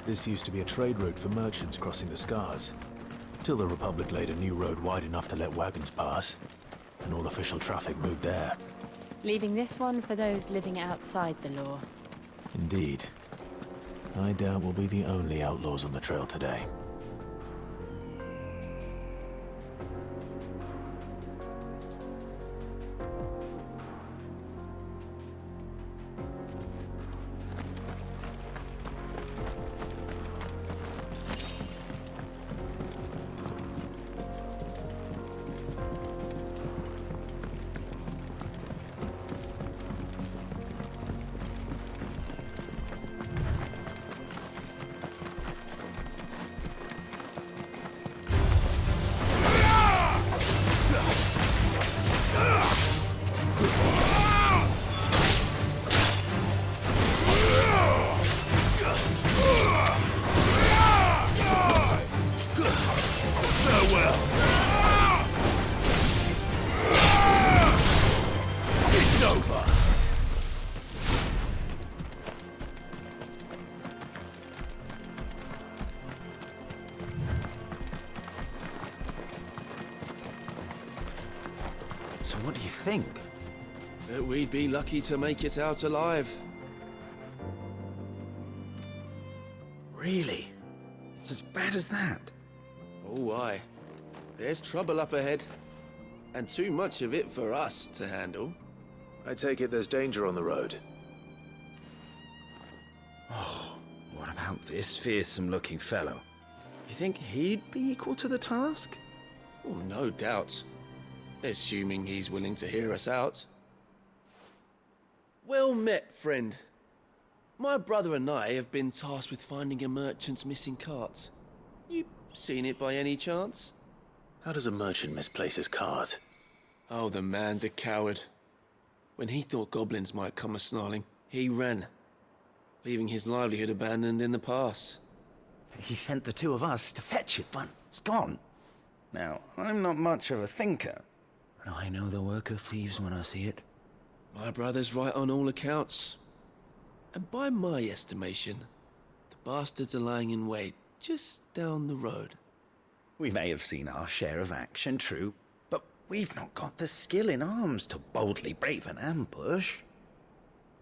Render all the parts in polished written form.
This used to be a trade route for merchants crossing the Scars, till the Republic laid a new road wide enough to let wagons pass, and all official traffic moved there. Leaving this one for those living outside the law. Indeed. I doubt we'll be the only outlaws on the trail today. So what do you think? That we'd be lucky to make it out alive. Really? It's as bad as that? Oh, aye. There's trouble up ahead. And too much of it for us to handle. I take it there's danger on the road. Oh, what about this fearsome-looking fellow? You think he'd be equal to the task? Oh, no doubt. Assuming he's willing to hear us out. Well met, friend. My brother and I have been tasked with finding a merchant's missing cart. You seen it by any chance? How does a merchant misplace his cart? Oh, the man's a coward. When he thought goblins might come a-snarling, he ran, leaving his livelihood abandoned in the pass. He sent the two of us to fetch it, but it's gone. Now, I'm not much of a thinker, but I know the work of thieves when I see it. My brother's right on all accounts. And by my estimation, the bastards are lying in wait just down the road. We may have seen our share of action, true, but we've not got the skill in arms to boldly brave an ambush.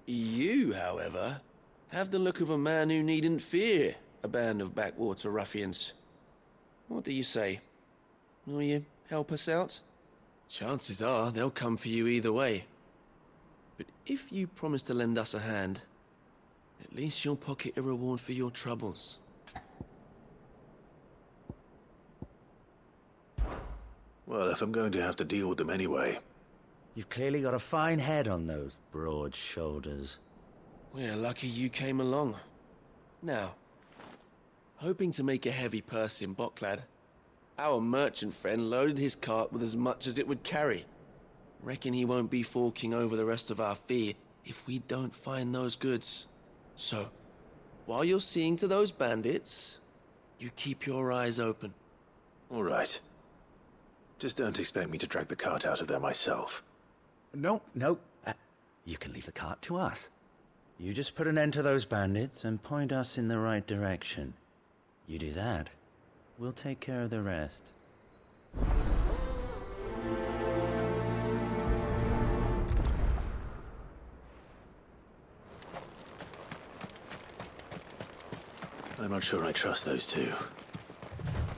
You, however, have the look of a man who needn't fear a band of backwater ruffians. What do you say? Will you help us out? Chances are they'll come for you either way. But if you promise to lend us a hand, at least you'll pocket a reward for your troubles. Well, if I'm going to have to deal with them anyway. You've clearly got a fine head on those broad shoulders. We're lucky you came along. Now, hoping to make a heavy purse in Bocklad, our merchant friend loaded his cart with as much as it would carry. Reckon he won't be forking over the rest of our fee if we don't find those goods. So, while you're seeing to those bandits, you keep your eyes open. All right. Just don't expect me to drag the cart out of there myself. No. You can leave the cart to us. You just put an end to those bandits and point us in the right direction. You do that, we'll take care of the rest. I'm not sure I trust those two.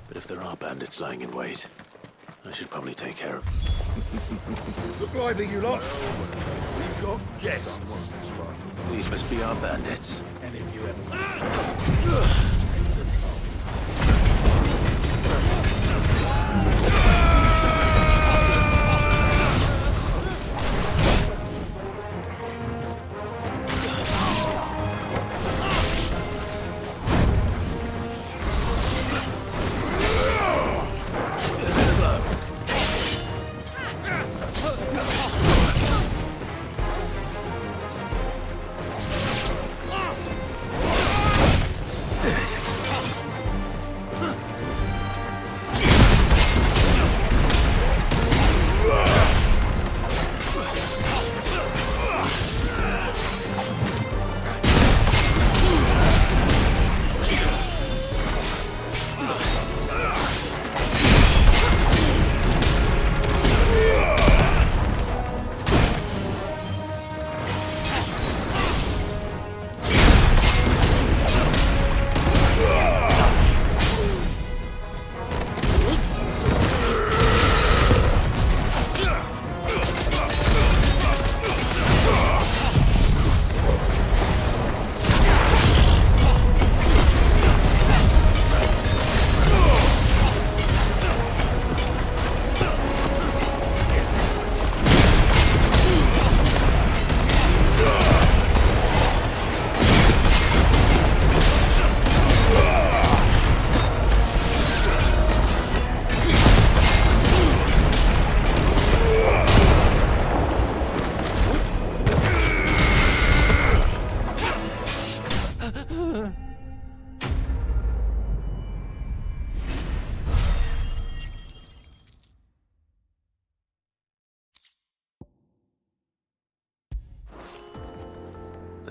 But if there are bandits lying in wait, I should probably take care of... Look lively, you lot. We've got guests. These must be our bandits. And if you ever...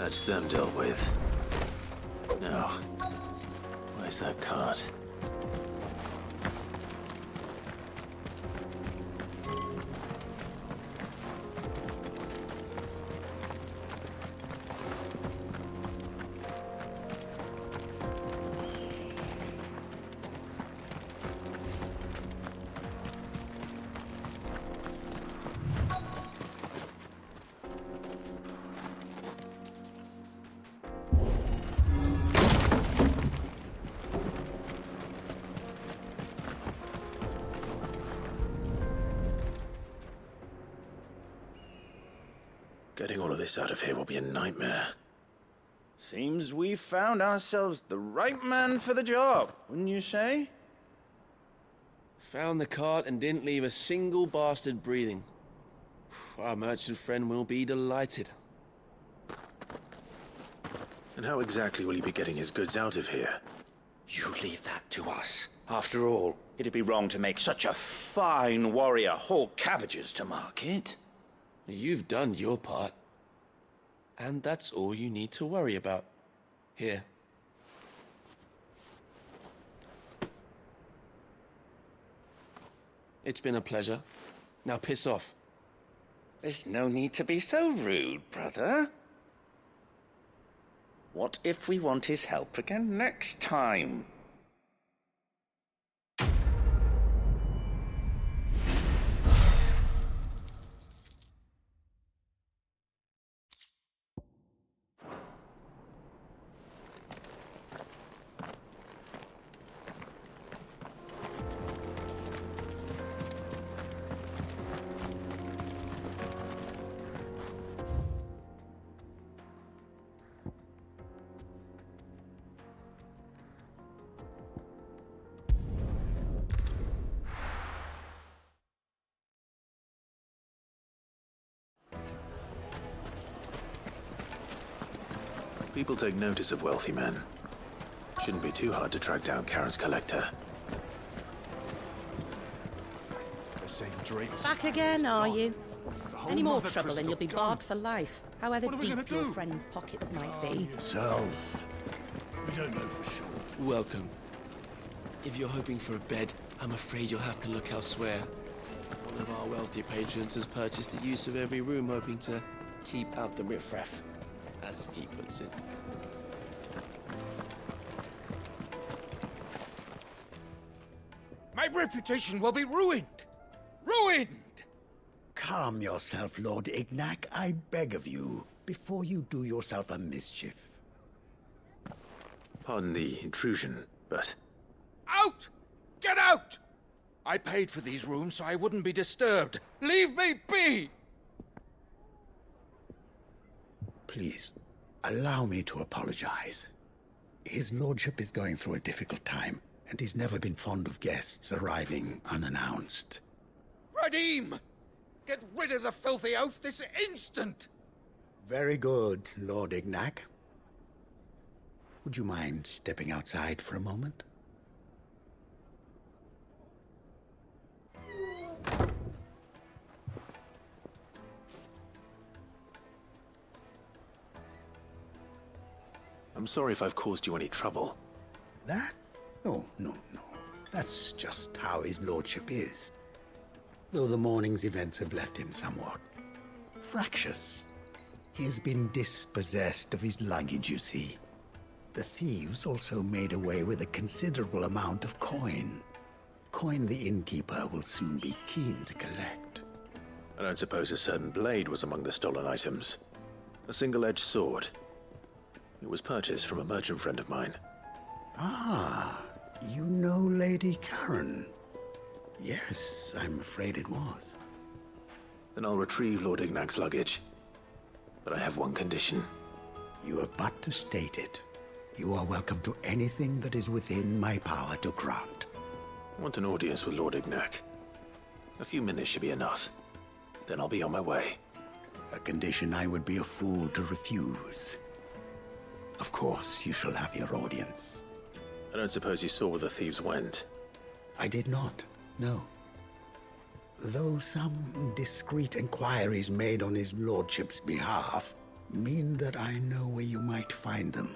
That's them dealt with. Now, where's that cart? Getting all of this out of here will be a nightmare. Seems we found ourselves the right man for the job, wouldn't you say? Found the cart and didn't leave a single bastard breathing. Our merchant friend will be delighted. And how exactly will he be getting his goods out of here? You leave that to us. After all, it'd be wrong to make such a fine warrior haul cabbages to market. You've done your part. And that's all you need to worry about. Here. It's been a pleasure. Now piss off. There's no need to be so rude, brother. What if we want his help again next time? People take notice of wealthy men. Shouldn't be too hard to track down Karen's collector. The same drinks. Back again, are you? The whole Any more mother trouble and crystal you'll be gone. barred for life, however What are we deep gonna your do? friends' pockets might be. Yourself. We don't know for sure. Welcome. If you're hoping for a bed, I'm afraid you'll have to look elsewhere. One of our wealthier patrons has purchased the use of every room, hoping to keep out the riffraff, as he puts it. My reputation will be ruined! Ruined! Calm yourself, Lord Ignac, I beg of you, before you do yourself a mischief. Pardon the intrusion, but Out! Get out! I paid for these rooms so I wouldn't be disturbed. Leave me be! Please, allow me to apologize. His lordship is going through a difficult time, and he's never been fond of guests arriving unannounced. Radim! Get rid of the filthy oaf this instant! Very good, Lord Ignac. Would you mind stepping outside for a moment? I'm sorry if I've caused you any trouble. That? Oh, no. That's just how his lordship is. Though the morning's events have left him somewhat fractious. He has been dispossessed of his luggage, you see. The thieves also made away with a considerable amount of coin. Coin the innkeeper will soon be keen to collect. I don't suppose a certain blade was among the stolen items. A single-edged sword. It was purchased from a merchant friend of mine. Ah, you know Lady Karen. Yes, I'm afraid it was. Then I'll retrieve Lord Ignac's luggage. But I have one condition. You have but to state it. You are welcome to anything that is within my power to grant. I want an audience with Lord Ignac. A few minutes should be enough. Then I'll be on my way. A condition I would be a fool to refuse. Of course, you shall have your audience. I don't suppose you saw where the thieves went. I did not, no. Though some discreet inquiries made on his lordship's behalf, mean that I know where you might find them.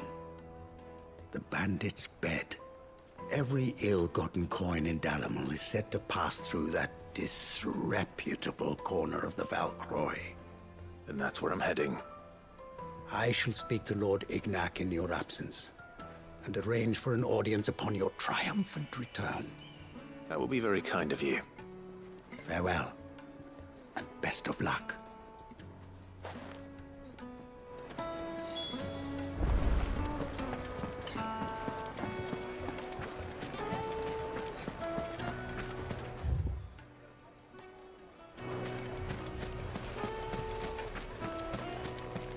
The bandit's bed. Every ill-gotten coin in Dalamil is said to pass through that disreputable corner of the Valcroy. And that's where I'm heading. I shall speak to Lord Ignac in your absence, and arrange for an audience upon your triumphant return. That will be very kind of you. Farewell, and best of luck.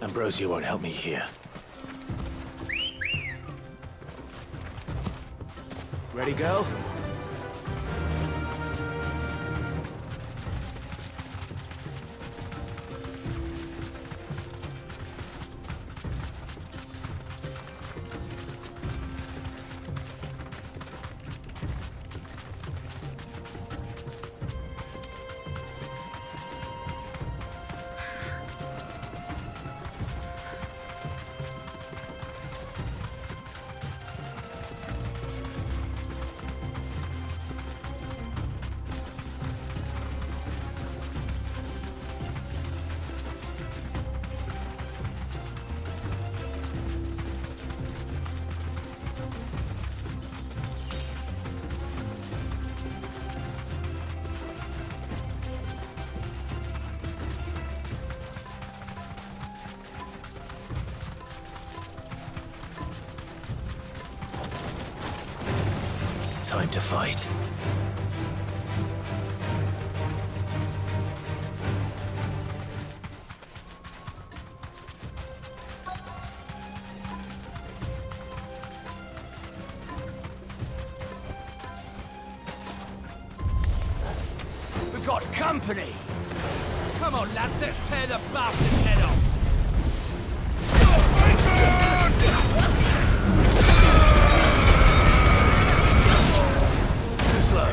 Ambrosia won't help me here. Ready, girl? Time to fight. We've got company! Come on, lads, let's tear the bastard's head off! Too slow.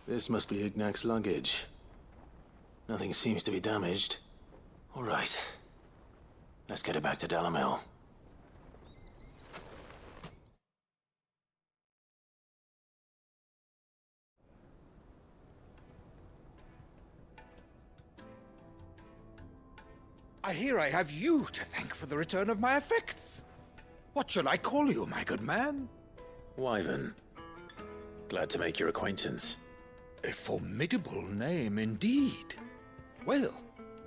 This must be Ignac's luggage. Nothing seems to be damaged. All right. Let's get it back to Dalamil. I hear I have you to thank for the return of my effects. What shall I call you, my good man? Wyvern. Glad to make your acquaintance. A formidable name indeed. Well,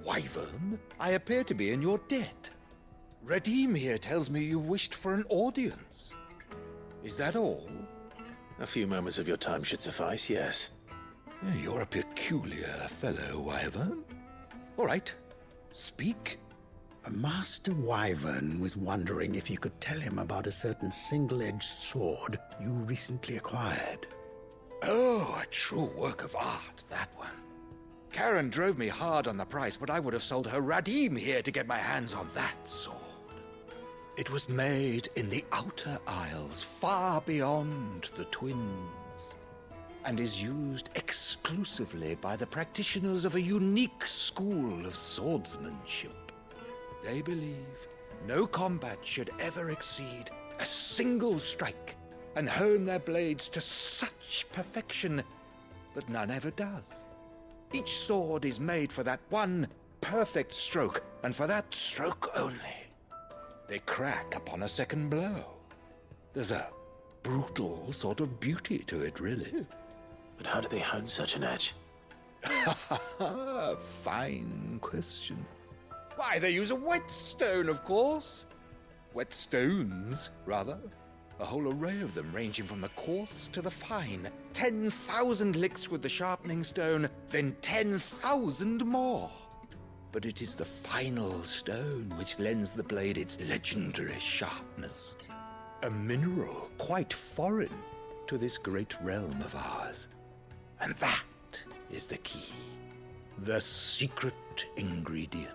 Wyvern, I appear to be in your debt. Redeem here tells me you wished for an audience. Is that all? A few moments of your time should suffice, yes. You're a peculiar fellow, Wyvern. All right, speak. Master Wyvern was wondering if you could tell him about a certain single-edged sword you recently acquired. Oh, a true work of art, that one. Karen drove me hard on the price, but I would have sold her Radim here to get my hands on that sword. It was made in the Outer Isles, far beyond the Twins, and is used exclusively by the practitioners of a unique school of swordsmanship. They believe no combat should ever exceed a single strike, and hone their blades to such perfection that none ever does. Each sword is made for that one perfect stroke, and for that stroke only. They crack upon a second blow. There's a brutal sort of beauty to it, really. But how do they hone such an edge? Fine question. Why, they use a whetstone, of course. Whetstones, rather. A whole array of them, ranging from the coarse to the fine. 10,000 licks with the sharpening stone, then 10,000 more. But it is the final stone which lends the blade its legendary sharpness. A mineral quite foreign to this great realm of ours. And that is the key. The secret ingredient.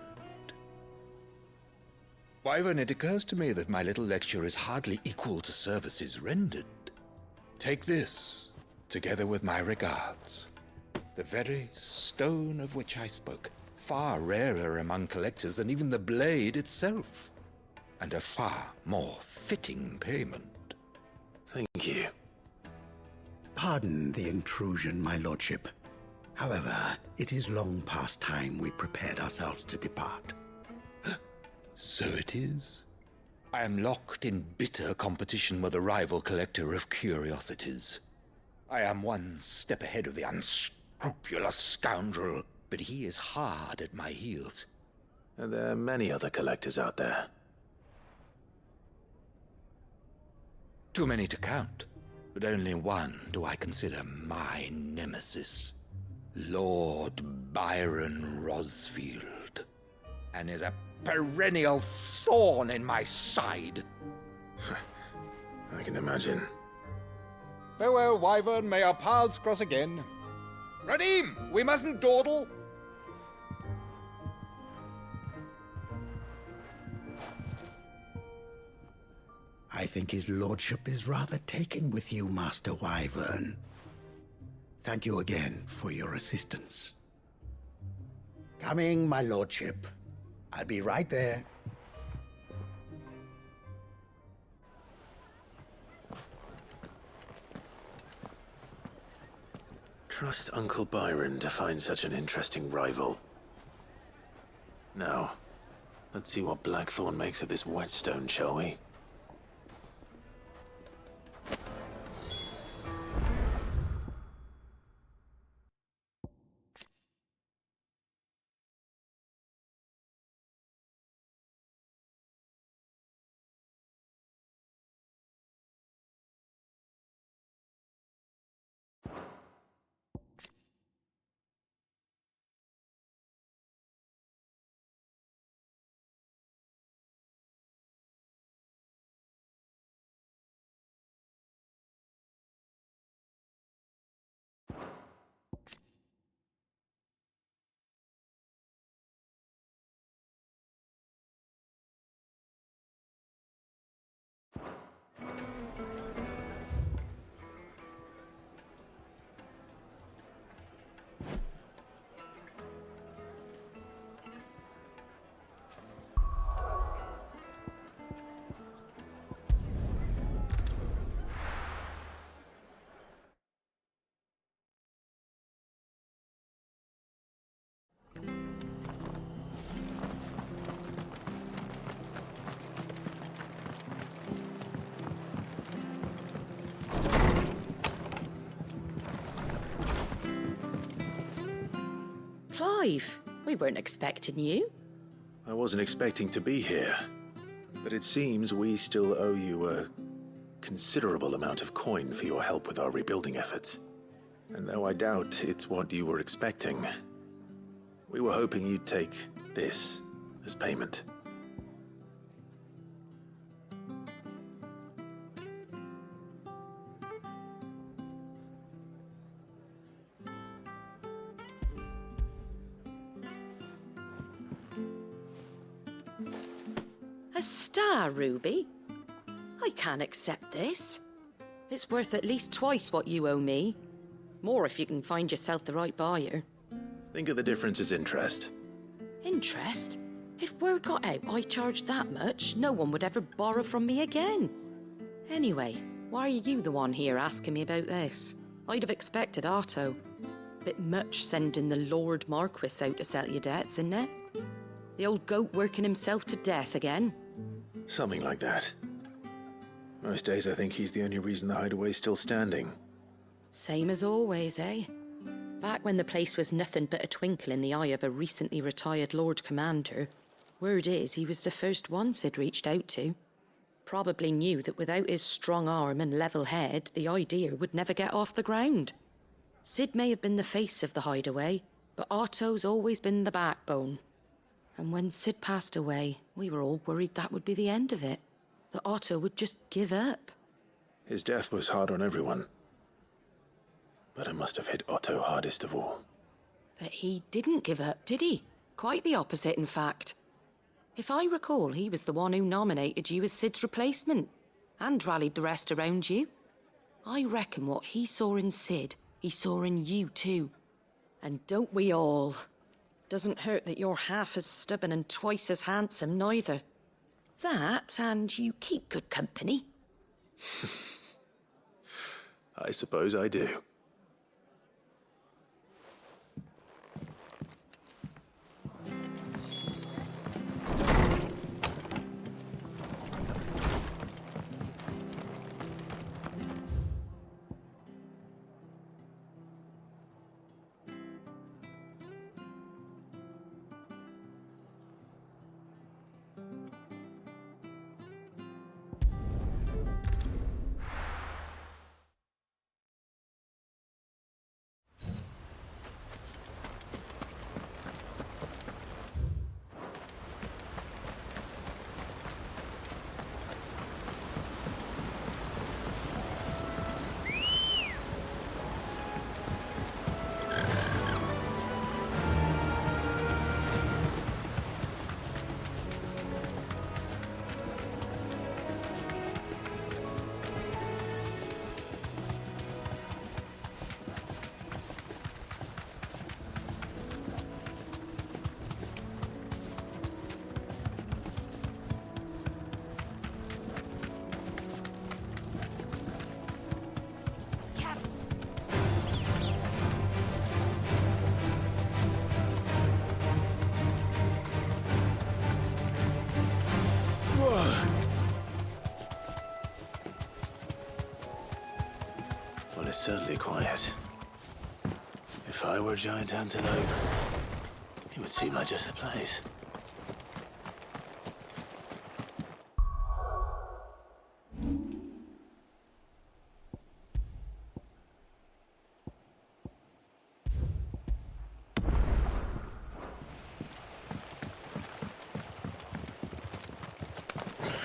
Wyvern, it occurs to me that my little lecture is hardly equal to services rendered. Take this, together with my regards. The very stone of which I spoke, far rarer among collectors than even the blade itself, and a far more fitting payment. Thank you. Pardon the intrusion, my lordship. However, it is long past time we prepared ourselves to depart. So it is. I am locked in bitter competition with a rival collector of curiosities. I am one step ahead of the unscrupulous scoundrel, but he is hard at my heels. Are there many other collectors out there? Too many to count, but only one do I consider my nemesis. Lord Byron Rosfield, and is a perennial thorn in my side. I can imagine. Farewell, Wyvern. May our paths cross again. Radim, we mustn't dawdle. I think his lordship is rather taken with you, Master Wyvern. Thank you again for your assistance. Coming, my lordship. I'll be right there. Trust Uncle Byron to find such an interesting rival. Now, let's see what Blackthorn makes of this whetstone, shall we? Clive, we weren't expecting you. I wasn't expecting to be here, but it seems we still owe you a considerable amount of coin for your help with our rebuilding efforts. And though I doubt it's what you were expecting, we were hoping you'd take this as payment. A star, Ruby? I can't accept this. It's worth at least twice what you owe me. More if you can find yourself the right buyer. Think of the difference as interest. Interest? If word got out I charged that much, no one would ever borrow from me again. Anyway, why are you the one here asking me about this? I'd have expected Otto. Bit much sending the Lord Marquis out to settle your debts, isn't it? The old goat working himself to death again. Something like that. Most days I think he's the only reason the hideaway's still standing. Same as always, eh? Back when the place was nothing but a twinkle in the eye of a recently retired Lord Commander, word is he was the first one Sid reached out to. Probably knew that without his strong arm and level head, the idea would never get off the ground. Sid may have been the face of the hideaway, but Otto's always been the backbone. And when Sid passed away, we were all worried that would be the end of it. That Otto would just give up. His death was hard on everyone. But it must have hit Otto hardest of all. But he didn't give up, did he? Quite the opposite, in fact. If I recall, he was the one who nominated you as Sid's replacement, and rallied the rest around you. I reckon what he saw in Sid, he saw in you too. And don't we all? Doesn't hurt that you're half as stubborn and twice as handsome, neither. That, and you keep good company. I suppose I do. Well, it's certainly quiet. If I were a giant antelope, it would seem like just the place.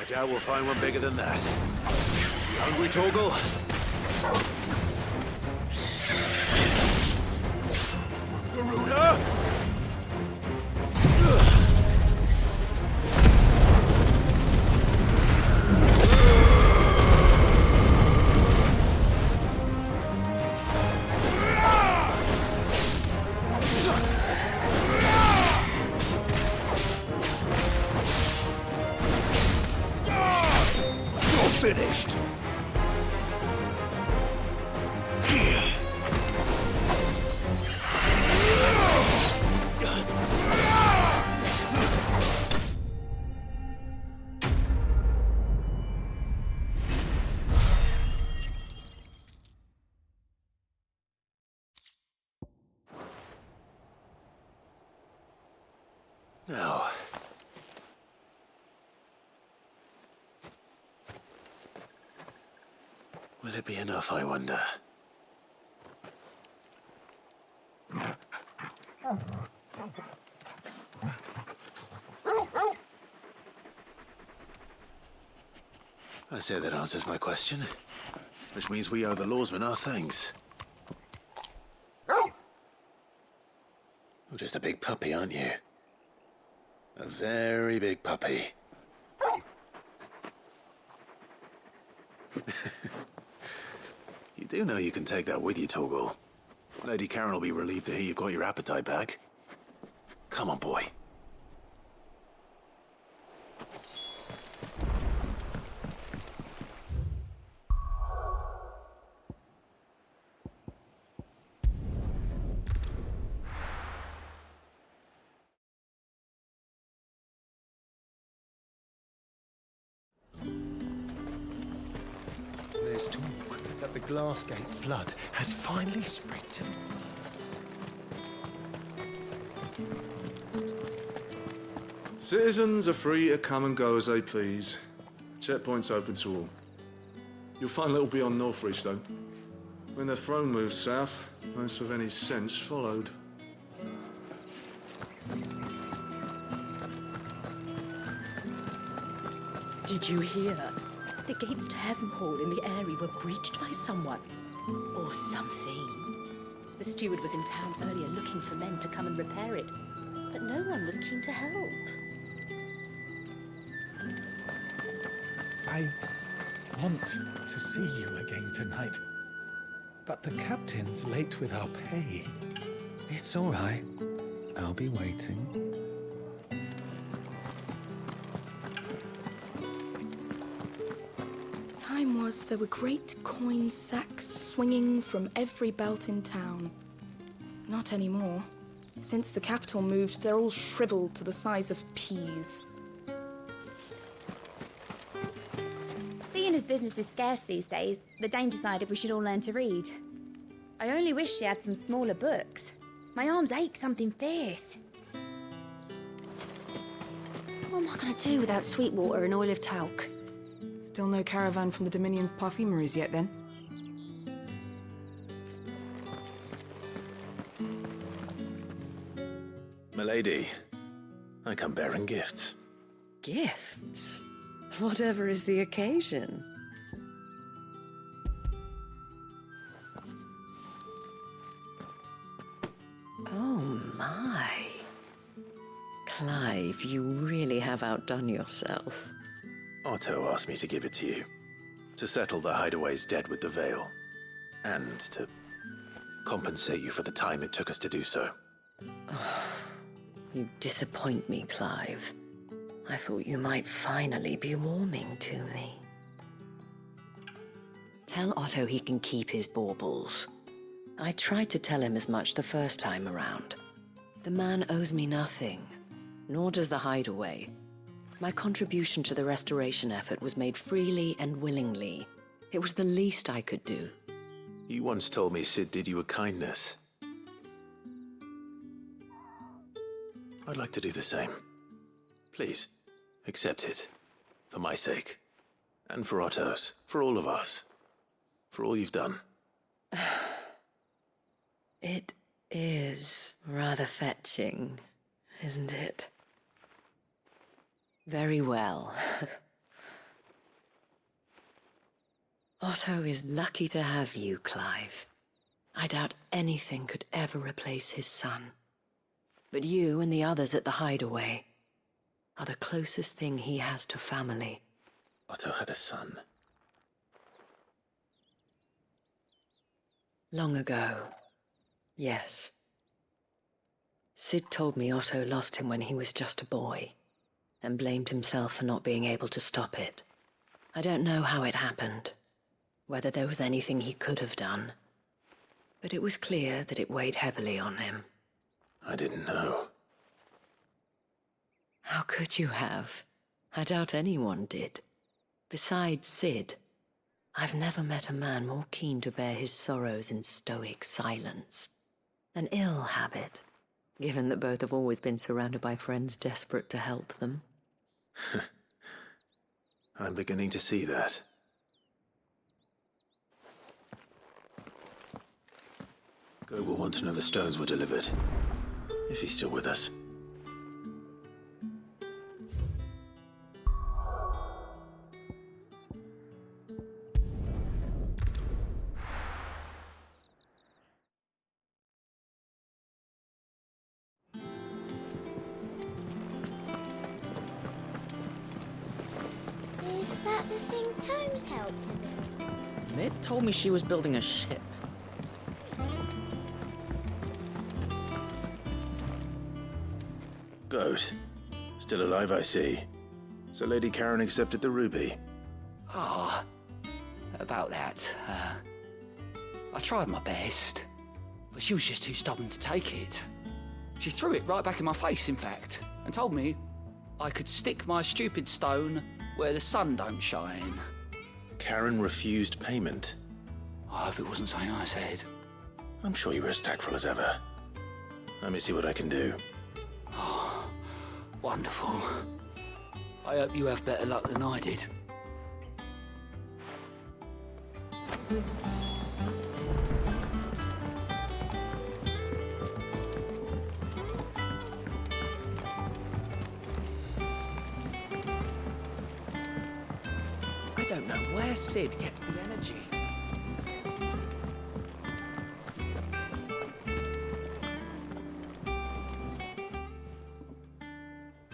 I doubt we'll find one bigger than that. You hungry, Torgal? Garuda! You're finished! Now, will it be enough, I wonder? I say that answers my question, which means we owe the lawsman our thanks. You're just a big puppy, aren't you? A very big puppy. do know you can take that with you, Torgal. Lady Karen will be relieved to hear you've got your appetite back. Come on, boy. There's talk that the Glassgate flood has finally spread to the Citizens are free to come and go as they please. Checkpoint's open to all. You'll find little beyond Northridge, though. When the throne moved south, most with any sense followed. Did you hear? The gates to Heavenhall in the Eyrie were breached by someone. Or something. The steward was in town earlier looking for men to come and repair it, but no one was keen to help. I want to see you again tonight, but the captain's late with our pay. It's all right. I'll be waiting. Time was there were great coin sacks swinging from every belt in town. Not anymore. Since the capital moved, they're all shriveled to the size of peas. Seeing as business is scarce these days, the Dame decided we should all learn to read. I only wish she had some smaller books. My arms ache something fierce. What am I going to do without sweet water and oil of talc? Still no caravan from the Dominion's parfumeries yet, then? Milady, I come bearing gifts. Gifts? Whatever is the occasion. Oh my. Clive, you really have outdone yourself. Otto asked me to give it to you. To settle the Hideaway's debt with the Veil. And to compensate you for the time it took us to do so. You disappoint me, Clive. I thought you might finally be warming to me. Tell Otto he can keep his baubles. I tried to tell him as much the first time around. The man owes me nothing, nor does the Hideaway. My contribution to the restoration effort was made freely and willingly. It was the least I could do. You once told me Sid did you a kindness. I'd like to do the same. Please, accept it. For my sake. And for Otto's. For all of us. For all you've done. It is rather fetching, isn't it? Very well. Otto is lucky to have you, Clive. I doubt anything could ever replace his son. But you and the others at the Hideaway are the closest thing he has to family. Otto had a son. Long ago, yes. Sid told me Otto lost him when he was just a boy, and blamed himself for not being able to stop it. I don't know how it happened, whether there was anything he could have done, but it was clear that it weighed heavily on him. I didn't know. How could you have? I doubt anyone did. Besides Sid, I've never met a man more keen to bear his sorrows in stoic silence. An ill habit, given that both have always been surrounded by friends desperate to help them. I'm beginning to see that. Go will want to know the stones were delivered. If he's still with us. Is that the thing Tomes helped with? Mid told me she was building a ship. Goat. Still alive, I see. So Lady Karen accepted the ruby. Ah, about that. I tried my best, but she was just too stubborn to take it. She threw it right back in my face, in fact, and told me I could stick my stupid stone where the sun don't shine. Karen refused payment. I hope it wasn't something I said. I'm sure you were as tactful as ever. Let me see what I can do. Oh, wonderful. I hope you have better luck than I did. I don't know where Sid gets the energy.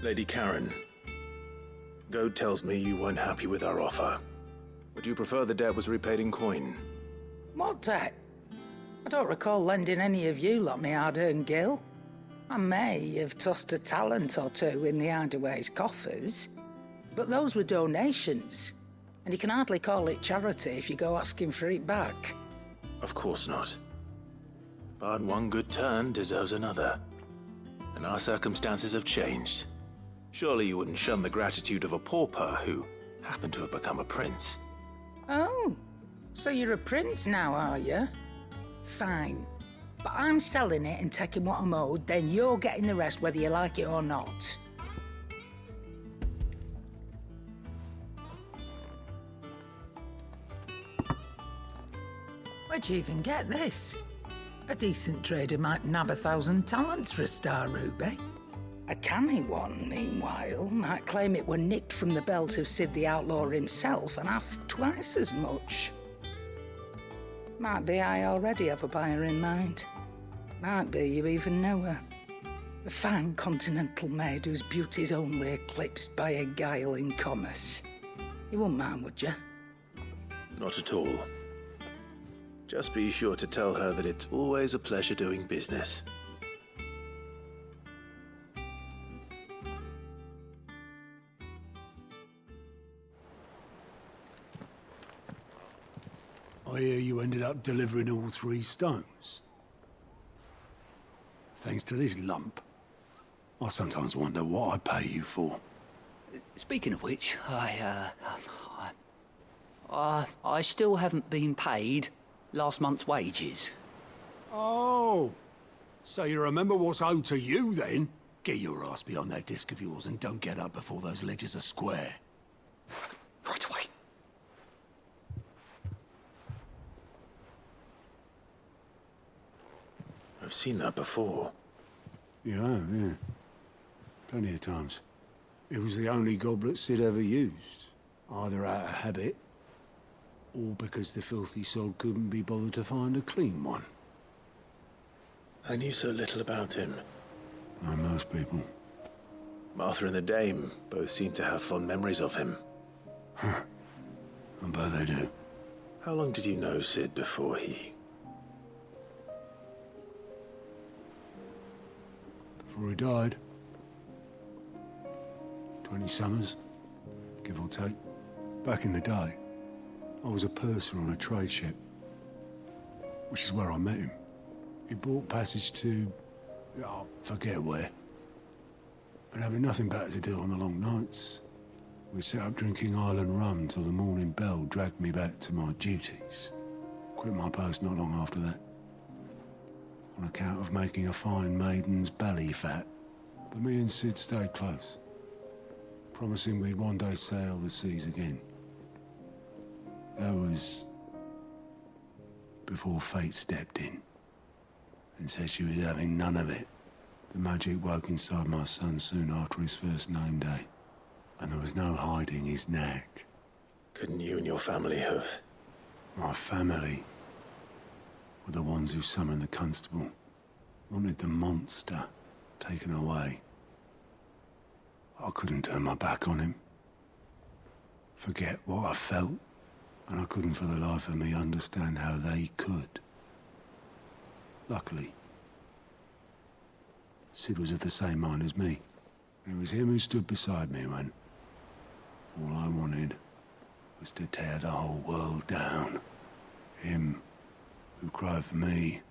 Lady Karen, Goad tells me you weren't happy with our offer. Would you prefer the debt was repaid in coin? What debt? I don't recall lending any of you lot me hard-earned gil. I may have tossed a talent or two in the Hideaway's coffers, but those were donations, and you can hardly call it charity if you go asking for it back. Of course not. But one good turn deserves another. And our circumstances have changed. Surely you wouldn't shun the gratitude of a pauper who happened to have become a prince. Oh, so you're a prince now, are you? Fine. But I'm selling it and taking what I'm owed, then you're getting the rest whether you like it or not. Where'd you even get this? A decent trader might nab 1,000 talents for a star ruby. A canny one, meanwhile, might claim it were nicked from the belt of Sid the Outlaw himself and ask twice as much. Might be I already have a buyer in mind. Might be you even know her. A fine continental maid whose beauty's only eclipsed by a guile in commerce. You wouldn't mind, would you? Not at all. Just be sure to tell her that it's always a pleasure doing business. I hear you ended up delivering all 3 stones. Thanks to this lump. I sometimes wonder what I pay you for. Speaking of which, I still haven't been paid last month's wages. Oh, so you remember what's owed to you then? Get your ass behind that disc of yours and don't get up before those ledgers are square. Right away. I've seen that before. You have, yeah. Plenty of times. It was the only goblet Sid ever used. Either out of habit, or because the filthy sod couldn't be bothered to find a clean one. I knew so little about him. Like most people. Martha and the Dame both seem to have fond memories of him. Huh. I bet they do. How long did you know Sid before he... Before he died. 20 summers, give or take. Back in the day, I was a purser on a trade ship, which is where I met him. He bought passage to... I forget where. But having nothing better to do on the long nights, we set up drinking island rum till the morning bell dragged me back to my duties. Quit my post not long after that. On account of making a fine maiden's belly fat. But me and Sid stayed close, promising we'd one day sail the seas again. That was before fate stepped in and said she was having none of it. The magic woke inside my son soon after his first name day, and there was no hiding his knack. Couldn't you and your family have... My family were the ones who summoned the constable, wanted the monster taken away. I couldn't turn my back on him. Forget what I felt And I couldn't for the life of me understand how they could. Luckily, Sid was of the same mind as me. It was him who stood beside me when all I wanted was to tear the whole world down. Him who cried for me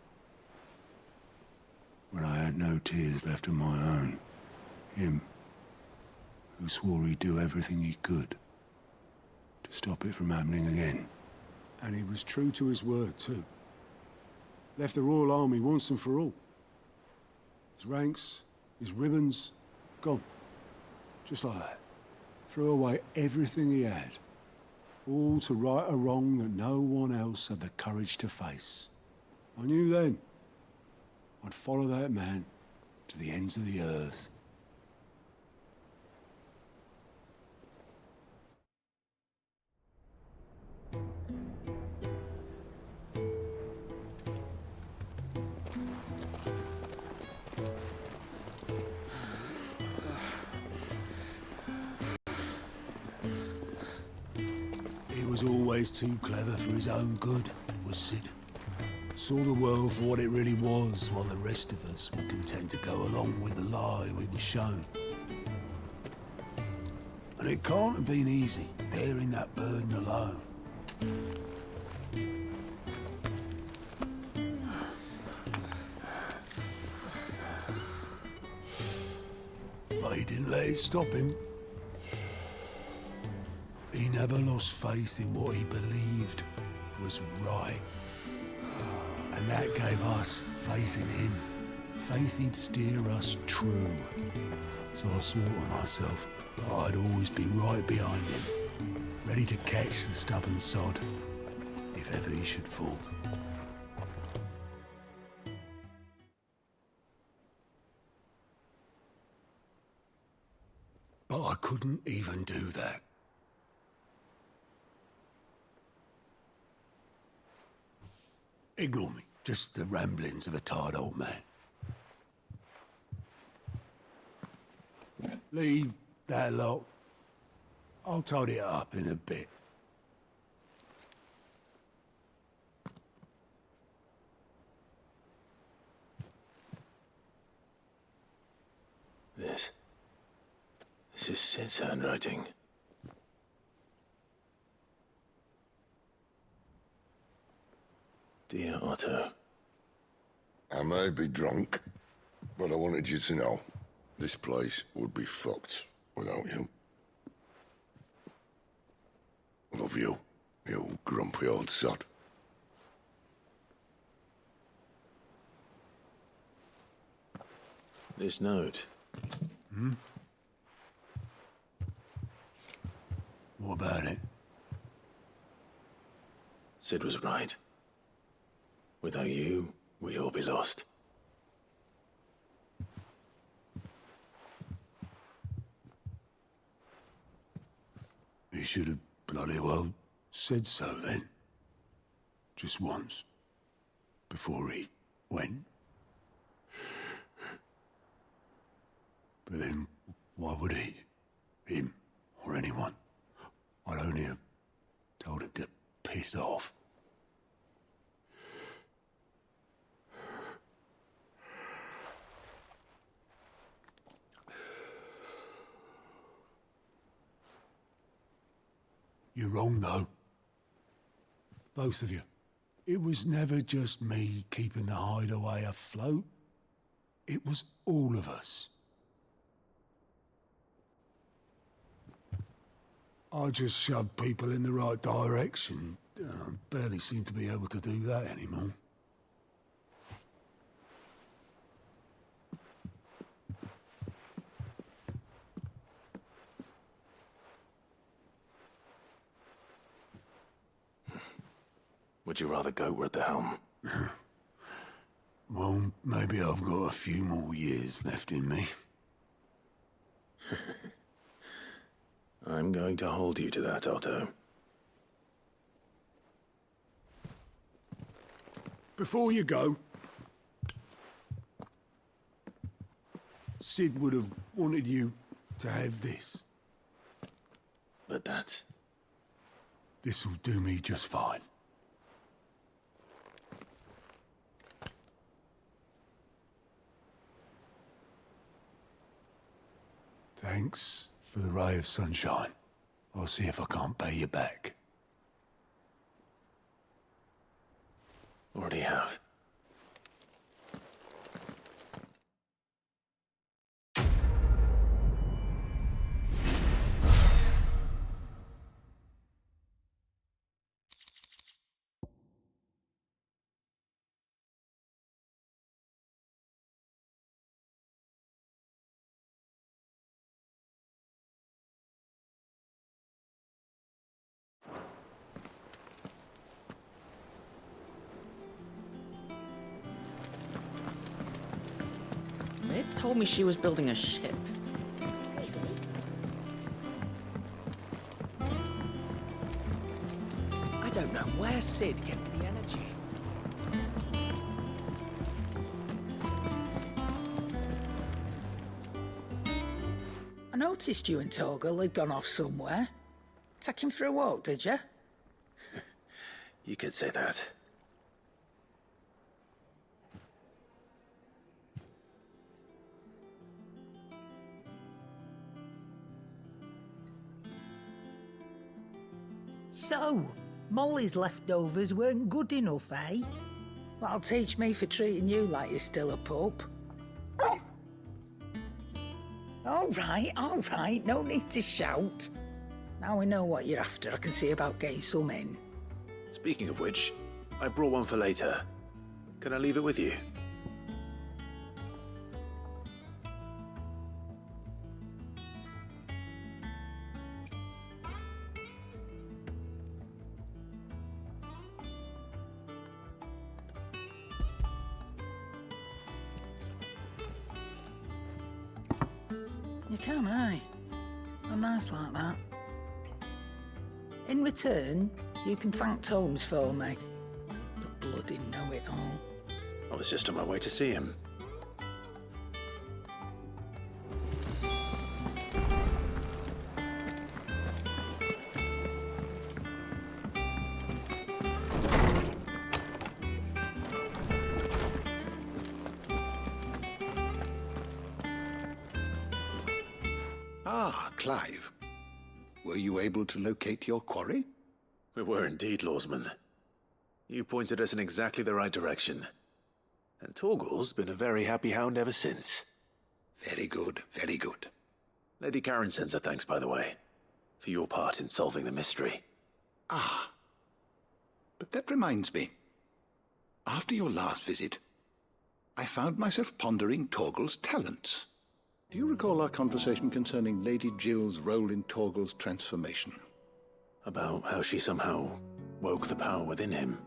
when I had no tears left of my own. Him who swore he'd do everything he could to stop it from happening again. And he was true to his word, too. Left the Royal Army once and for all. His ranks, his ribbons, gone. Just like that. Threw away everything he had. All to right a wrong that no one else had the courage to face. I knew then I'd follow that man to the ends of the earth. He was always too clever for his own good, was Sid. Saw the world for what it really was, while the rest of us were content to go along with the lie we were shown. And it can't have been easy, bearing that burden alone. But he didn't let it stop him. He never lost faith in what he believed was right. And that gave us faith in him. Faith he'd steer us true. So I swore to myself that I'd always be right behind him, ready to catch the stubborn sod, if ever he should fall. But I couldn't even do that. Ignore me. Just the ramblings of a tired old man. Leave that lot. I'll tidy it up in a bit. This is Sid's handwriting. Dear Otto. I may be drunk, but I wanted you to know this place would be fucked without you. Love you, you grumpy old sod. This note. Hmm? What about it? Sid was right. Without you, we'd all be lost. He should have bloody well said so then. Just once. Before he went. But then, why would he? Him, or anyone? I'd only have told him to piss off. You're wrong, though. Both of you. It was never just me keeping the hideaway afloat. It was all of us. I just shoved people in the right direction, and I barely seem to be able to do that anymore. Would you rather go at the helm? Well, maybe I've got a few more years left in me. I'm going to hold you to that, Otto. Before you go, Sid would have wanted you to have this. But that's This'll do me just fine. Thanks for the ray of sunshine. I'll see if I can't pay you back. Already have. It told me she was building a ship. I don't know where Sid gets the energy. I noticed you and Torgal had gone off somewhere. Take him for a walk, did you? You could say that. So, Molly's leftovers weren't good enough, eh? That'll teach me for treating you like you're still a pup. All right, no need to shout. Now we know what you're after, I can see about getting some in. Speaking of which, I brought one for later. Can I leave it with you? You can, aye. I'm nice like that. In return, you can thank Tomes for me. The bloody know-it-all. I was just on my way to see him. Ah, Clive. Were you able to locate your quarry? We were indeed, Lawsman. You pointed us in exactly the right direction. And Torgal's been a very happy hound ever since. Very good, very good. Lady Karen sends her thanks, by the way, for your part in solving the mystery. Ah. But that reminds me. After your last visit, I found myself pondering Torgal's talents. Do you recall our conversation concerning Lady Jill's role in Torgal's transformation? About how she somehow woke the power within him.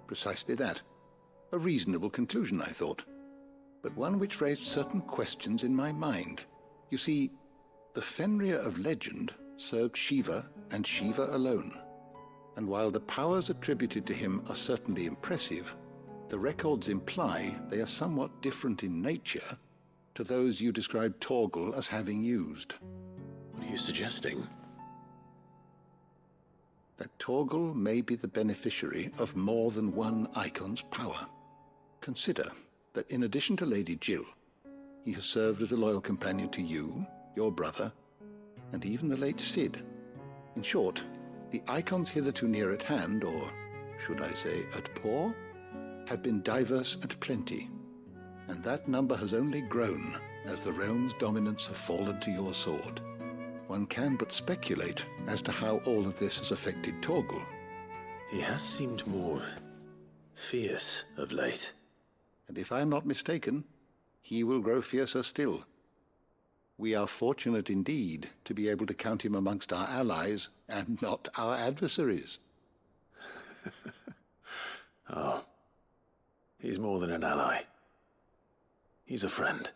Precisely that. A reasonable conclusion, I thought. But one which raised certain questions in my mind. You see, the Fenrir of legend served Shiva and Shiva alone. And while the powers attributed to him are certainly impressive, the records imply they are somewhat different in nature to those you described Torgal as having used. What are you suggesting? That Torgal may be the beneficiary of more than one icon's power. Consider that in addition to Lady Jill, he has served as a loyal companion to you, your brother, and even the late Sid. In short, the icons hitherto near at hand, or should I say at paw, have been diverse and plenty. And that number has only grown as the realm's dominance have fallen to your sword. One can but speculate as to how all of this has affected Torgal. He has seemed more fierce of late. And if I am not mistaken, he will grow fiercer still. We are fortunate indeed to be able to count him amongst our allies and not our adversaries. Oh, he's more than an ally. He's a friend.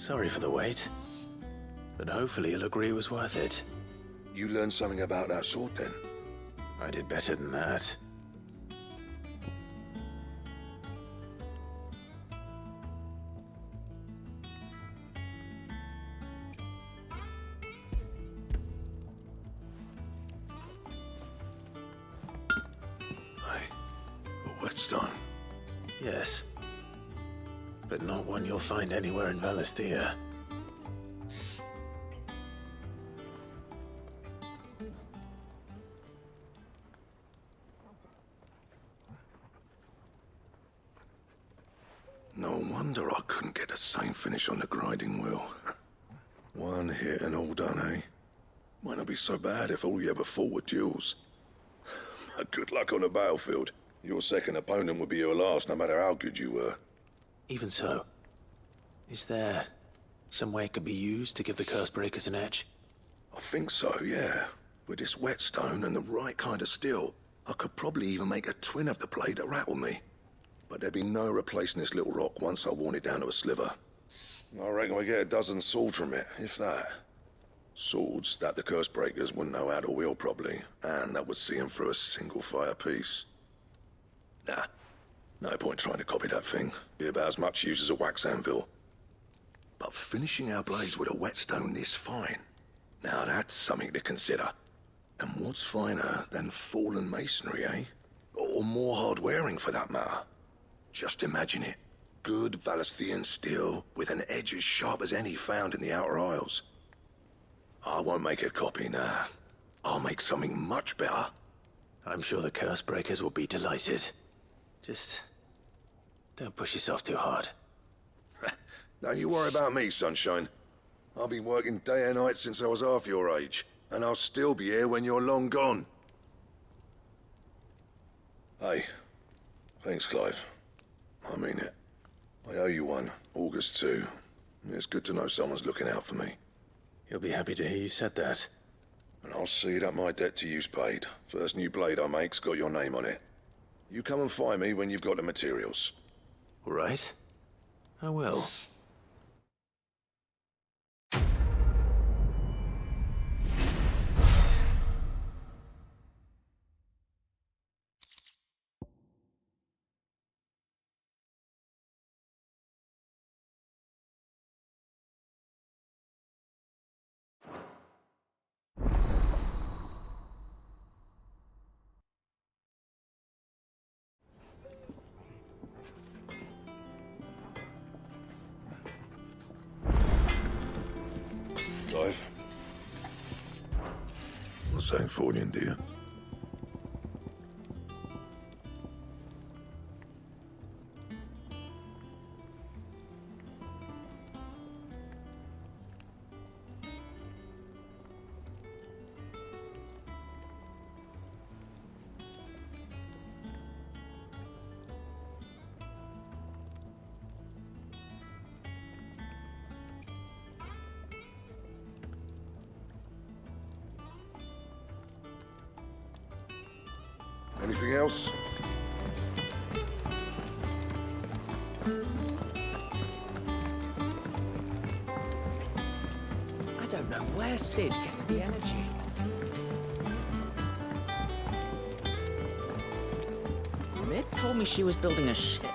Sorry for the wait. But hopefully you'll agree it was worth it. You learned something about that sword, then? I did better than that. A whetstone? Yes. But not one you'll find anywhere in Valisthea. No wonder I couldn't get the same finish on the grinding wheel. One hit and all done, eh? Might not be so bad if all you ever fought were duels. Good luck on the battlefield. Your second opponent would be your last, no matter how good you were. Even so, is there some way it could be used to give the Cursebreakers an edge? I think so, yeah. With this whetstone and the right kind of steel, I could probably even make a twin of the blade that rattled me. But there'd be no replacing this little rock once I worn it down to a sliver. I reckon we get a dozen swords from it, if that. Swords that the Cursebreakers wouldn't know how to wield properly, and that would see them through a single fire piece. Nah, no point trying to copy that thing. Be about as much use as a wax anvil. But finishing our blades with a whetstone this fine, now that's something to consider. And what's finer than fallen masonry, eh? Or more hard-wearing, for that matter. Just imagine it. Good Valisthean steel with an edge as sharp as any found in the Outer Isles. I won't make a copy, nah. I'll make something much better. I'm sure the Cursebreakers will be delighted. Just don't push yourself too hard. Don't you worry about me, sunshine. I've been working day and night since I was half your age, and I'll still be here when you're long gone. Hey, thanks, Clive. I mean it. I owe you one, August too. It's good to know someone's looking out for me. He'll be happy to hear you said that. And I'll see that my debt to you's paid. First new blade I make's got your name on it. You come and find me when you've got the materials. All right. I will. Clive. Not saying for you, dear. Anything else? I don't know where Sid gets the energy. Mid told me she was building a ship.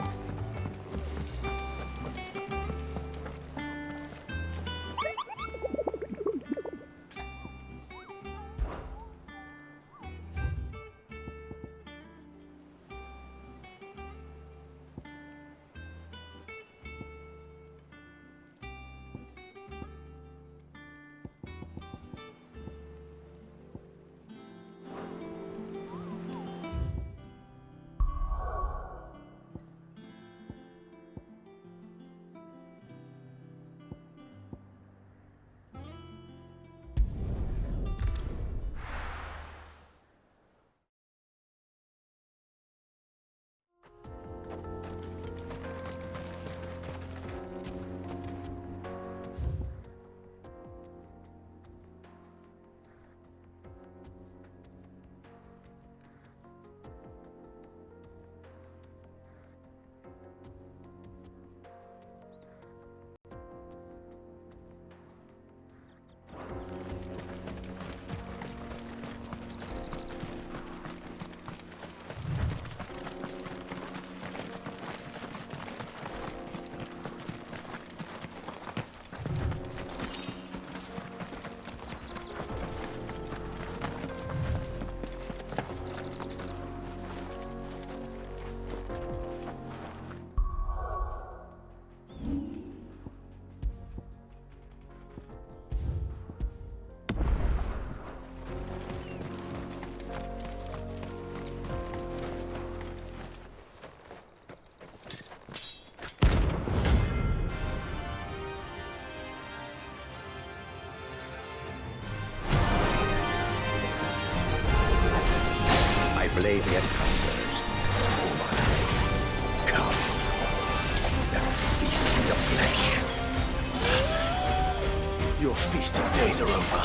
blade yet hungers and scorn. Come, let us feast on your flesh. Your feasting days are over.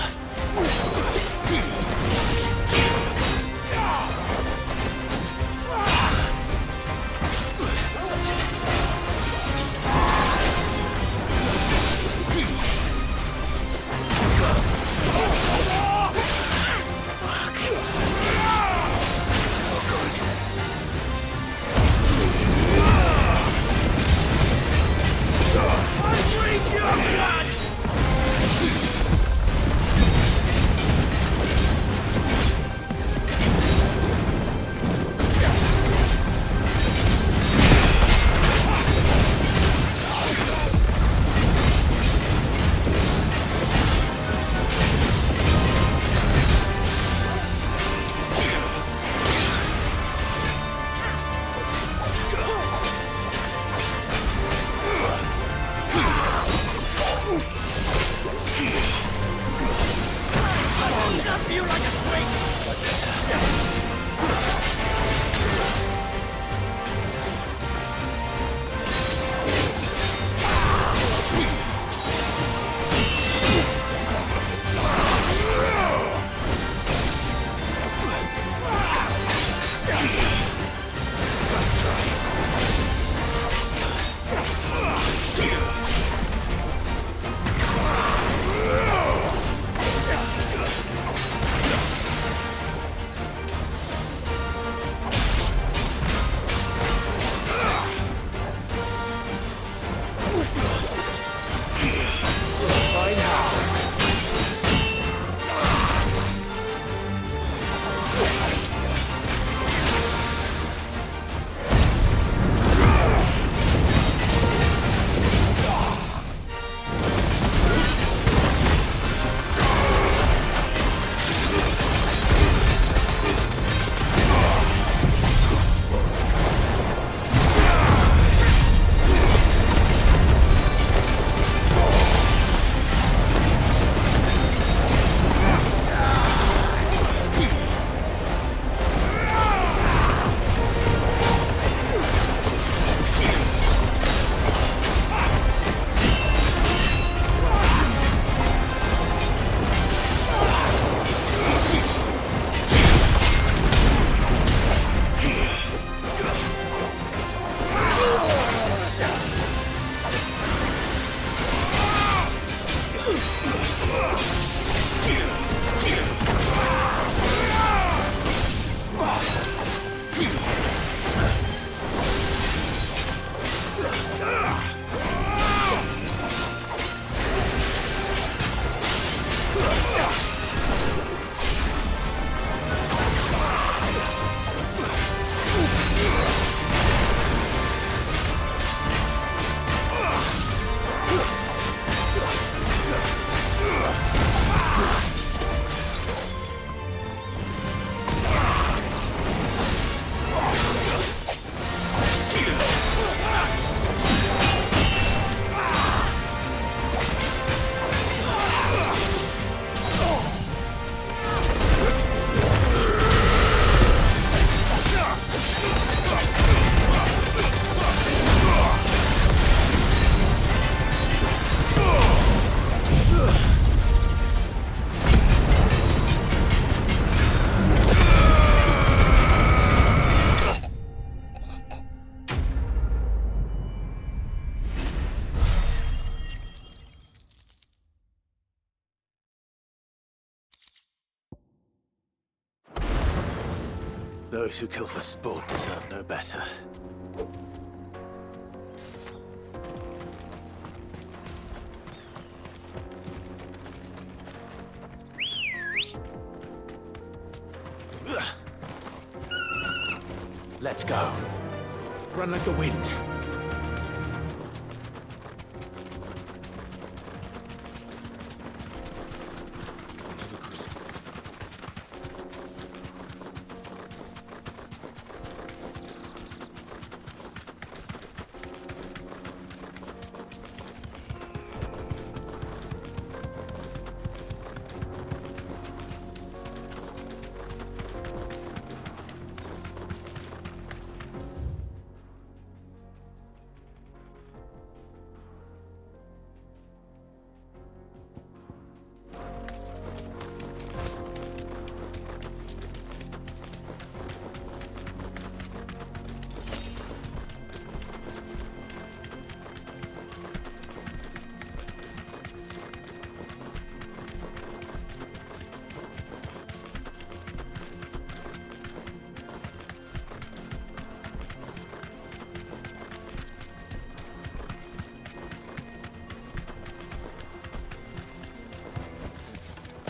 Those who kill for sport deserve no better. Let's go. Run like the wind.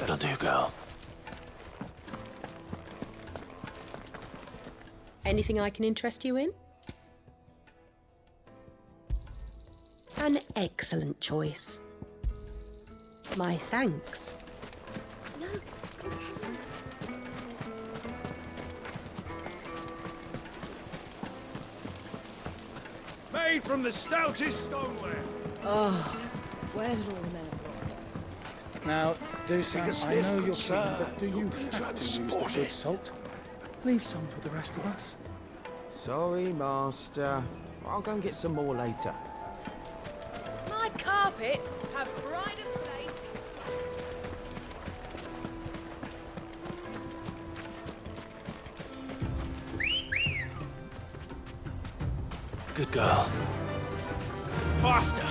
That'll do, girl. Anything I can interest you in? An excellent choice. My thanks. No, continue. Made from the stoutest stoneware. Oh, where did all the men have gone? Now, do Sam, Take a I know sniff, you're good keen, sir. but do you You'll be have to use the transported. good salt? Leave some for the rest of us. Sorry, Master. I'll go and get some more later. My carpets have pride of place. Good girl. Faster!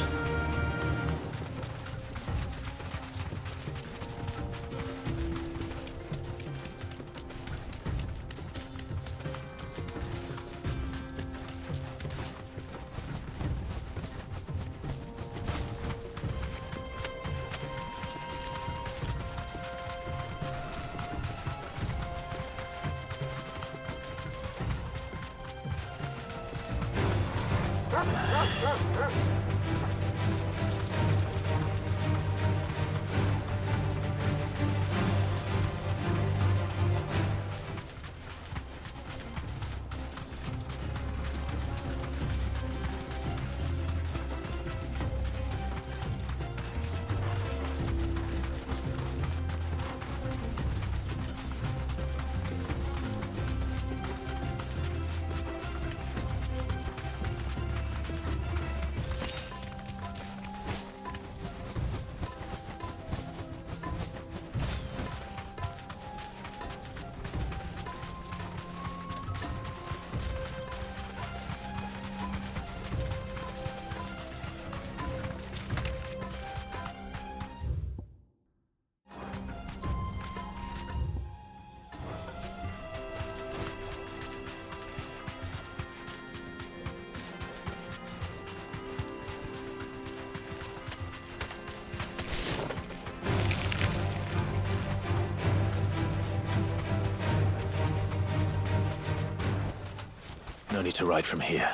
No need to ride from here.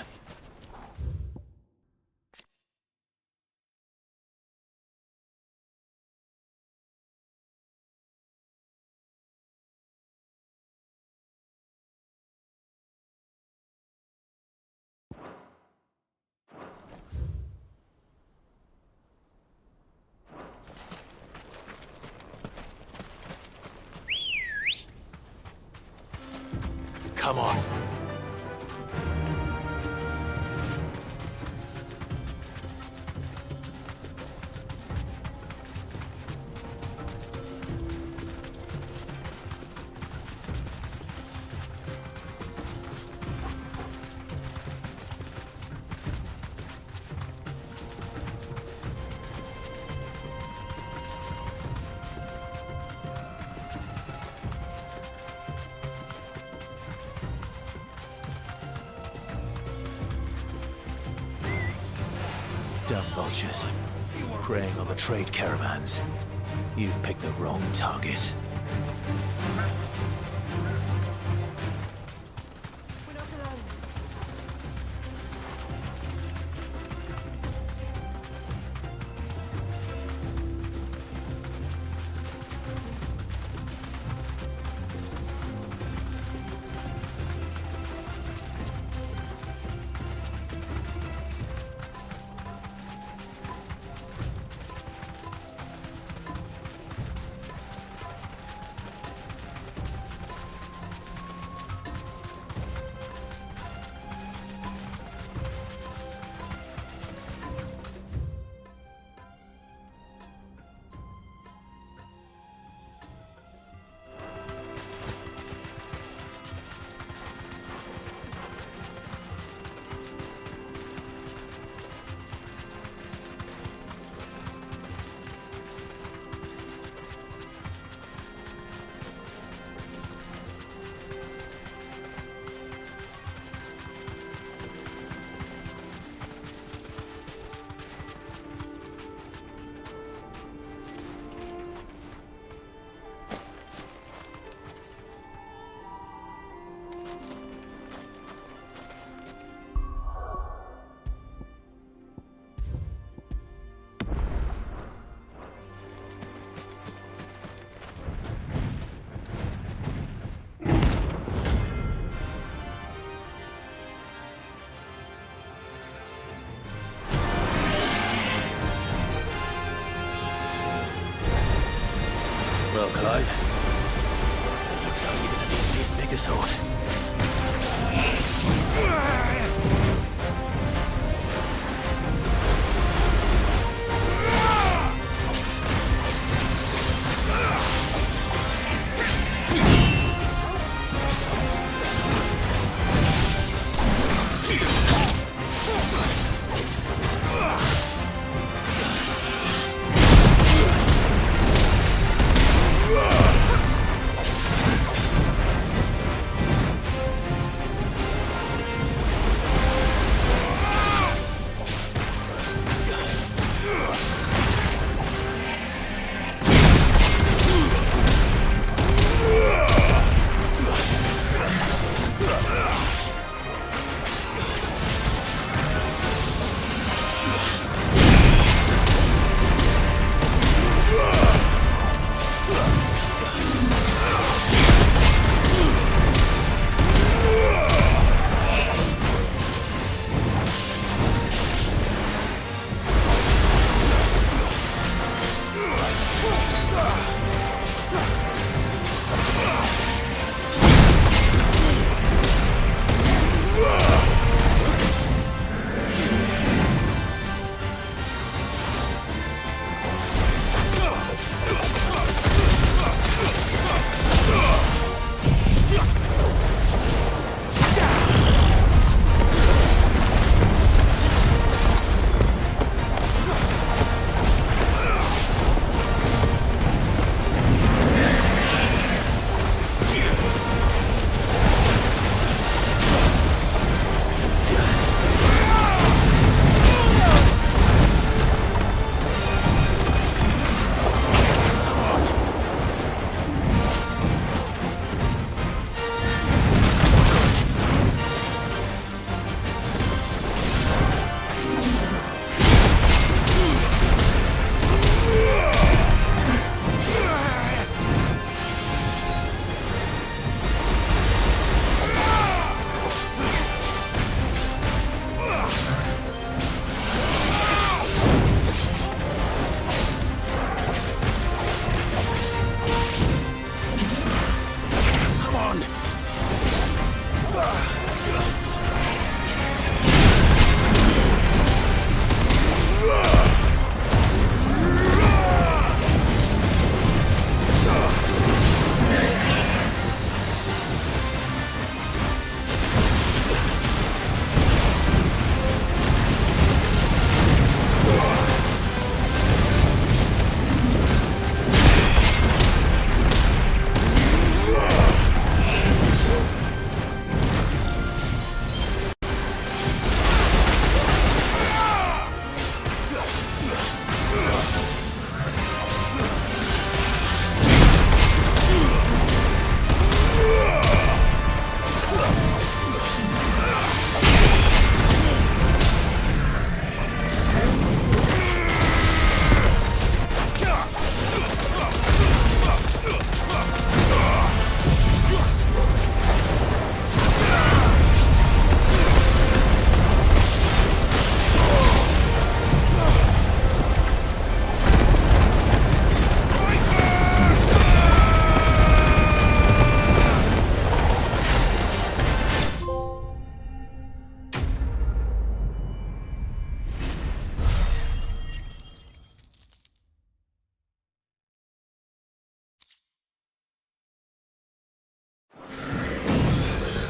Come on. Dumb vultures, preying on the trade caravans. You've picked the wrong target. We're not alone. well, Clive. It looks like you're gonna need an even bigger sword.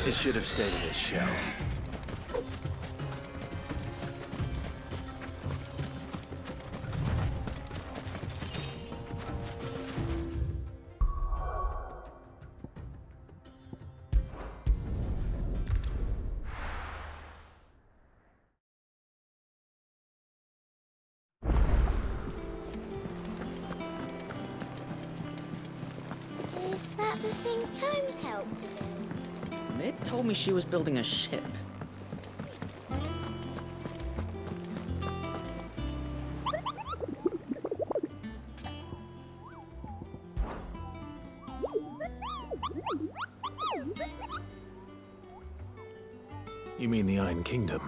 It should have stayed in its shell. Is that the thing Tomes helped to build? Mid told me she was building a ship. You mean the Iron Kingdom?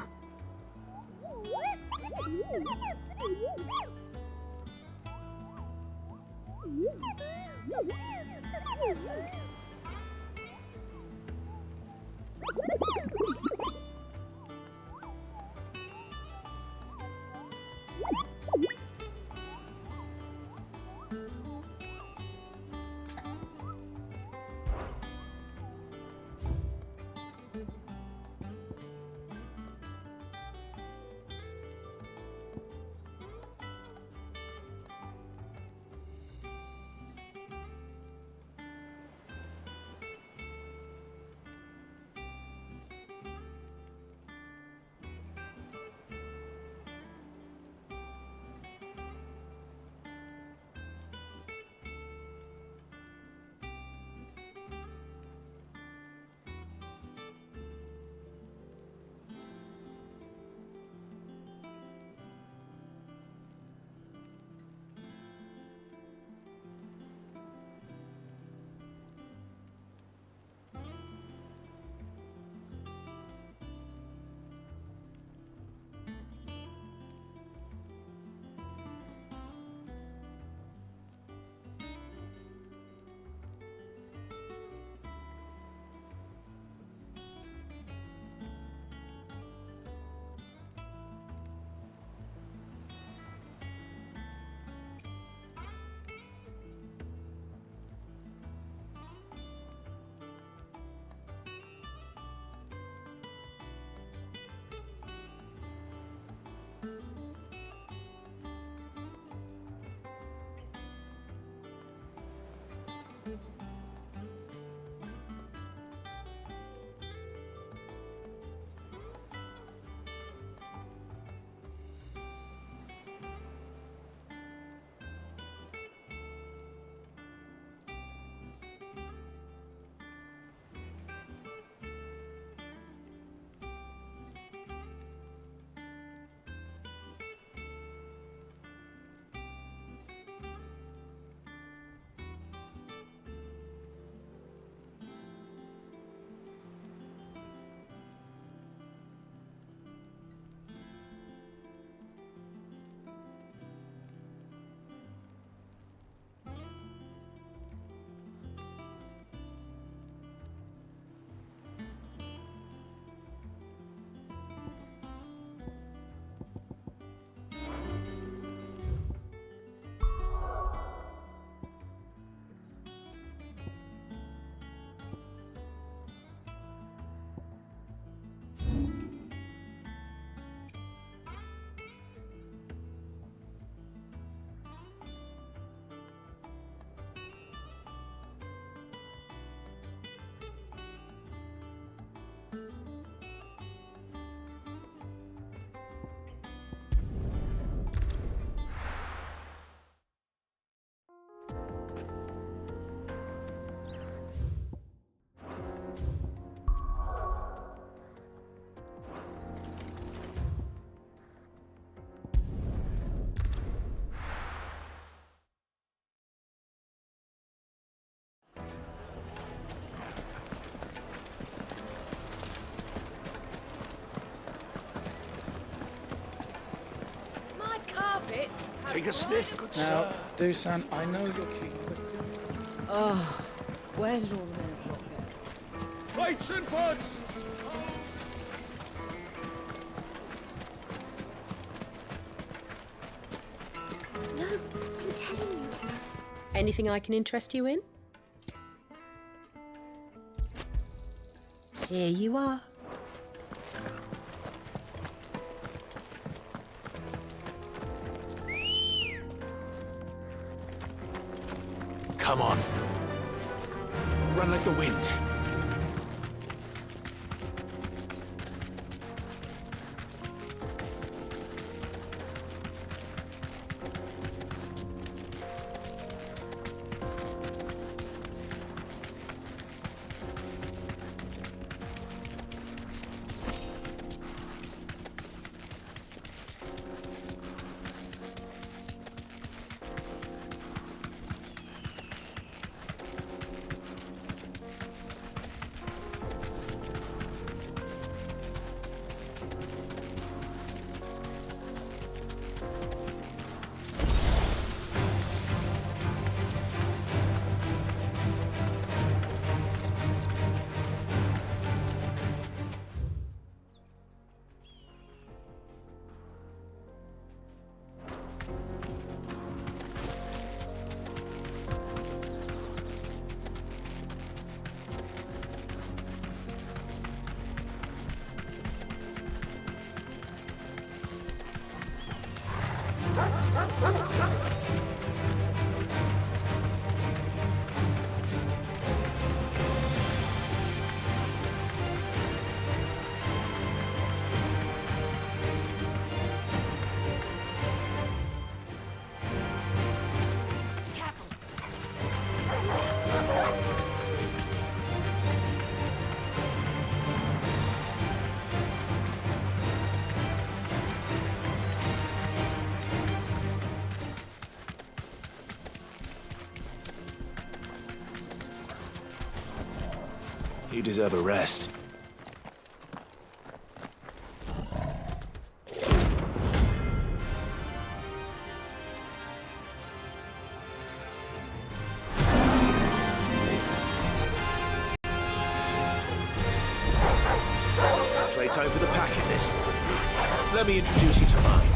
Take a sniff, good Now, sir. Dusan, I know you're keen, but... Oh, where did all the men of Lot go? Plates and pots! No, I'm telling you. Anything I can interest you in? Here you are. Come on. Run like the wind. You deserve a rest. Playtime for the pack, is it? Let me introduce you to mine.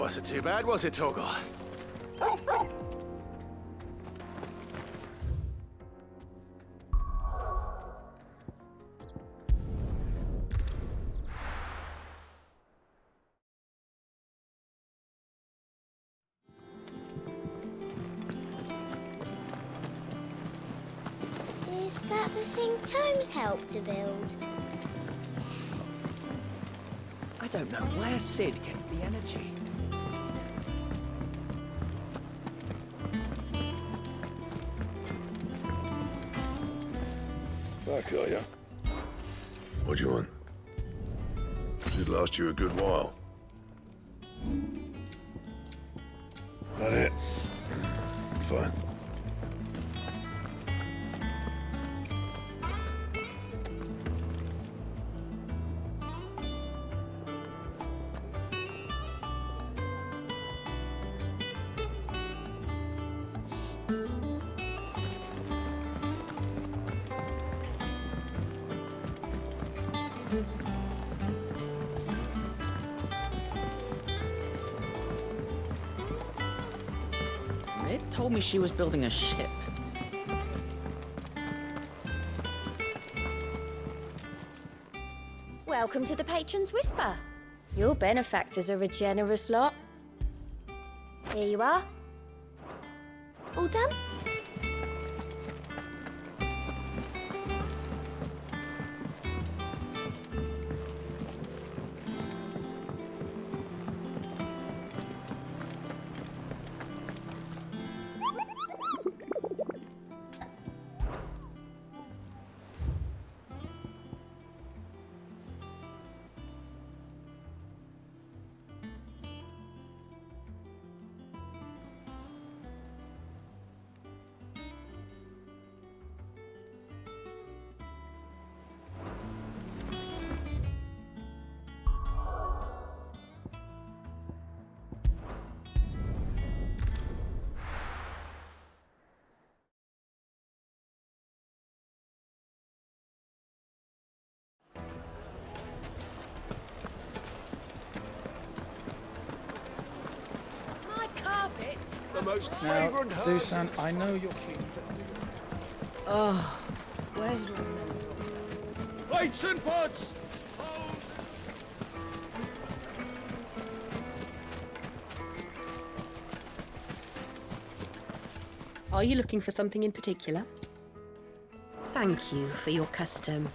wasn't too bad, was it, Torgal? Is that the thing Tomes helped to build? I don't know where Sid gets the energy. Back, are ya? What do you want? Should last you a good while. That it? Fine. Red told me she was building a ship. Welcome to the Patron's Whisper. Your benefactors are a generous lot. Here you are. All done? The most Now, fragrant Dusan, I know you're keen, but do... Oh, where did all the men of Locke Plates and pots! Are you looking for something in particular? Thank you for your custom.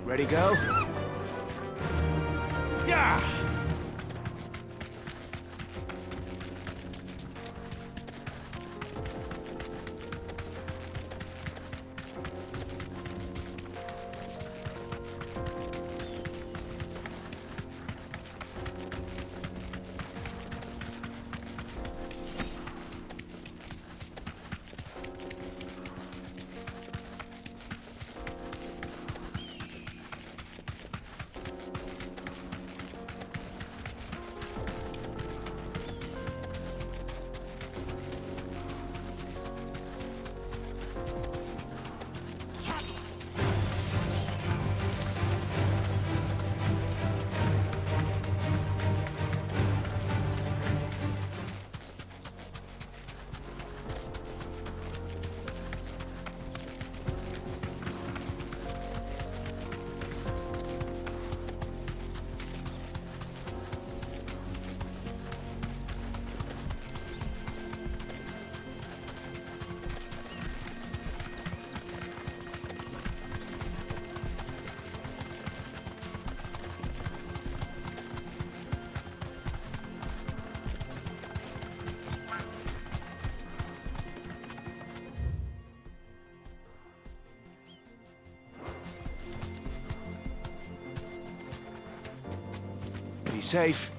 Ready, go? Yeah! Be safe.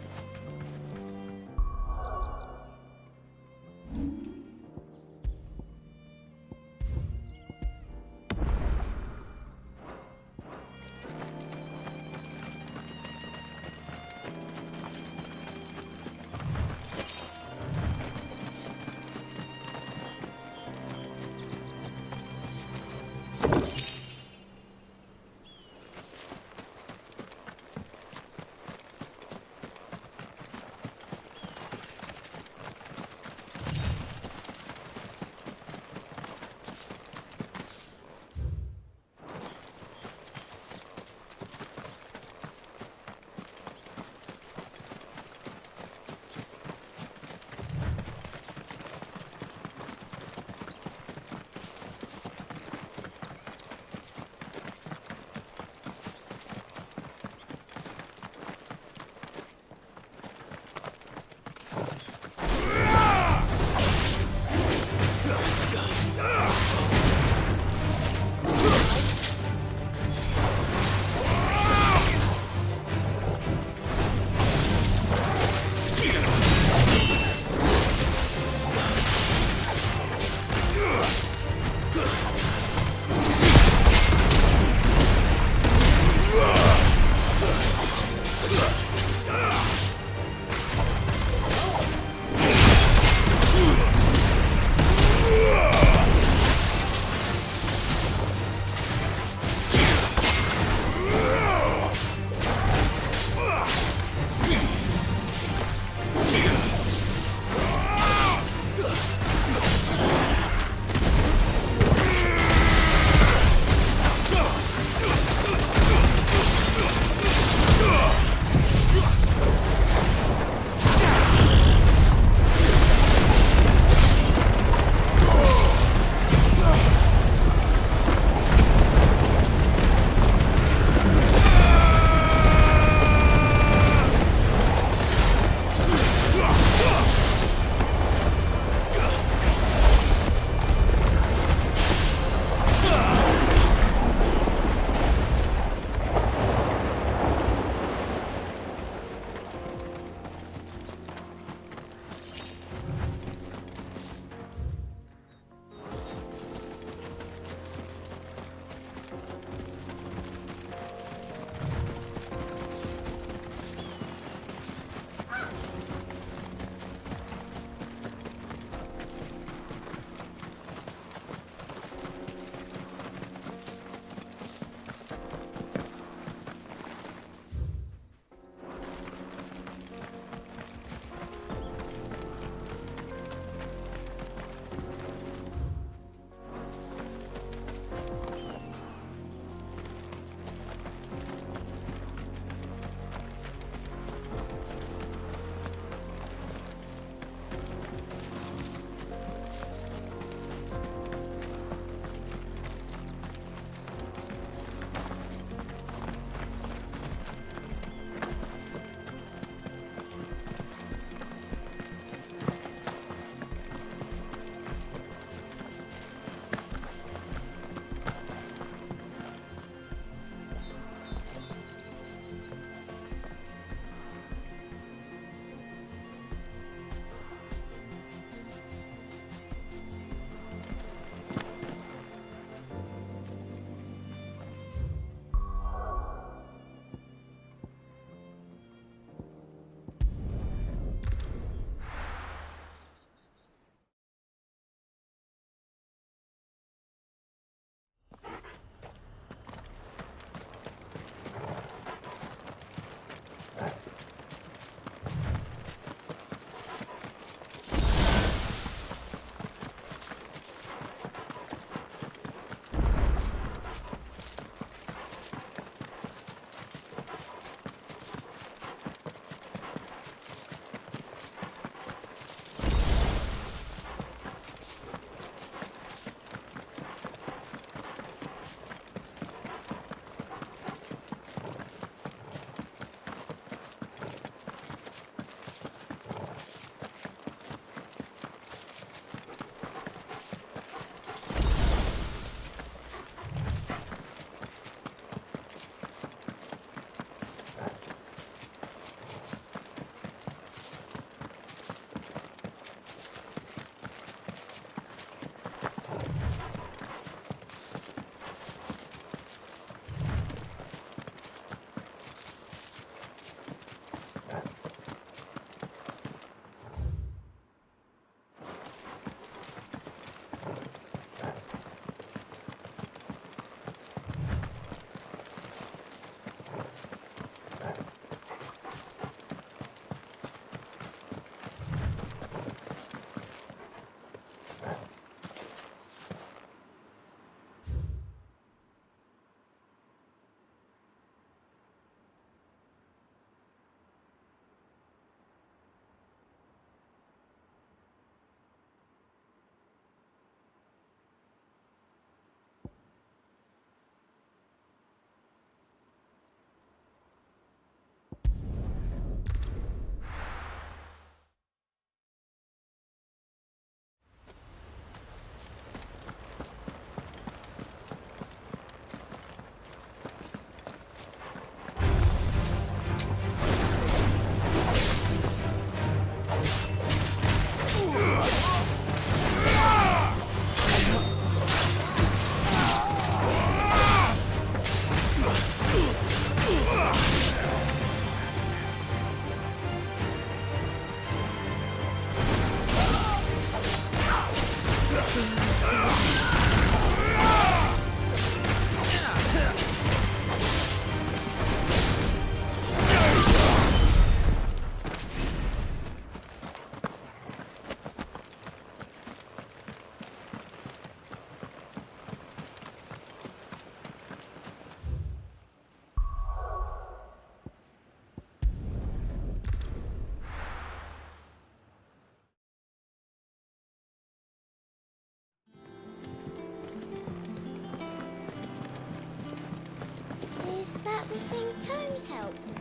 that the thing Tomes helped?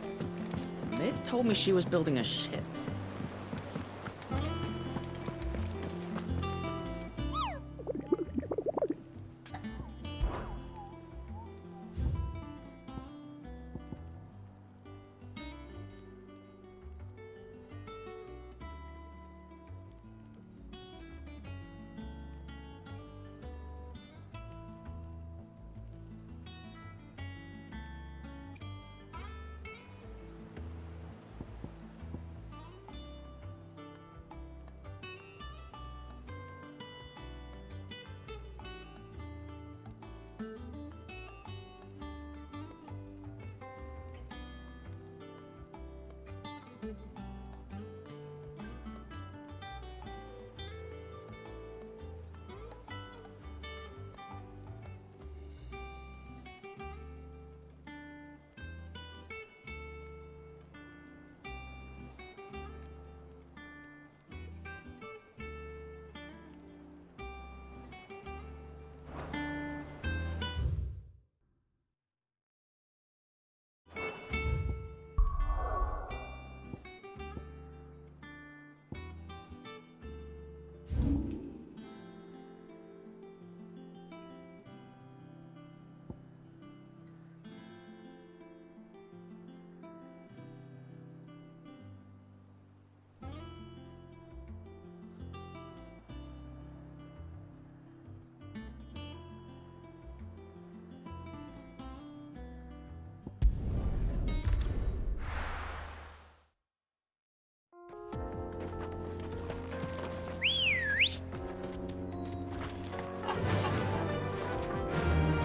Mid told me she was building a ship.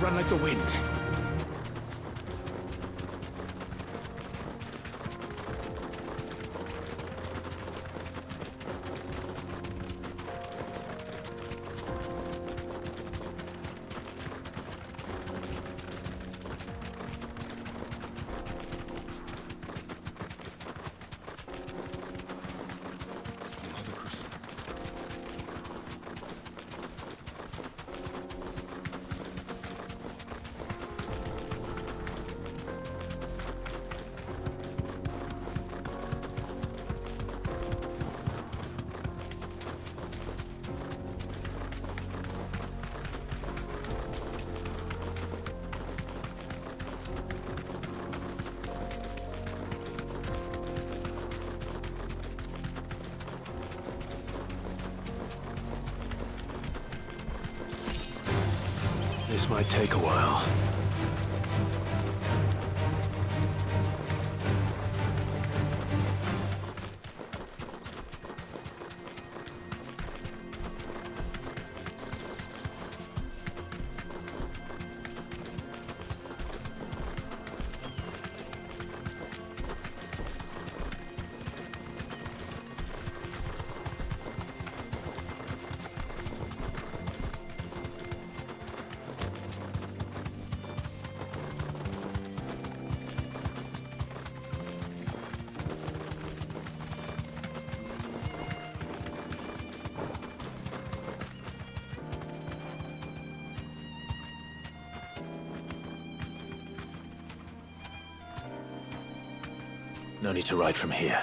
Run like the wind. This might take a while. No need to ride from here.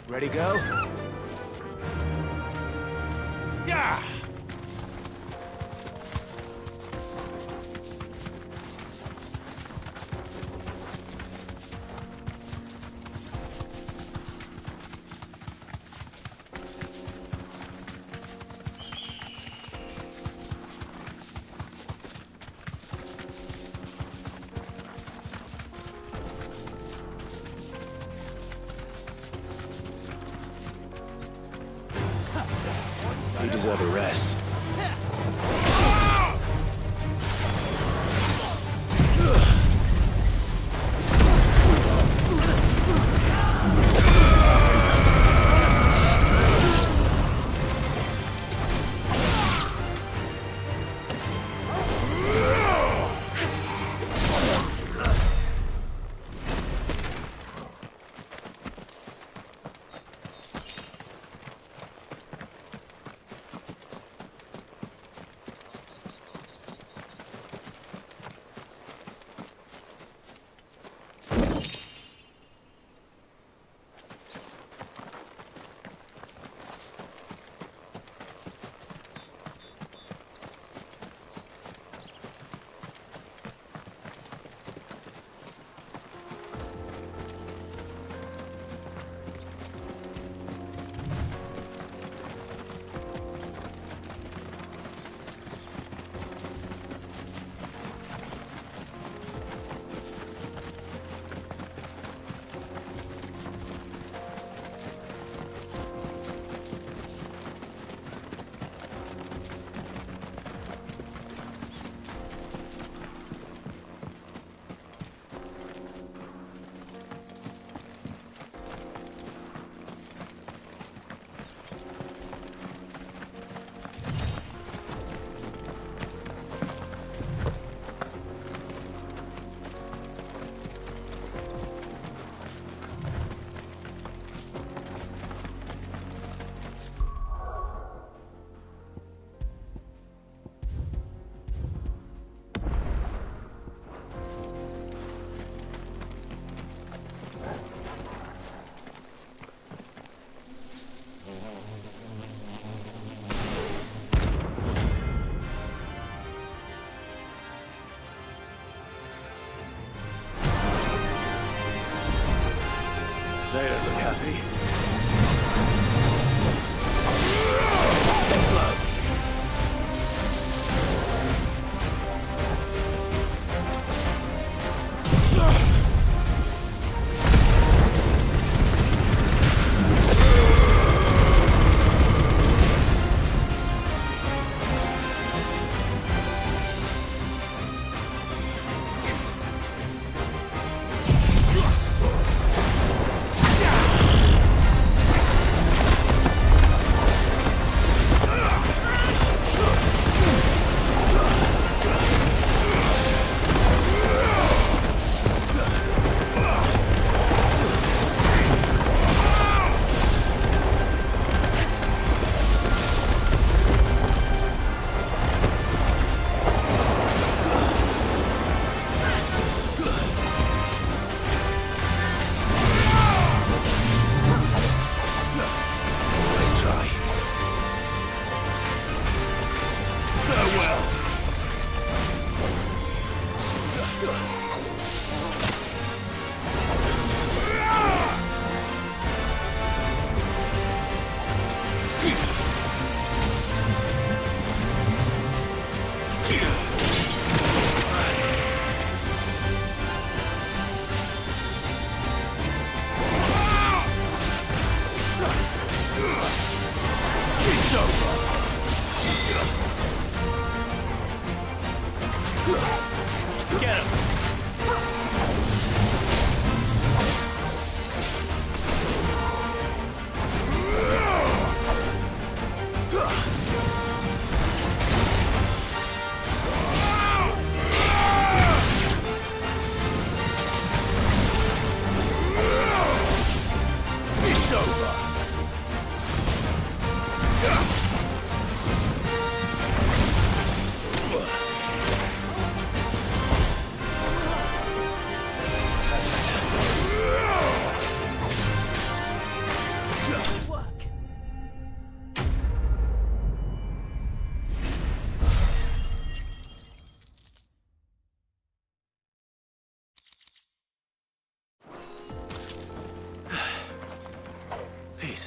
Ready, go? You deserve a rest. They don't look happy. Slow.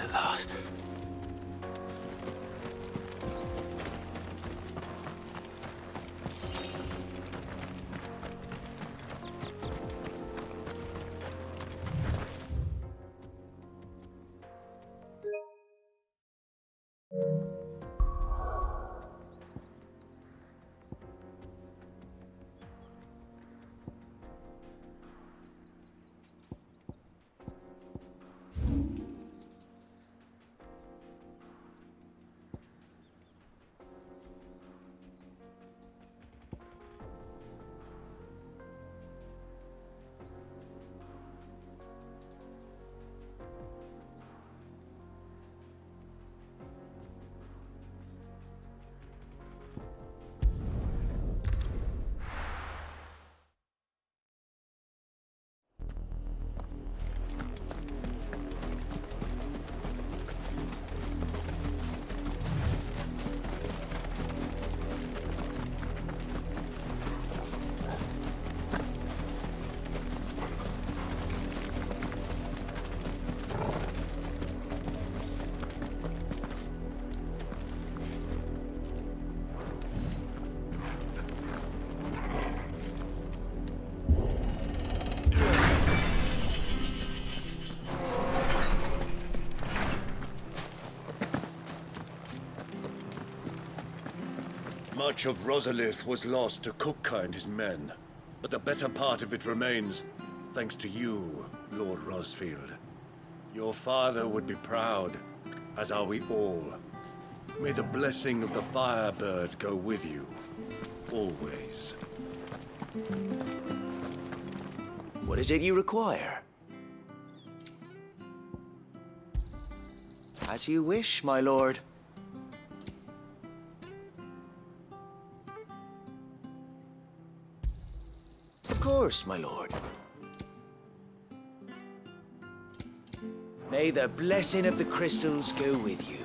at last. Much of Rosalith was lost to Kupka and his men, but the better part of it remains, thanks to you, Lord Rosfield. Your father would be proud, as are we all. May the blessing of the Firebird go with you, always. What is it you require? As you wish, my lord. Of course, my lord. May the blessing of the crystals go with you.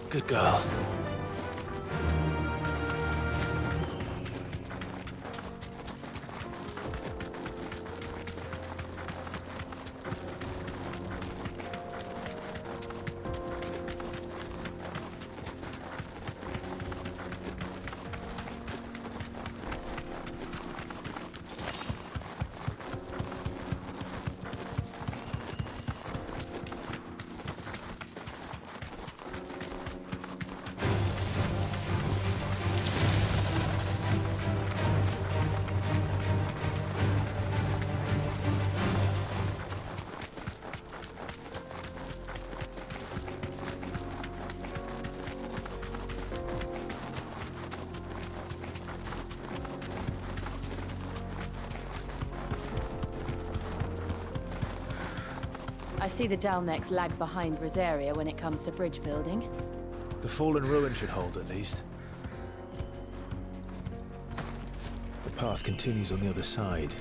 Good girl. I see the Dalmex lag behind Rosaria when it comes to bridge building. The fallen ruin should hold, at least. The path continues on the other side.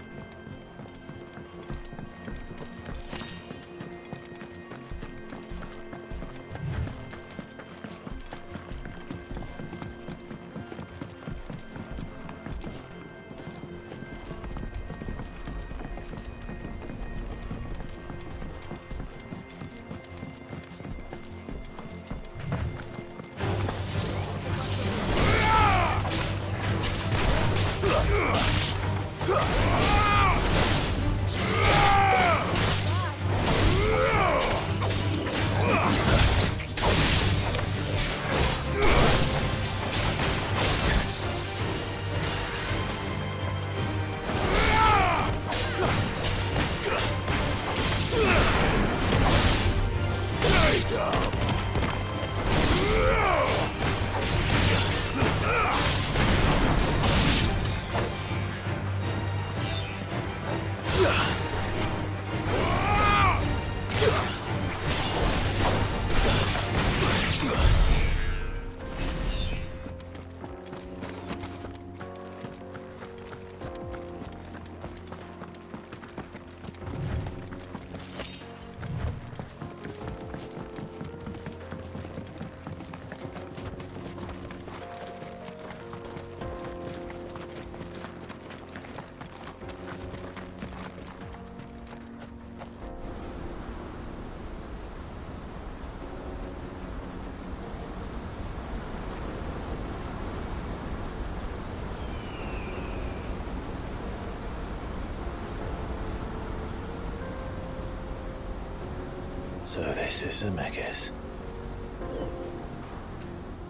So this is Zemeckis.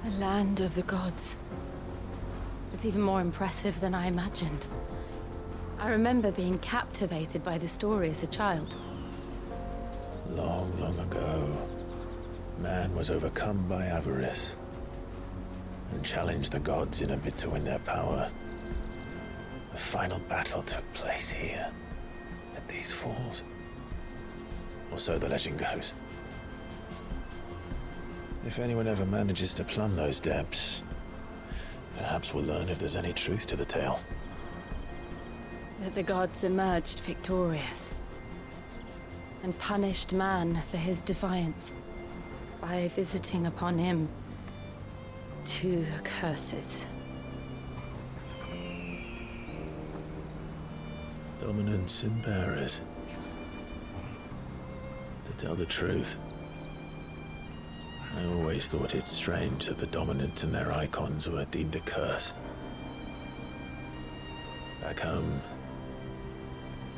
The land of the gods. It's even more impressive than I imagined. I remember being captivated by the story as a child. Long, long ago, man was overcome by avarice and challenged the gods in a bid to win their power. The final battle took place here, at these falls. Or so the legend goes. If anyone ever manages to plumb those depths, perhaps we'll learn if there's any truth to the tale. That the gods emerged victorious and punished man for his defiance by visiting upon him 2 curses. Dominants and bearers. To tell the truth, I always thought it strange that the dominant and their icons were deemed a curse. Back home,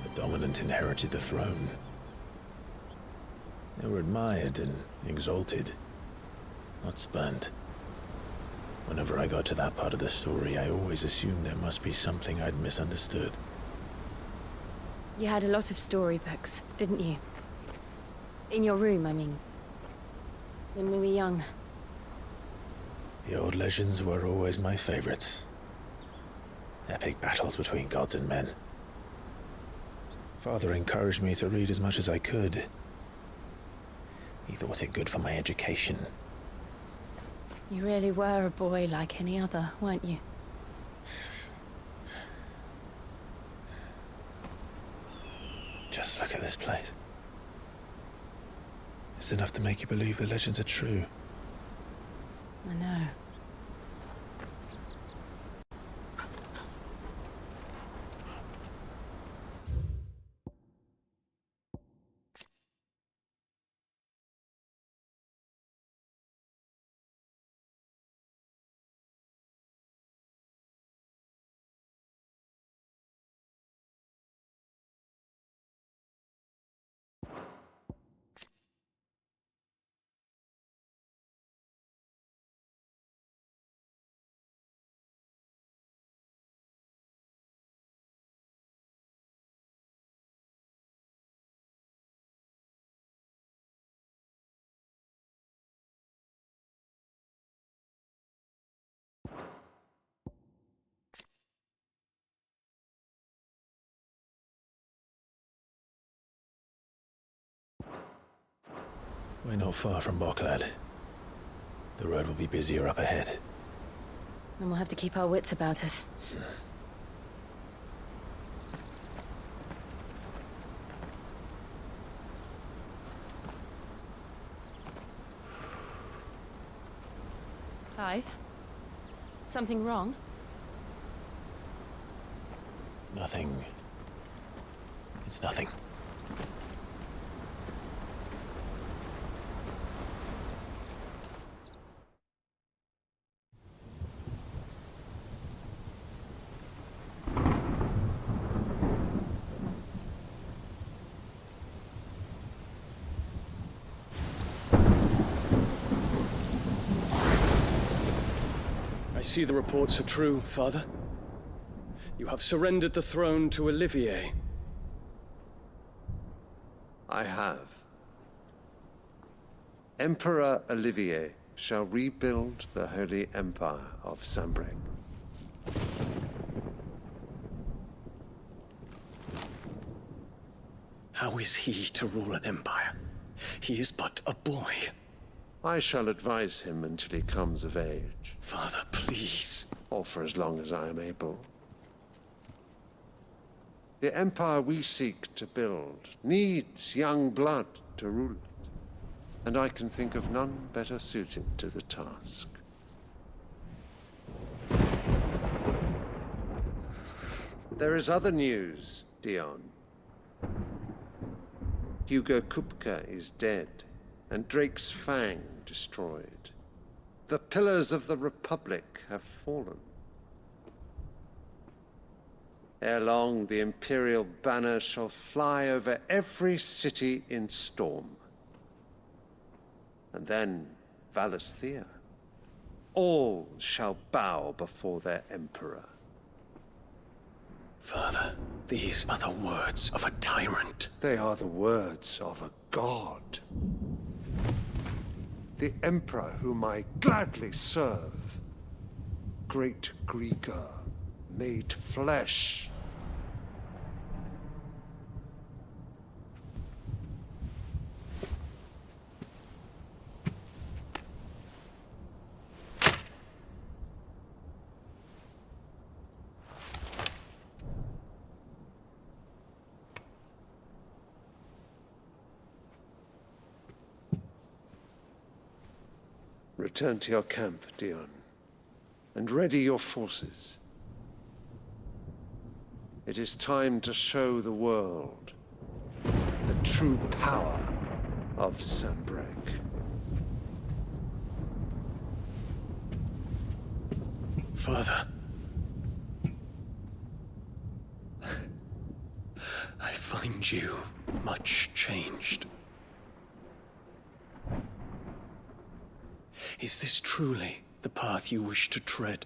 the dominant inherited the throne. They were admired and exalted, not spurned. Whenever I got to that part of the story, I always assumed there must be something I'd misunderstood. You had a lot of storybooks, didn't you? In your room, I mean. When we were young. The old legends were always my favorites. Epic battles between gods and men. Father encouraged me to read as much as I could. He thought it good for my education. You really were a boy like any other, weren't you? Just look at this place. It's enough to make you believe the legends are true. I know. We're not far from Boklad. The road will be busier up ahead. Then we'll have to keep our wits about us. Clive? Something wrong? Nothing. It's nothing. see the reports are true, Father. You have surrendered the throne to Olivier. I have. Emperor Olivier shall rebuild the Holy Empire of Sambrec. How is he to rule an empire? He is but a boy. I shall advise him until he comes of age. Father, please. Or for as long as I am able. The empire we seek to build needs young blood to rule it, and I can think of none better suited to the task. There is other news, Dion. Hugo Kupka is dead, and Drake's Fang destroyed. The pillars of the Republic have fallen. Ere long, the Imperial banner shall fly over every city in Storm. And then Valisthea. All shall bow before their Emperor. Father, these are the words of a tyrant. They are the words of a god. The Emperor whom I gladly serve. Great Greager, made flesh. Return to your camp, Dion, and ready your forces. It is time to show the world the true power of Sambrec. Father. I find you much changed. Is this truly the path you wish to tread?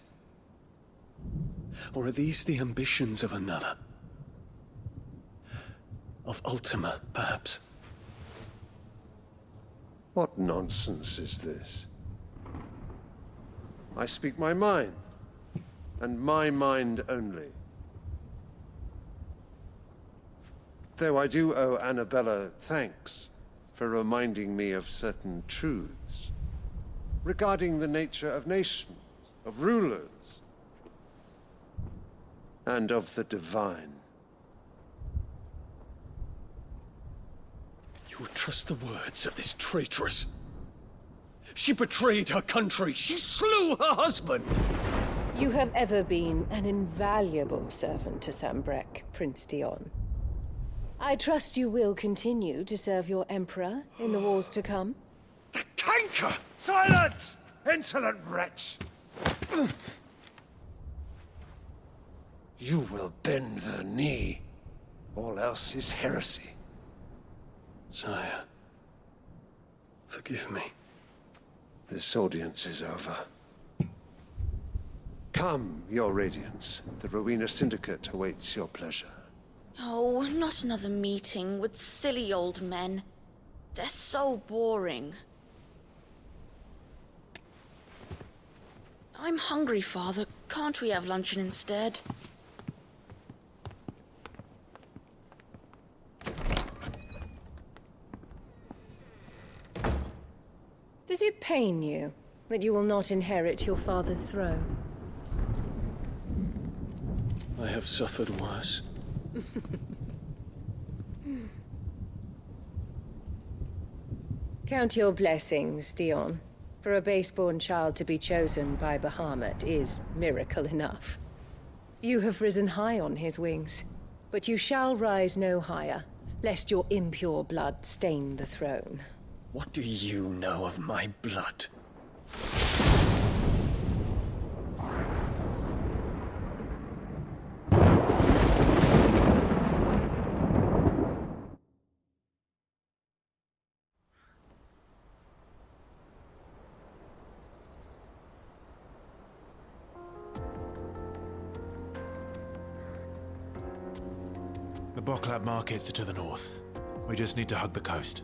Or are these the ambitions of another? Of Ultima, perhaps? What nonsense is this? I speak my mind, and my mind only. Though I do owe Annabella thanks for reminding me of certain truths regarding the nature of nations, of rulers, and of the divine. You would trust the words of this traitress? She betrayed her country. She slew her husband. You have ever been an invaluable servant to Sambrec, Prince Dion. I trust you will continue to serve your Emperor in the wars to come. The canker! Silence! Insolent wretch! You will bend the knee. All else is heresy. Sire, forgive me. This audience is over. Come, your Radiance. The Rowena Syndicate awaits your pleasure. Oh, not another meeting with silly old men. They're so boring. I'm hungry, Father. Can't we have luncheon instead? Does it pain you that you will not inherit your father's throne? I have suffered worse. Count your blessings, Dion. For a base-born child to be chosen by Bahamut is miracle enough. You have risen high on his wings, but you shall rise no higher, lest your impure blood stain the throne. What do you know of my blood? The Boklab markets are to the north. We just need to hug the coast.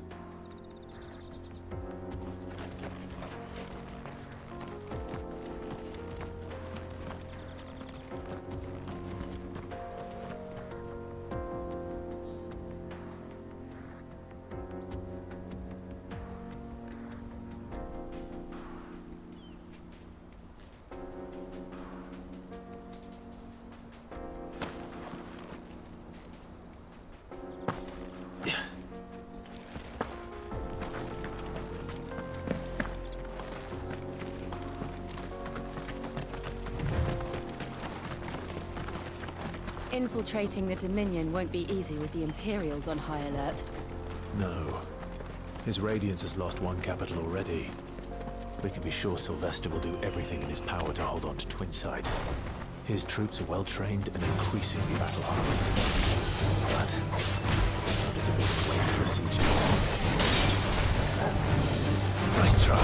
Infiltrating the Dominion won't be easy with the Imperials on high alert. No. His Radiance has lost one capital already. We can be sure Sylvester will do everything in his power to hold on to Twinside. His troops are well trained and increasingly battle-hardened. But it's not as if we can wait for the siege to end. Nice try.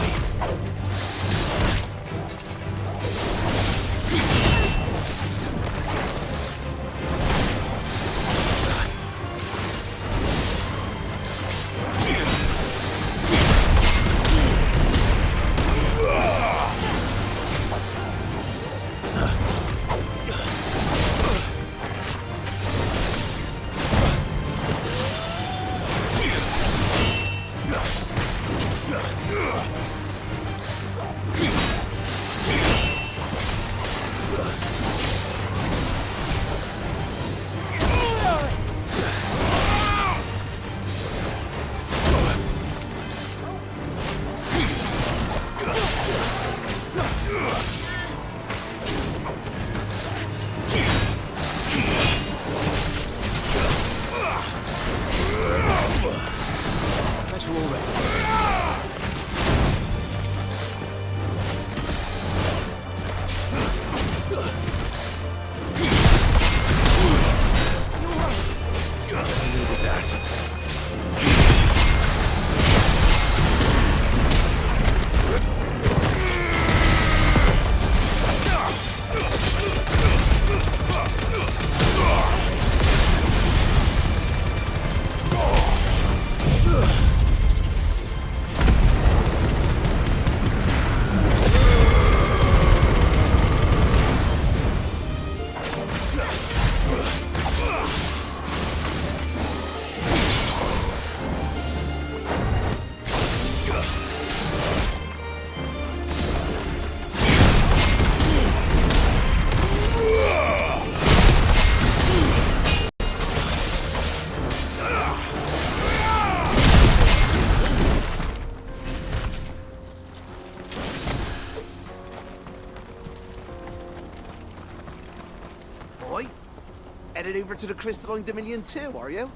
Headed over to the Crystalline Dominion too, are you?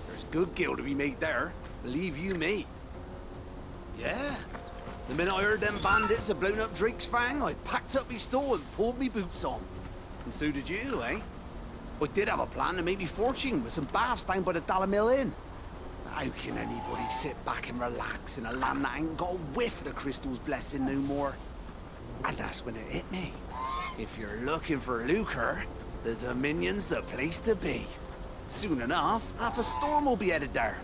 There's good gil to be made there, believe you me. Yeah. The minute I heard them bandits had blown up Drake's Fang, I packed up me store and pulled me boots on. And so did you, eh? I did have a plan to make me fortune with some baths down by the Dalamil Inn. How can anybody sit back and relax in a land that ain't got a whiff of the crystal's blessing no more? And that's when it hit me. If you're looking for lucre, the Dominion's the place to be. Soon enough, half a storm will be headed there.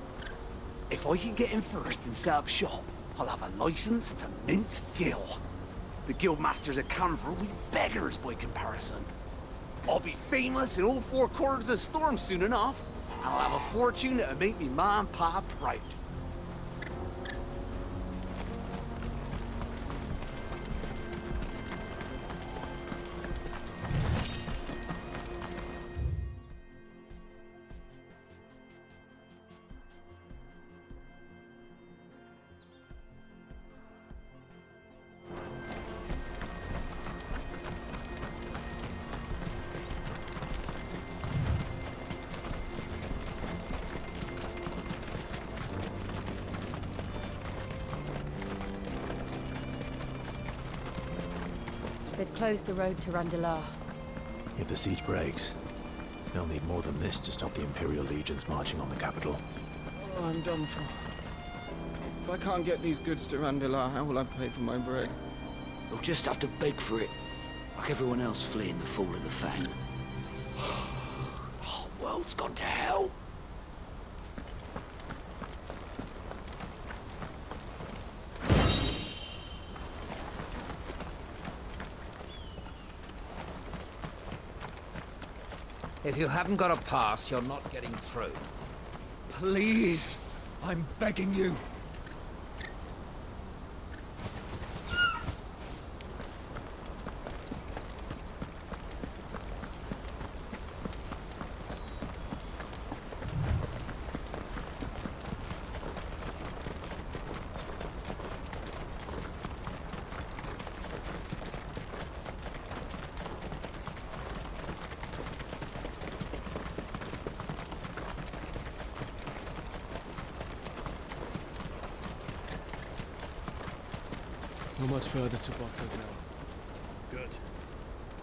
If I can get in first and set up shop, I'll have a license to mint gil. The guildmasters at Canver will be beggars by comparison. I'll be famous in all four corners of Storm soon enough. I'll have a fortune that'll make me ma and pa proud. They've closed the road to Randalar. If the siege breaks, they'll need more than this to stop the Imperial legions marching on the capital. Oh, I'm done for. If I can't get these goods to Randalar, how will I pay for my bread? They'll just have to beg for it, like everyone else fleeing the fall of the Fang. The whole world world's gone to hell. If you haven't got a pass, you're not getting through. Please, I'm begging you. Not much further to Buckford now. Good.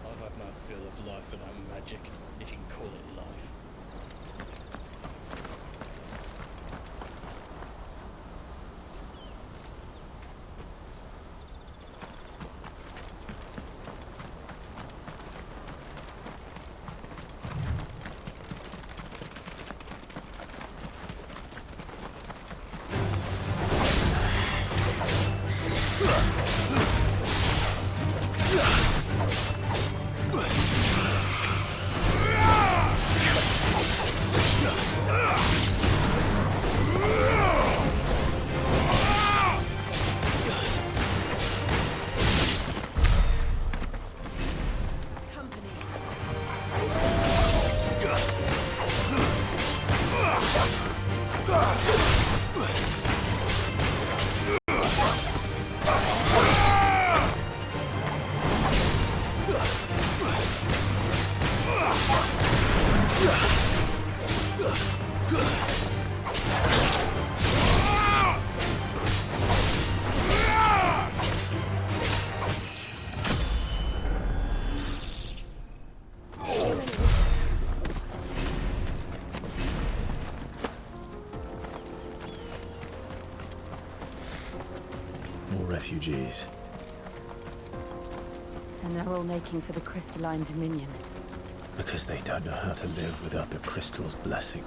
I've had my fill of life and magic, if you can call it life. Refugees. And they're all making for the crystalline dominion. Because they don't know how to live without the crystal's blessing.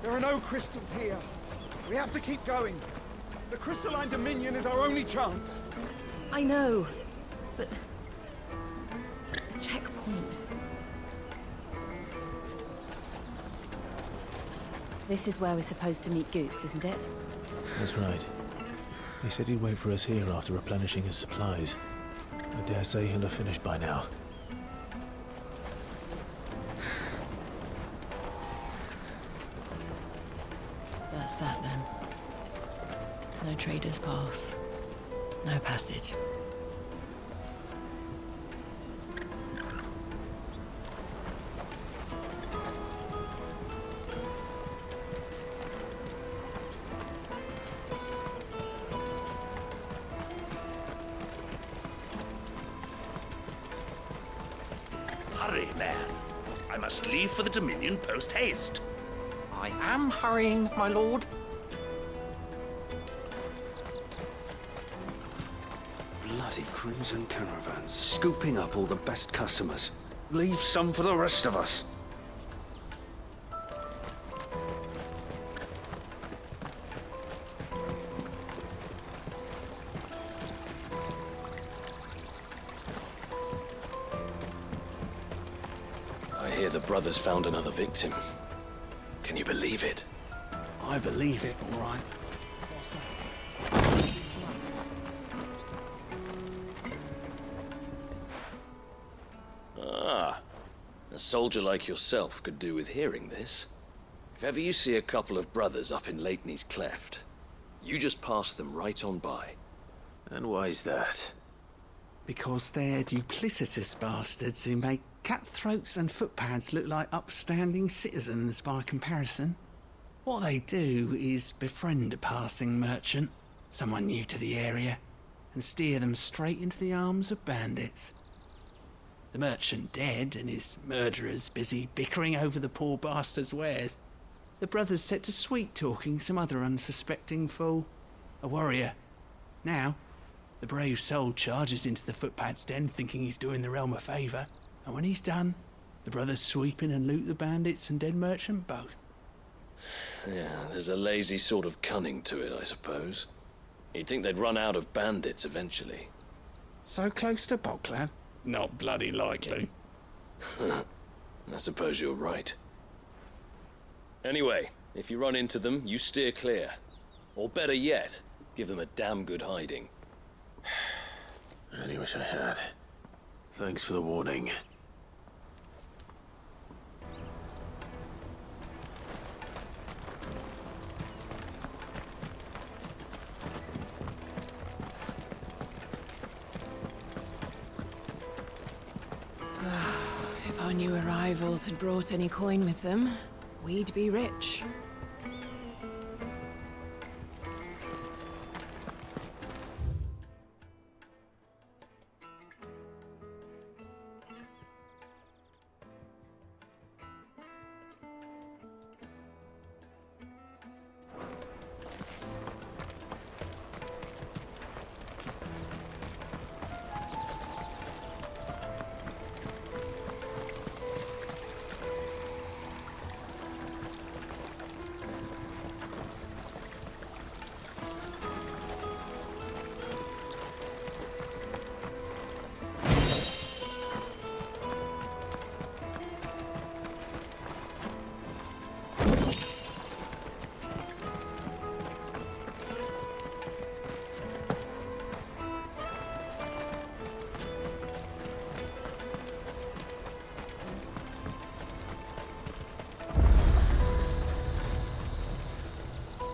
There are no crystals here. We have to keep going. The crystalline dominion is our only chance. I know, but the checkpoint. This is where we're supposed to meet Goots, isn't it? That's right. He said he'd wait for us here after replenishing his supplies. I dare say he'll have finished by now. That's that then. No trader's pass. No passage. Hurry, man. I must leave for the Dominion post-haste. I am hurrying, my lord. Bloody crimson caravans, scooping up all the best customers. Leave some for the rest of us. the brothers found another victim. Can you believe it? I believe it, all right. Ah, a soldier like yourself could do with hearing this. If ever you see a couple of brothers up in Lateney's Cleft, you just pass them right on by. And why's that? Because they're duplicitous bastards who make cutthroats and footpads look like upstanding citizens by comparison. What they do is befriend a passing merchant, someone new to the area, and steer them straight into the arms of bandits. The merchant dead and his murderers busy bickering over the poor bastard's wares. The brothers set to sweet-talking some other unsuspecting fool, a warrior. Now, the brave soul charges into the footpad's den thinking he's doing the realm a favour, and when he's done, the brothers sweep in and loot the bandits and dead merchant both. Yeah, there's a lazy sort of cunning to it, I suppose. You'd think they'd run out of bandits eventually. So close to Boglad? Not bloody likely. I suppose you're right. Anyway, if you run into them, you steer clear. Or better yet, give them a damn good hiding. I only wish I had. Thanks for the warning. If our new arrivals had brought any coin with them, we'd be rich.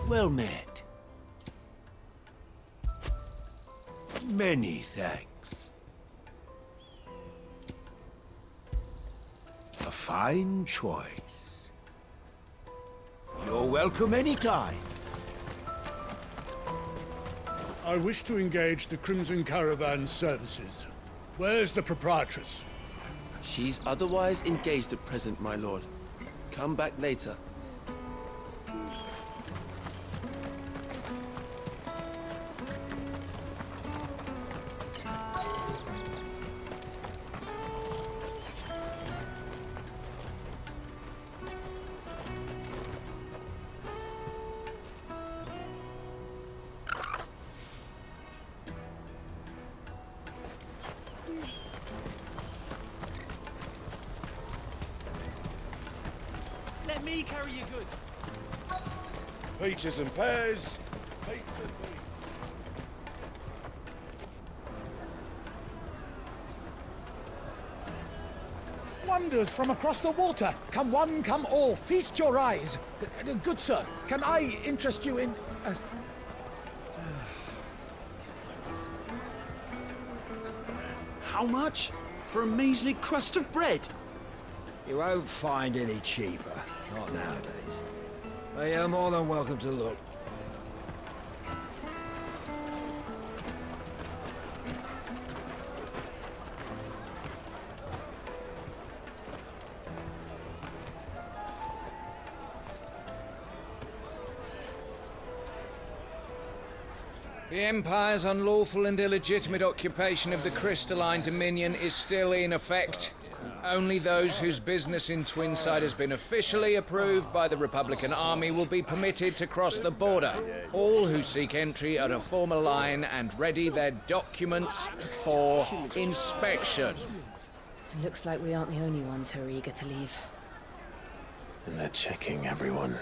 Well met. Many thanks. A fine choice. You're welcome anytime. I wish to engage the Crimson Caravan services. Where's the proprietress? She's otherwise engaged at present, my lord. Come back later. Let me carry your goods. Peaches and pears. Pizza and beef. Wonders from across the water. Come one, come all. Feast your eyes. Good sir, can I interest you in... How much? For a measly crust of bread? You won't find any cheaper. Not nowadays. But you're more than welcome to look. The Empire's unlawful and illegitimate occupation of the Crystalline Dominion is still in effect. Only those whose business in Twinside has been officially approved by the Republican Army will be permitted to cross the border. All who seek entry are to form a line and ready their documents for inspection. It looks like we aren't the only ones who are eager to leave. And they're checking everyone.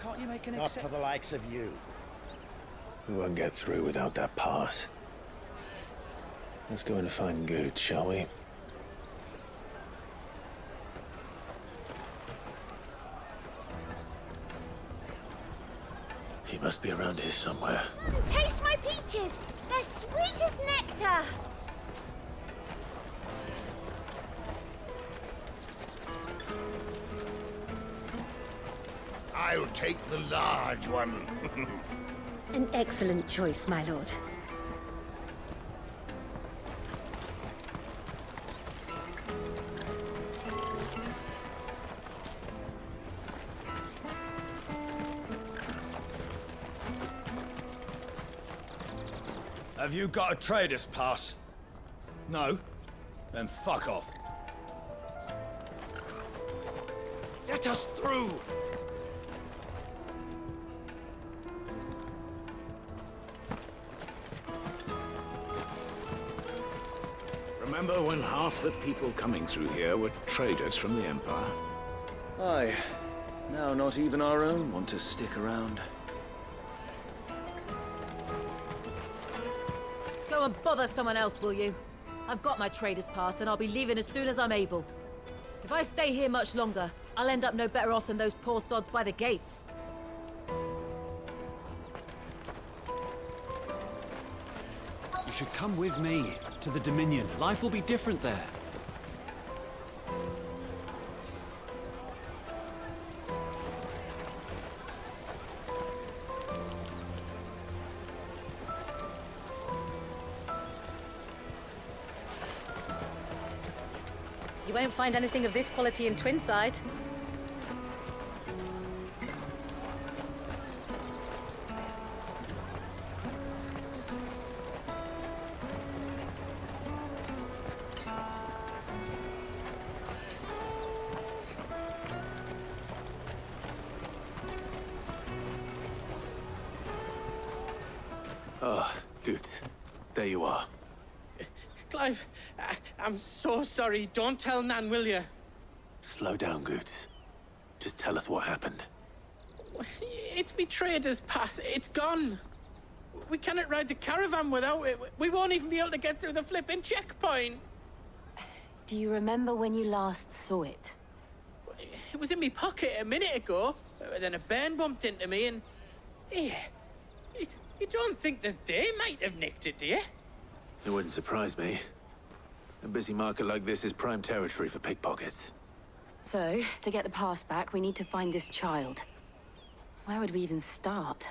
Can't you make an Not for the likes of you. We won't get through without that pass. Let's go and find Good, shall we? He must be around here somewhere. Taste my peaches! They're sweet as nectar! I'll take the large one. An excellent choice, my lord. Have you got a trader's pass? No? Then fuck off. Let us through! Remember when half the people coming through here were traders from the Empire? Aye. Now not even our own want to stick around. Go and bother someone else, will you? I've got my trader's pass and I'll be leaving as soon as I'm able. If I stay here much longer, I'll end up no better off than those poor sods by the gates. You should come with me to the Dominion. Life will be different there. You won't find anything of this quality in Twinside. Oh, good. There you are. Clive, I'm so sorry. Don't tell Nan, will you? Slow down, Goods. Just tell us what happened. It's me trader's pass. It's gone. We cannot ride the caravan without it. We won't even be able to get through the flipping checkpoint. Do you remember when you last saw it? It was in my pocket a minute ago. Then a bairn bumped into me and... Yeah. You don't think that they might have nicked it, do you? It wouldn't surprise me. A busy market like this is prime territory for pickpockets. So, to get the pass back, we need to find this child. Where would we even start?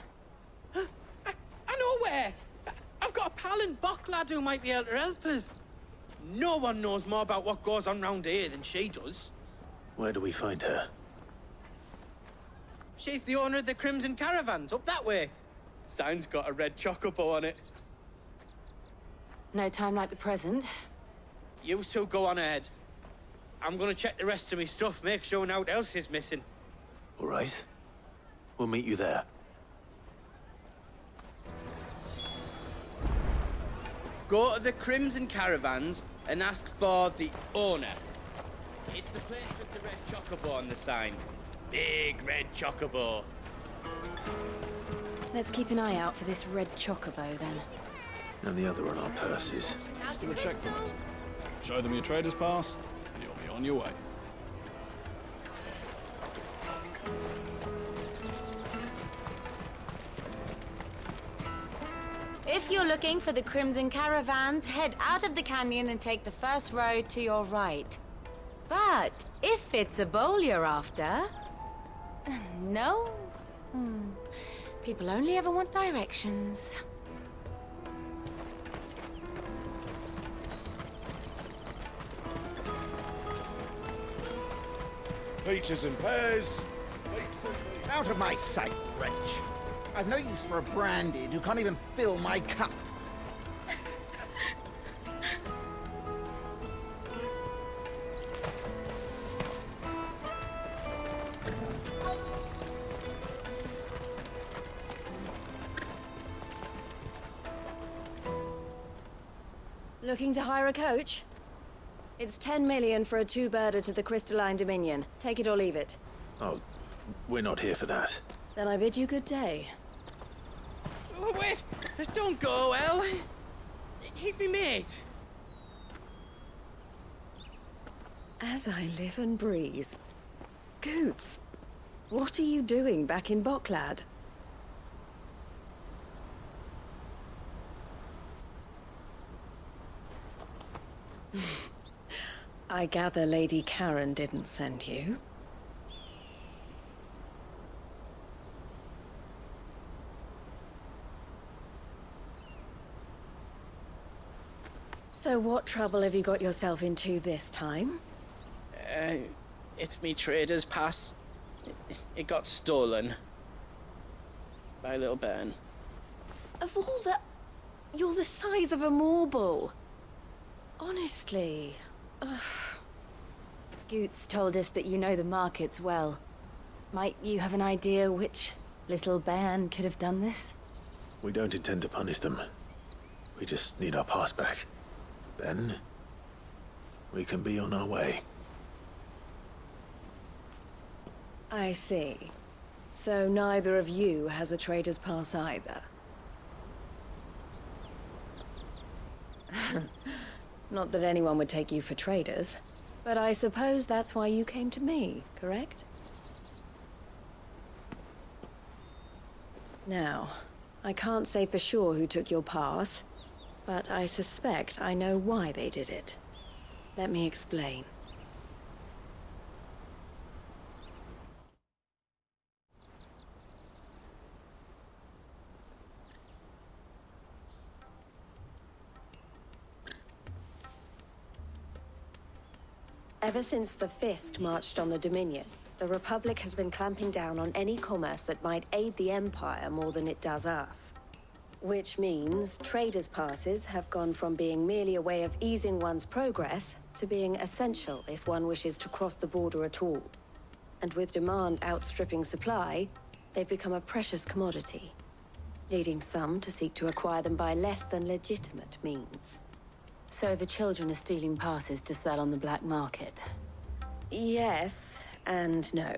I know where! I've got a pal in Bock lad who might be able to help us. No one knows more about what goes on round here than she does. Where do we find her? She's the owner of the Crimson Caravans, up that way. Sign's got a red chocobo on it. No time like the present. You two go on ahead. I'm gonna check the rest of my stuff, make sure naught else is missing. All right. We'll meet you there. Go to the Crimson Caravans and ask for the owner. It's the place with the red chocobo on the sign. Big red chocobo. Let's keep an eye out for this red chocobo, then. And the other on our purses. To the checkpoint. Show them your trader's pass, and you'll be on your way. If you're looking for the Crimson Caravans, head out of the canyon and take the first road to your right. But if it's a bowl you're after... No? People only ever want directions. Peaches and pears. Out of my sight, wretch. I've no use for a branded who can't even fill my cup. Looking to hire a coach? It's 10 million for a two-birder to the Crystalline Dominion. Take it or leave it. Oh, we're not here for that. Then I bid you good day. Wait! Don't go, El! He's me mate! As I live and breathe. Goots, what are you doing back in Boklad? I gather Lady Karen didn't send you. So what trouble have you got yourself into this time? It's me trader's pass. It got stolen. By little Ben. Of all the... You're the size of a marble. Honestly. Ugh. Goots told us that you know the markets well. Might you have an idea which little bairn could have done this? We don't intend to punish them. We just need our pass back. Then, we can be on our way. I see. So neither of you has a trader's pass either. Not that anyone would take you for traders, but I suppose that's why you came to me, correct? Now, I can't say for sure who took your pass, but I suspect I know why they did it. Let me explain. Ever since the Fist marched on the Dominion, the Republic has been clamping down on any commerce that might aid the Empire more than it does us. Which means traders' passes have gone from being merely a way of easing one's progress to being essential if one wishes to cross the border at all. And with demand outstripping supply, they've become a precious commodity, leading some to seek to acquire them by less than legitimate means. So the children are stealing passes to sell on the black market? Yes, and no.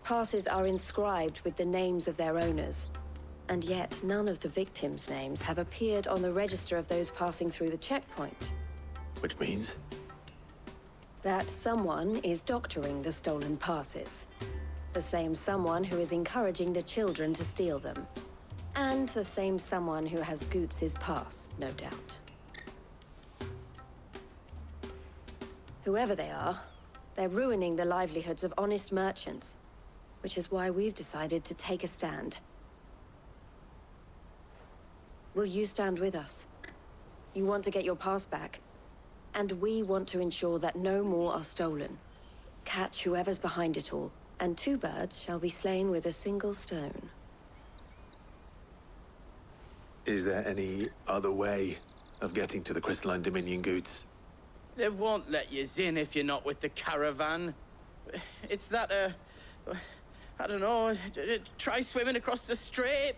Passes are inscribed with the names of their owners, and yet none of the victims' names have appeared on the register of those passing through the checkpoint. Which means? That someone is doctoring the stolen passes. The same someone who is encouraging the children to steal them. And the same someone who has Goots' pass, no doubt. Whoever they are, they're ruining the livelihoods of honest merchants, which is why we've decided to take a stand. Will you stand with us? You want to get your pass back, and we want to ensure that no more are stolen. Catch whoever's behind it all, and two birds shall be slain with a single stone. Is there any other way of getting to the Crystalline Dominion, Goots? They won't let you in if you're not with the caravan. It's that, I don't know, try swimming across the strait.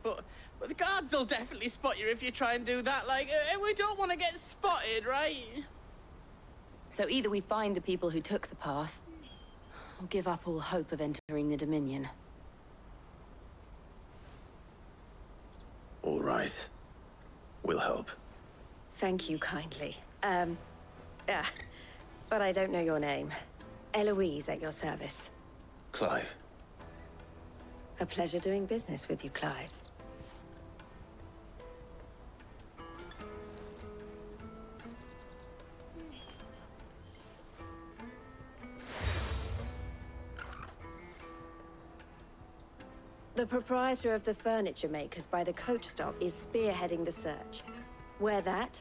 But the guards will definitely spot you if you try and do that. Like, we don't want to get spotted, right? So either we find the people who took the pass, or give up all hope of entering the Dominion. All right. We'll help. Thank you kindly. But I don't know your name. Eloise at your service. Clive. A pleasure doing business with you, Clive. The proprietor of the furniture makers by the coach stop is spearheading the search. Wear that,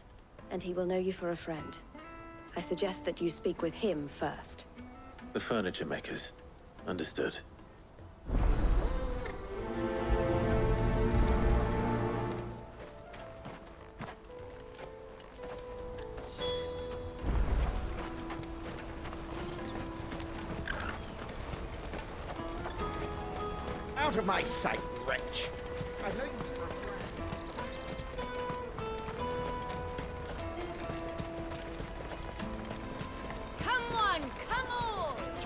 and he will know you for a friend. I suggest that you speak with him first. The furniture makers. Understood. Out of my sight, wretch! I've no use for a brand.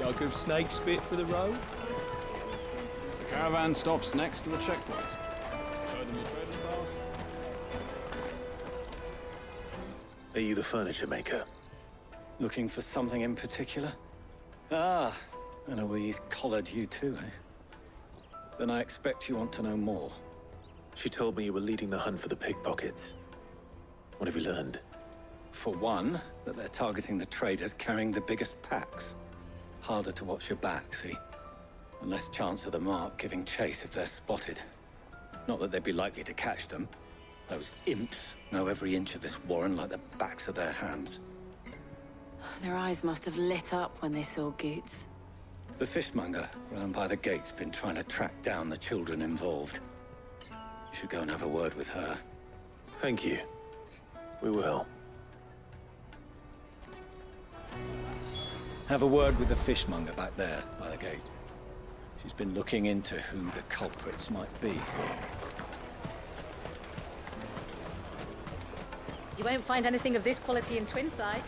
Jug of snake spit for the road? The caravan stops next to the checkpoint. Show them your trader's pass. Are you the furniture maker? Looking for something in particular? Ah, and Eloise collared you too, eh? Then I expect you want to know more. She told me you were leading the hunt for the pickpockets. What have you learned? For one, that they're targeting the traders carrying the biggest packs. Harder to watch your back, see? And less chance of the mark giving chase if they're spotted. Not that they'd be likely to catch them. Those imps know every inch of this warren like the backs of their hands. Their eyes must have lit up when they saw Goots. The fishmonger round by the gate's been trying to track down the children involved. You should go and have a word with her. Thank you. We will. Have a word with the fishmonger back there by the gate. She's been looking into who the culprits might be. You won't find anything of this quality in Twinside.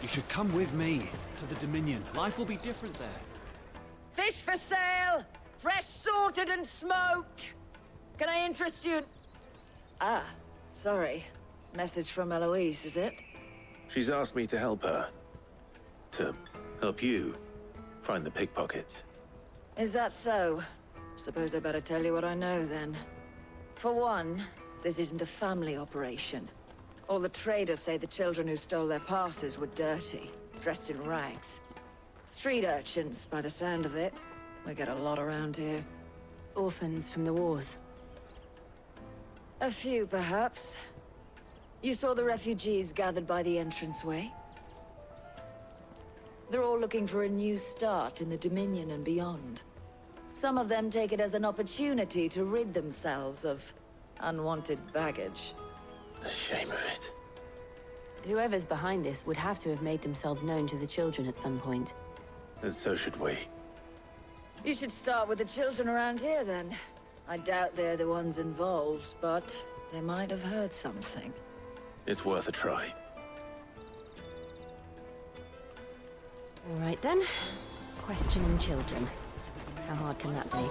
You should come with me to the Dominion. Life will be different there. Fish for sale! Fresh sorted and smoked! Can I interest you? Ah, sorry. Message from Eloise, is it? She's asked me to help her. To help you find the pickpockets. Is that so? Suppose I better tell you what I know, then. For one, this isn't a family operation. All the traders say the children who stole their passes were dirty, dressed in rags. Street urchins, by the sound of it. We get a lot around here. Orphans from the wars. A few, perhaps. You saw the refugees gathered by the entranceway? They're all looking for a new start in the Dominion and beyond. Some of them take it as an opportunity to rid themselves of unwanted baggage. The shame of it. Whoever's behind this would have to have made themselves known to the children at some point. And so should we. You should start with the children around here, then. I doubt they're the ones involved, but they might have heard something. It's worth a try. All right, then. Questioning children. How hard can that be?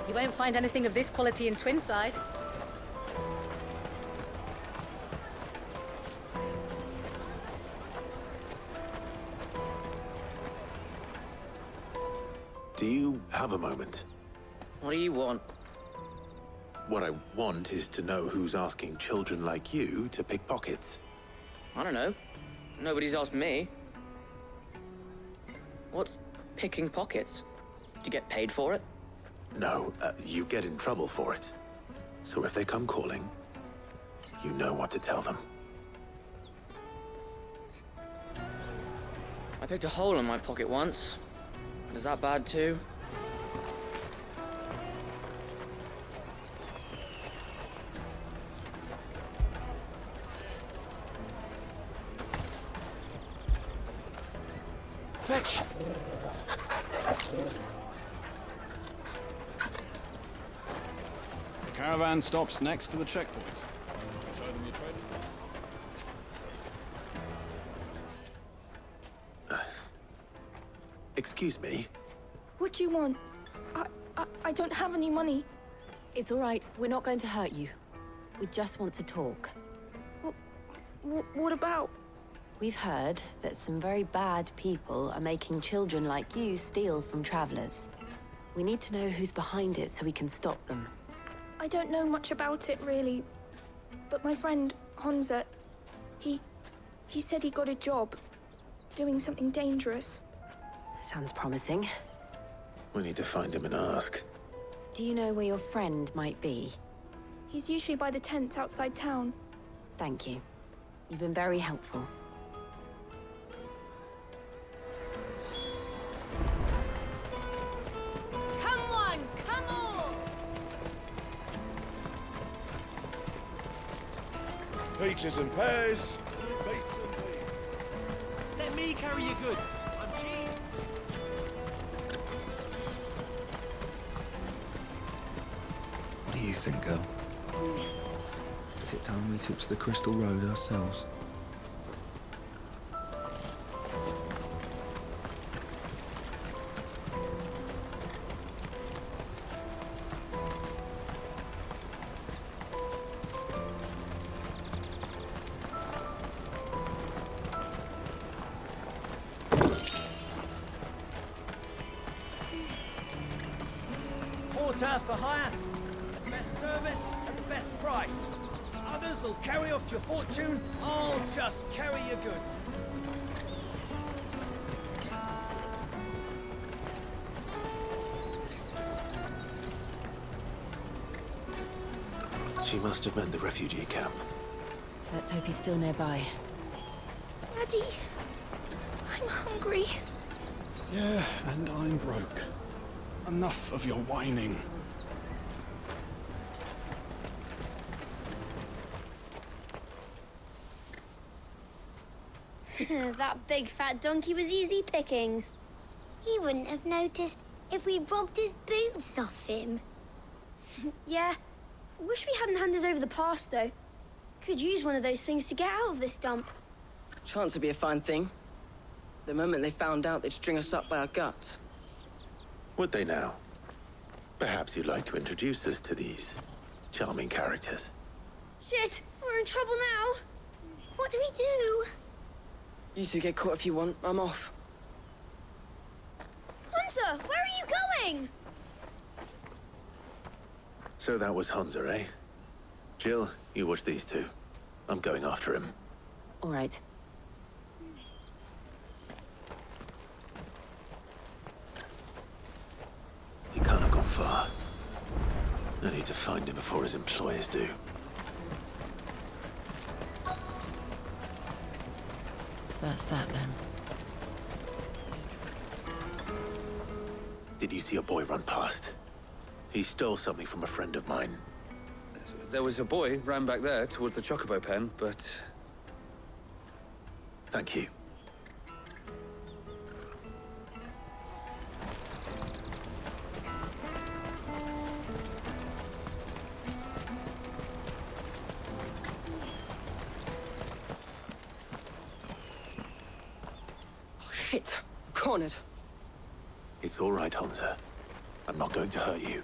You won't find anything of this quality in Twinside. Do you have a moment? What do you want? What I want is to know who's asking children like you to pick pockets. I don't know. Nobody's asked me. What's picking pockets? Do you get paid for it? No, you get in trouble for it. So if they come calling, you know what to tell them. I picked a hole in my pocket once. Is that bad too? Fetch! The caravan stops next to the checkpoint. Show them your trader's pass. Excuse me? What do you want? I don't have any money. It's all right. We're not going to hurt you. We just want to talk. What about? We've heard that some very bad people are making children like you steal from travelers. We need to know who's behind it so we can stop them. I don't know much about it, really. But my friend, Honza, he said he got a job doing something dangerous. Sounds promising. We need to find him and ask. Do you know where your friend might be? He's usually by the tents outside town. Thank you. You've been very helpful. Come on, come on! Peaches and pears. Beets and beans. Let me carry your goods. I'm cheap. What do you think, girl? Is it time we took to the Crystal Road ourselves? for hire, best service at the best price. Others will carry off your fortune, I'll just carry your goods. She must have meant the refugee camp. Let's hope he's still nearby. Daddy, I'm hungry. Yeah, and I'm broke. Enough of your whining. That big fat donkey was easy pickings. He wouldn't have noticed if we'd robbed his boots off him. Yeah. Wish we hadn't handed over the pass, though. Could use one of those things to get out of this dump. Chance would be a fine thing. The moment they found out, they'd string us up by our guts. Would they now? Perhaps you'd like to introduce us to these charming characters. Shit, we're in trouble now. What do we do? You two get caught if you want. I'm off. Hunter, where are you going? So that was Hunter, eh? Jill, you watch these two. I'm going after him. All right. He can't have gone far. I need to find him before his employers do. That's that, then. Did you see a boy run past? He stole something from a friend of mine. There was a boy ran back there towards the Chocobo pen, but... Thank you. Oh, shit. Cornered. It's all right, Hunter. I'm not going to hurt you.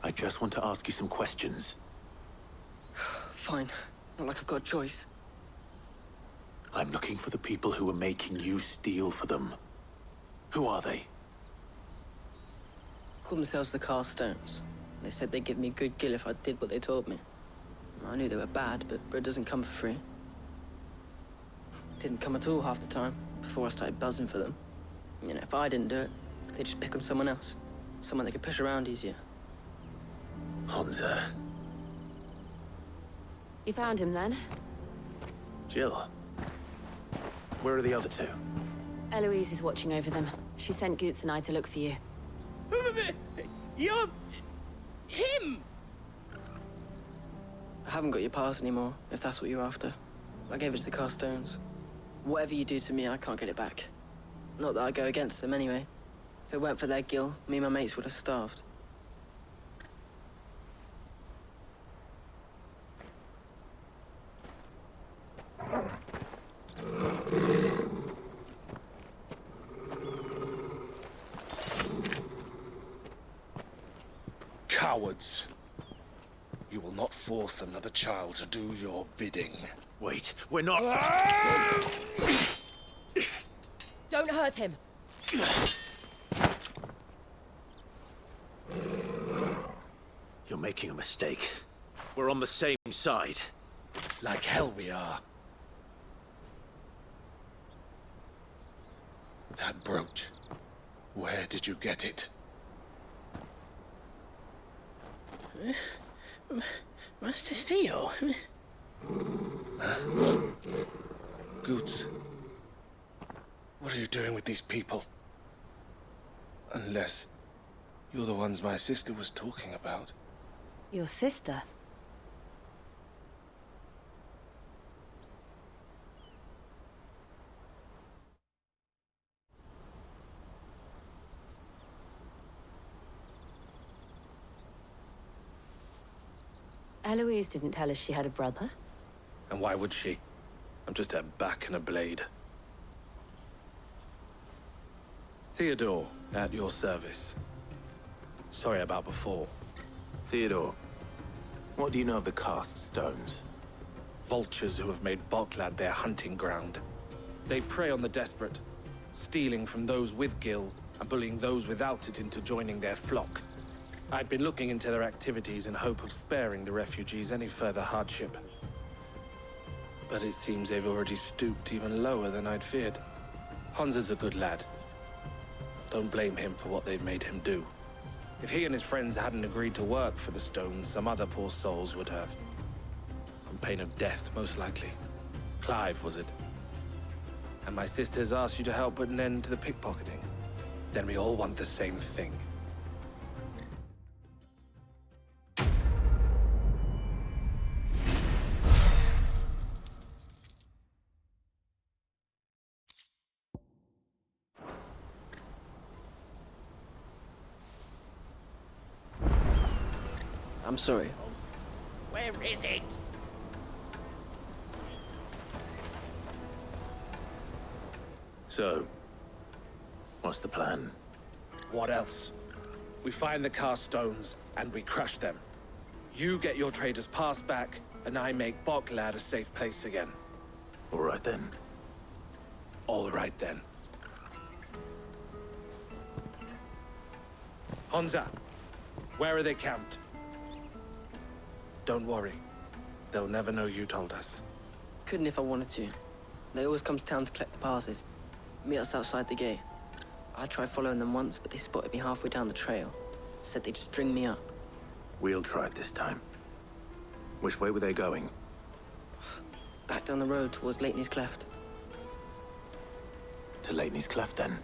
I just want to ask you some questions. Fine. Not like I've got a choice. I'm looking for the people who are making you steal for them. Who are they? Called themselves the Carstones. They said they'd give me good gill if I did what they told me. I knew they were bad, but bread doesn't come for free. Didn't come at all half the time, before I started buzzing for them. You know, if I didn't do it, they'd just pick on someone else. Someone they could push around easier. Hunter. You found him, then? Jill. Where are the other two? Eloise is watching over them. She sent Goots and I to look for you. You're... him! I haven't got your pass anymore, if that's what you're after. I gave it to the Carstones. Whatever you do to me, I can't get it back. Not that I go against them anyway. If it weren't for their gill, me and my mates would have starved. Cowards. You will not force another child to do your bidding. Wait, we're not... Don't hurt him. You're making a mistake. We're on the same side. Like hell we are. That brooch. Where did you get it? Master Theo? Goots. What are you doing with these people? Unless you're the ones my sister was talking about. Your sister? Eloise didn't tell us she had a brother. And why would she? I'm just her back and a blade. Theodore, at your service. Sorry about before. Theodore, what do you know of the Cast Stones? Vultures who have made Boklad their hunting ground. They prey on the desperate, stealing from those with gill and bullying those without it into joining their flock. I'd been looking into their activities in hope of sparing the refugees any further hardship. But it seems they've already stooped even lower than I'd feared. Hans is a good lad. Don't blame him for what they've made him do. If he and his friends hadn't agreed to work for the stones, some other poor souls would have. On pain of death, most likely. Clive, was it? And my sisters asked you to help put an end to the pickpocketing. Then we all want the same thing. I'm sorry. Where is it? So, what's the plan? What else? We find the cast stones, and we crush them. You get your trader's pass back, and I make Boklad a safe place again. All right then. All right then. Honza, where are they camped? Don't worry. They'll never know you told us. Couldn't if I wanted to. They always come to town to collect the passes. Meet us outside the gate. I tried following them once, but they spotted me halfway down the trail. Said they'd string me up. We'll try it this time. Which way were they going? Back down the road towards Leitney's Cleft. To Leitney's Cleft, then?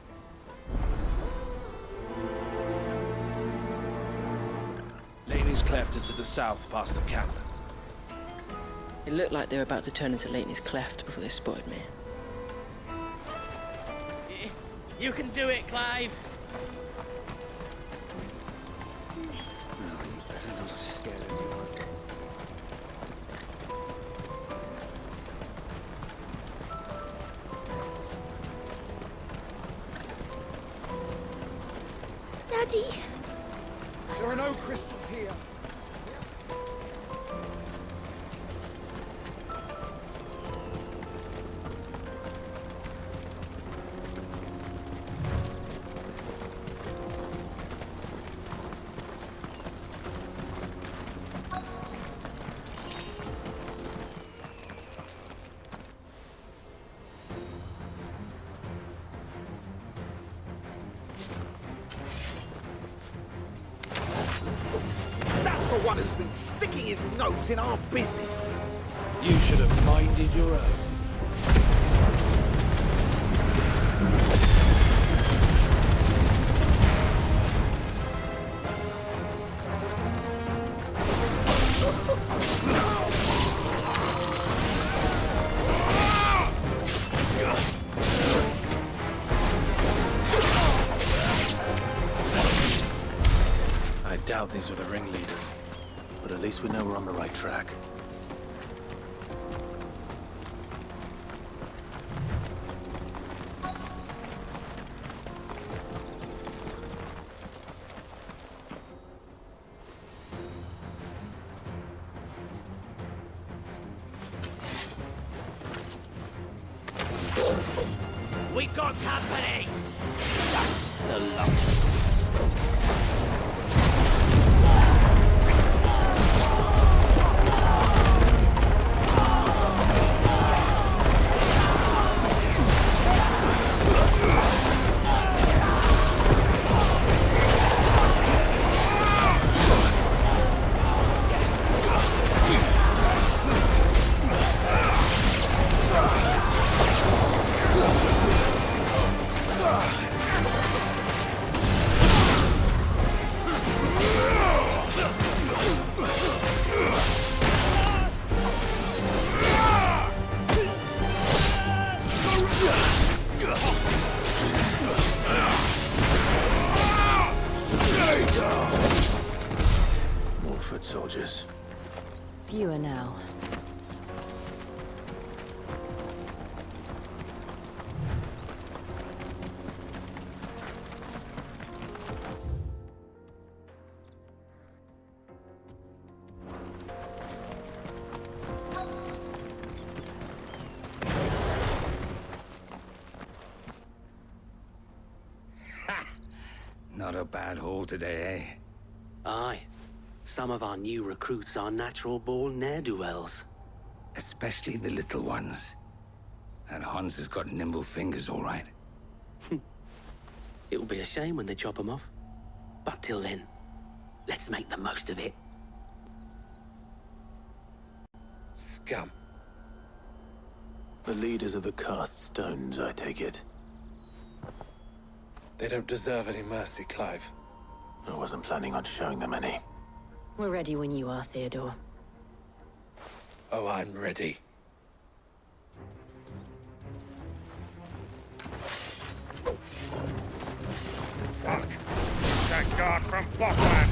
Leitney's Cleft is to the south, past the camp. It looked like they were about to turn into Leitney's Cleft before they spotted me. You can do it, Clive! Well, you better not have scared anyone. Daddy! There are no crystals here. The one who's been sticking his nose in our business. You should have minded your own. I doubt these were the ringleaders. But at least we know we're on the right track. We got company! That's the lot. More foot soldiers. Fewer now. a bad haul today, eh? Aye. Some of our new recruits are natural-born ne'er-do-wells. Especially the little ones. And Hans has got nimble fingers, all right. It'll be a shame when they chop them off. But till then, let's make the most of it. Scum. The leaders of the cast stones, I take it. They don't deserve any mercy, Clive. I wasn't planning on showing them any. We're ready when you are, Theodore. Oh, I'm ready. Fuck! That guard from Botland!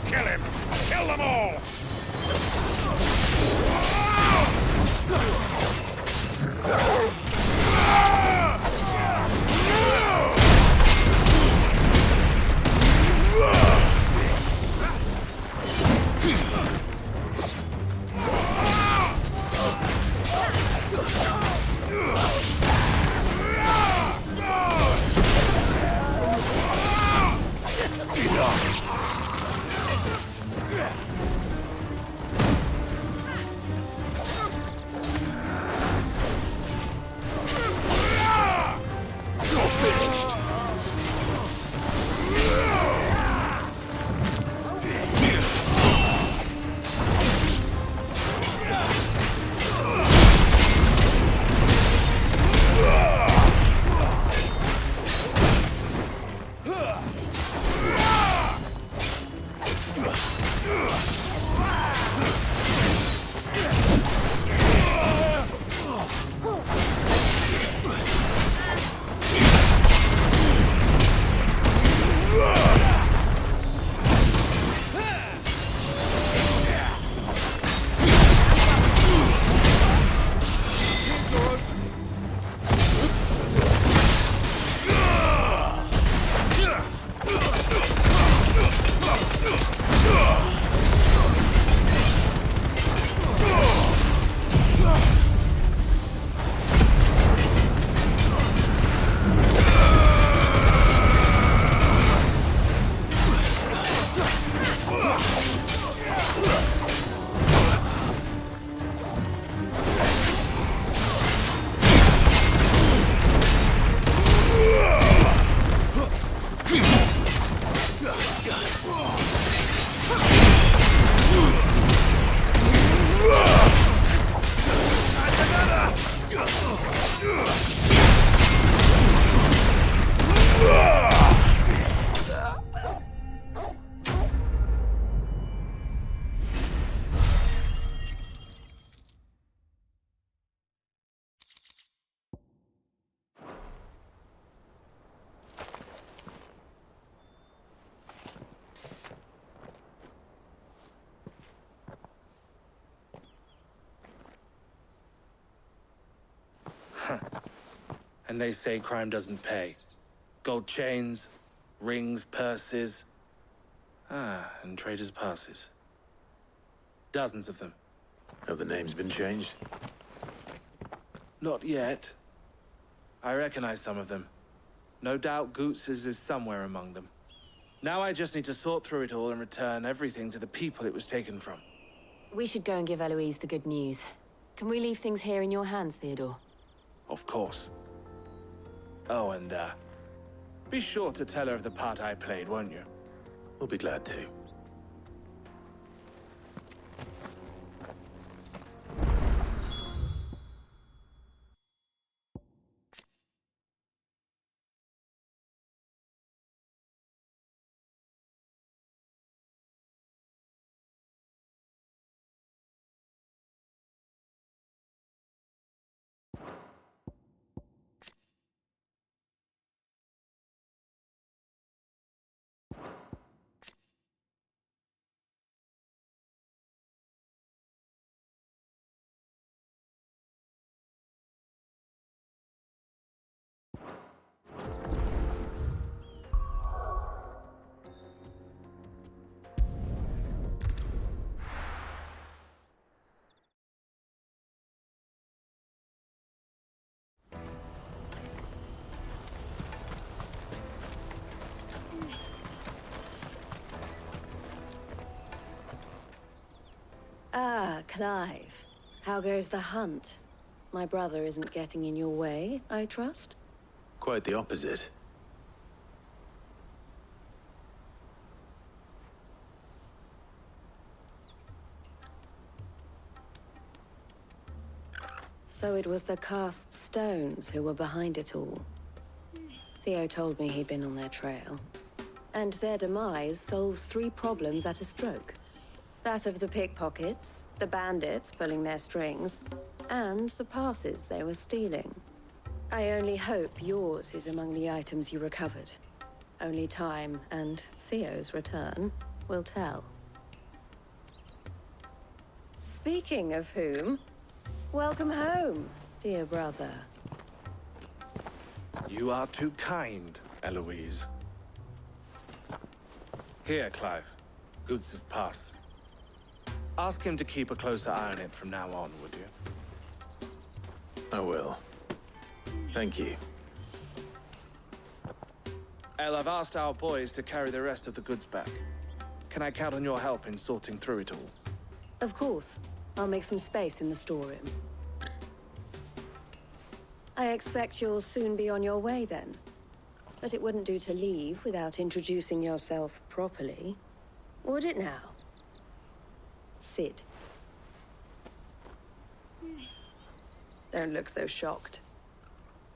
Kill him! Kill them all! And they say crime doesn't pay. Gold chains, rings, purses. And traders' passes. Dozens of them. Have the names been changed? Not yet. I recognize some of them. No doubt Goots's is somewhere among them. Now I just need to sort through it all and return everything to the people it was taken from. We should go and give Eloise the good news. Can we leave things here in your hands, Theodore? Of course. Oh, and, be sure to tell her of the part I played, won't you? We'll be glad to. Clive. How goes the hunt? My brother isn't getting in your way, I trust? Quite the opposite. So it was the cast stones who were behind it all. Theo told me he'd been on their trail. And their demise solves 3 problems at a stroke. That of the pickpockets, the bandits pulling their strings, and the passes they were stealing. I only hope yours is among the items you recovered. Only time and Theo's return will tell. Speaking of whom, welcome home, dear brother. You are too kind, Eloise. Here, Clive. Goods' pass. Ask him to keep a closer eye on it from now on, would you? I will. Thank you. El, I've asked our boys to carry the rest of the goods back. Can I count on your help in sorting through it all? Of course. I'll make some space in the storeroom. I expect you'll soon be on your way then. But it wouldn't do to leave without introducing yourself properly. Would it now? Sid. Don't look so shocked.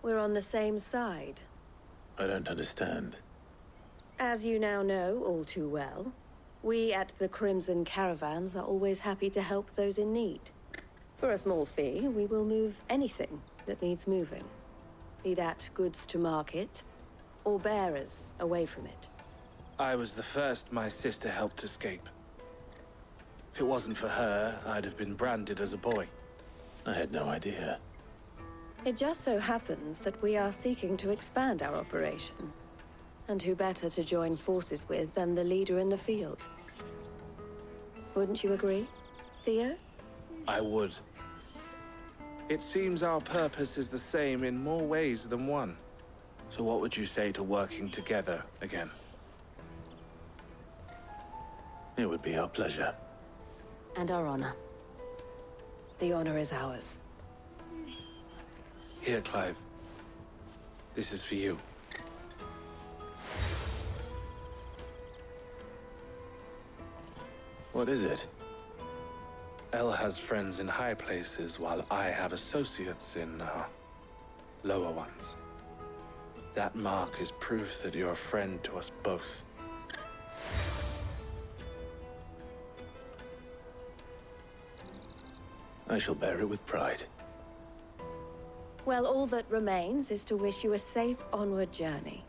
We're on the same side. I don't understand. As you now know all too well, we at the Crimson Caravans are always happy to help those in need. For a small fee, we will move anything that needs moving. Be that goods to market, or bearers away from it. I was the first my sister helped escape. If it wasn't for her, I'd have been branded as a boy. I had no idea. It just so happens that we are seeking to expand our operation. And who better to join forces with than the leader in the field? Wouldn't you agree, Theo? I would. It seems our purpose is the same in more ways than one. So what would you say to working together again? It would be our pleasure. And our honor. The honor is ours. Here, Clive. This is for you. What is it? El has friends in high places, while I have associates in, lower ones. That mark is proof that you're a friend to us both. I shall bear it with pride. Well, all that remains is to wish you a safe onward journey.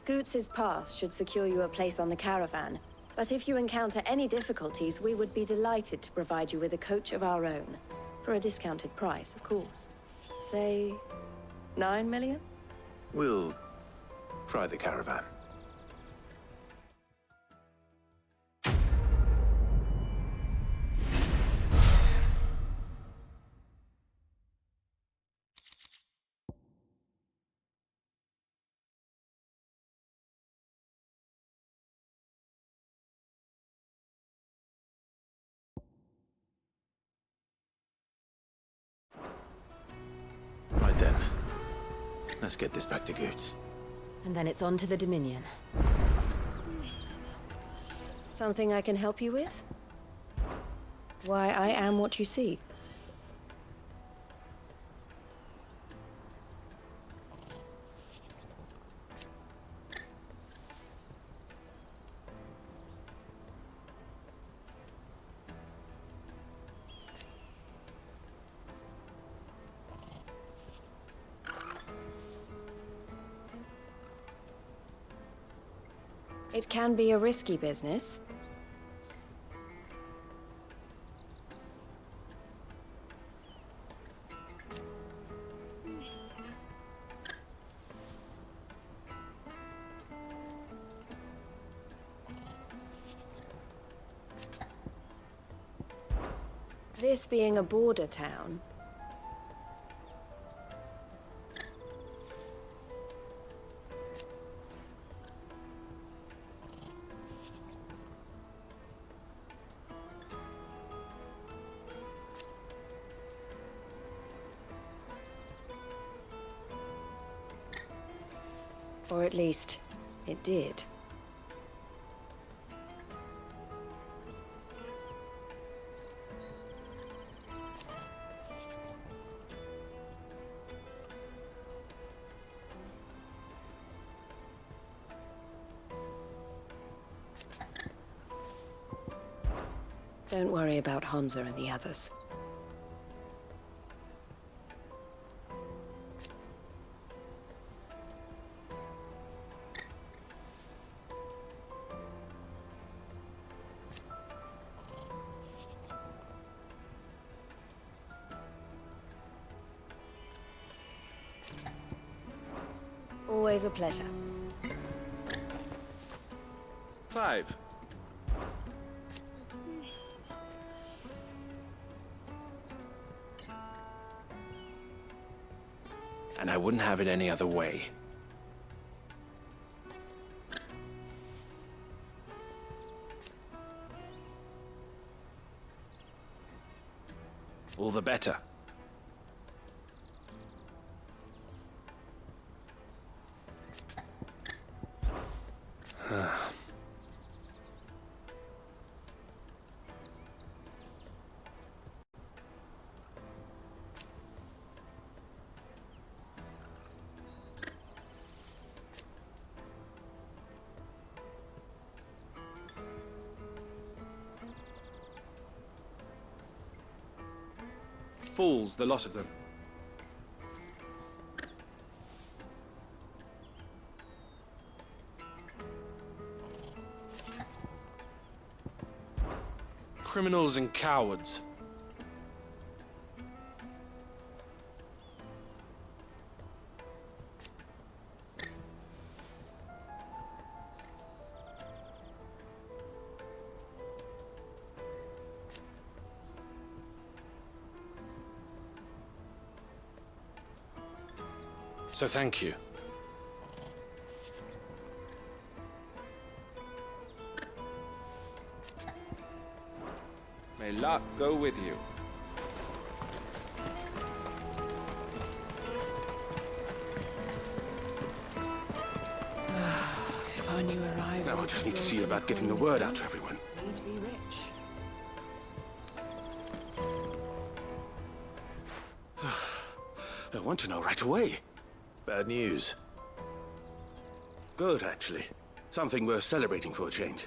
Goots' pass should secure you a place on the caravan, but if you encounter any difficulties, we would be delighted to provide you with a coach of our own. For a discounted price, of course. Say, 9 million? We'll try the caravan. Right then. Let's get this back to Goots. And then it's on to the Dominion. Something I can help you with? Why, I am what you see. It can be a risky business. This being a border town, Or at least, it did. Don't worry about Honza and the others. Always a pleasure. Clive. And I wouldn't have it any other way. All the better. Fools, the lot of them. Criminals and cowards. So thank you. May luck go with you. If our new arrival... Now I just need to see about getting the word out to everyone. Need to be rich. I want to know right away. Bad news. Good, actually. Something worth celebrating for a change.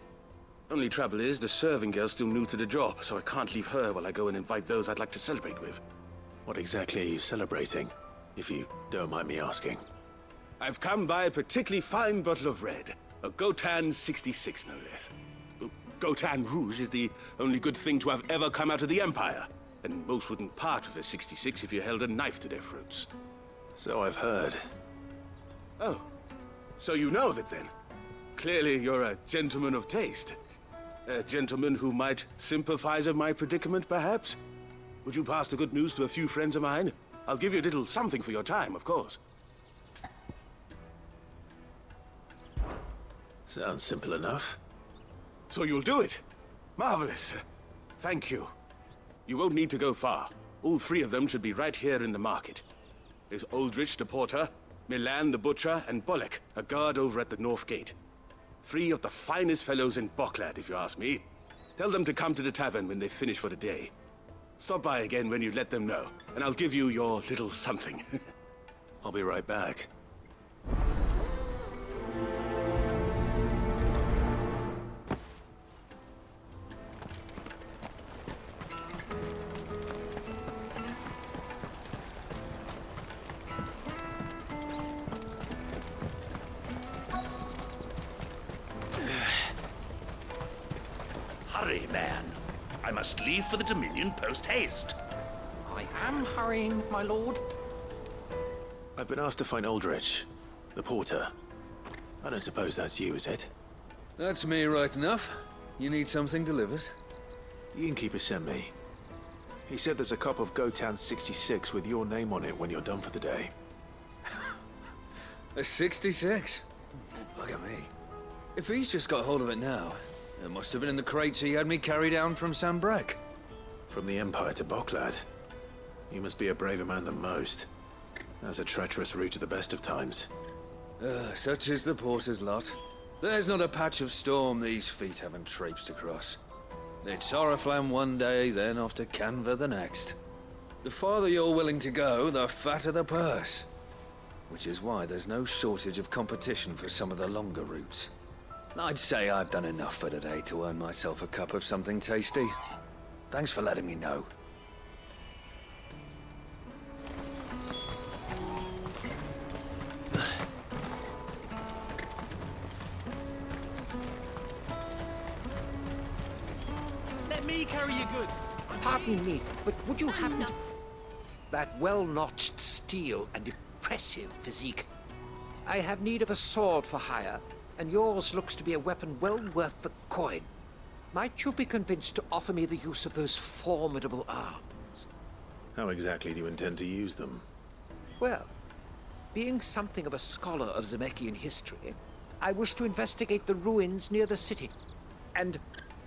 Only trouble is, the serving girl's still new to the job, so I can't leave her while I go and invite those I'd like to celebrate with. What exactly are you celebrating, if you don't mind me asking? I've come by a particularly fine bottle of red. A Gotan 66, no less. Gotan Rouge is the only good thing to have ever come out of the Empire. And most wouldn't part with a 66 if you held a knife to their throats. So I've heard. Oh, so you know of it then? Clearly you're a gentleman of taste. A gentleman who might sympathize with my predicament, perhaps? Would you pass the good news to a few friends of mine? I'll give you a little something for your time, of course. Sounds simple enough. So you'll do it? Marvelous. Thank you. You won't need to go far. All three of them should be right here in the market. There's Aldrich the porter, Milan the butcher, and Bolek, a guard over at the north gate. Three of the finest fellows in Boklad, if you ask me. Tell them to come to the tavern when they finish for the day. Stop by again when you let them know, and I'll give you your little something. I'll be right back. Hurry, man. I must leave for the Dominion post-haste. I am hurrying, my lord. I've been asked to find Aldrich, the porter. I don't suppose that's you, is it? That's me right enough. You need something delivered? The innkeeper sent me. He said there's a cup of Gotan 66 with your name on it when you're done for the day. A 66? Look at me. If he's just got hold of it now, it must have been in the crates he had me carry down from Sambrek. From the Empire to Boklad. You must be a braver man than most. That's a treacherous route at the best of times. Such is the porter's lot. There's not a patch of storm these feet haven't traipsed across. It's Oriflamme one day, then off to Canva the next. The farther you're willing to go, the fatter the purse. Which is why there's no shortage of competition for some of the longer routes. I'd say I've done enough for today to earn myself a cup of something tasty. Thanks for letting me know. Let me carry your goods. Pardon me, but would you happen to... That well-notched steel and impressive physique. I have need of a sword for hire, and yours looks to be a weapon well worth the coin. Might you be convinced to offer me the use of those formidable arms? How exactly do you intend to use them? Well, being something of a scholar of Zemeckis history, I wish to investigate the ruins near the city. And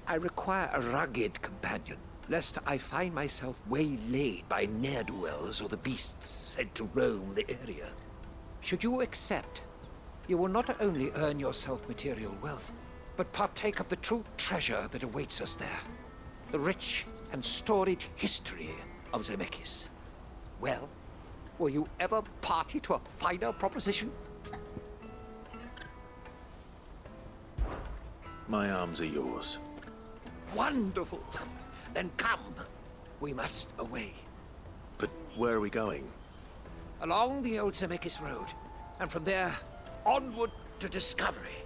I require a rugged companion, lest I find myself waylaid by ne'er-do-wells or the beasts said to roam the area. Should you accept, you will not only earn yourself material wealth, but partake of the true treasure that awaits us there. The rich and storied history of Zemeckis. Well, were you ever party to a finer proposition? My arms are yours. Wonderful! Then come. We must away. But where are we going? Along the old Zemeckis Road, and from there, onward to discovery.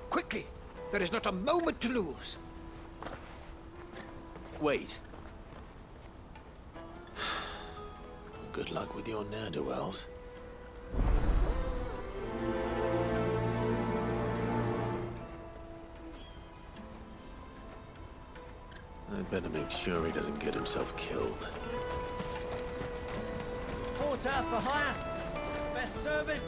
Quickly! There is not a moment to lose. Wait. Good luck with your ne'er-do-wells. I'd better make sure he doesn't get himself killed. Porter for hire. Best service.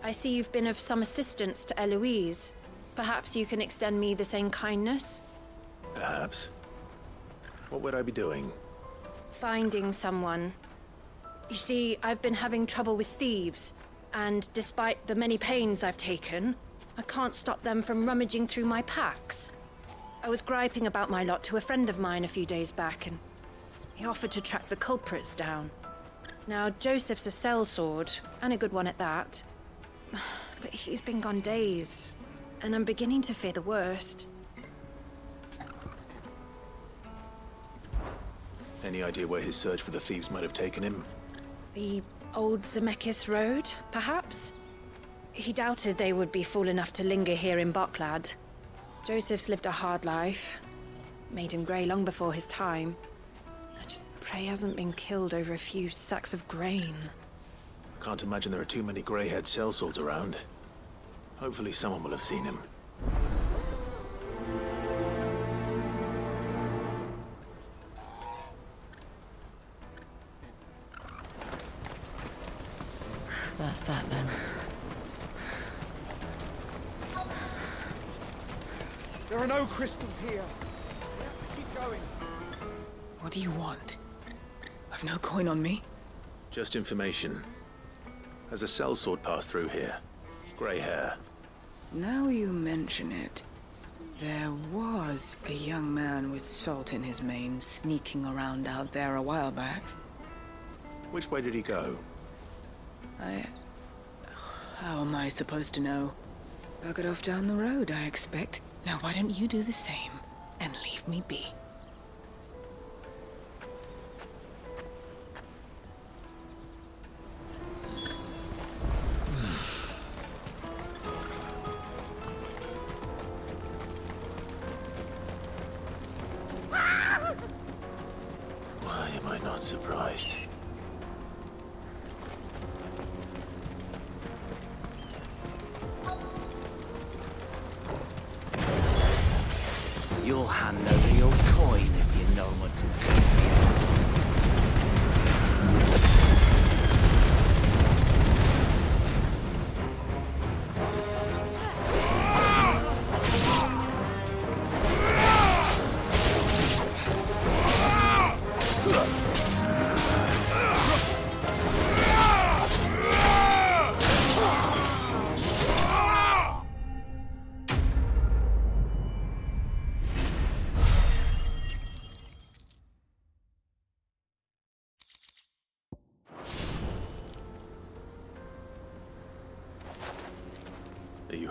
I see you've been of some assistance to Eloise. Perhaps you can extend me the same kindness? Perhaps. What would I be doing? Finding someone. You see, I've been having trouble with thieves, and despite the many pains I've taken, I can't stop them from rummaging through my packs. I was griping about my lot to a friend of mine a few days back, and he offered to track the culprits down. Now, Joseph's a sellsword, and a good one at that. But he's been gone days, and I'm beginning to fear the worst. Any idea where his search for the thieves might have taken him? The old Zemeckis Road, perhaps? He doubted they would be fool enough to linger here in Boklad. Joseph's lived a hard life. Made him grey long before his time. I just pray he hasn't been killed over a few sacks of grain. I can't imagine there are too many grey-haired sellswords around. Hopefully someone will have seen him. That's that then. There are no crystals here. We have to keep going. What do you want? I've no coin on me. Just information. Has a sellsword passed through here? Grey hair. Now you mention it, there was a young man with salt in his mane sneaking around out there a while back. Which way did he go? How am I supposed to know? Buggered off down the road, I expect. Now why don't you do the same and leave me be? Why am I not surprised? You'll hand over your coin if you know what's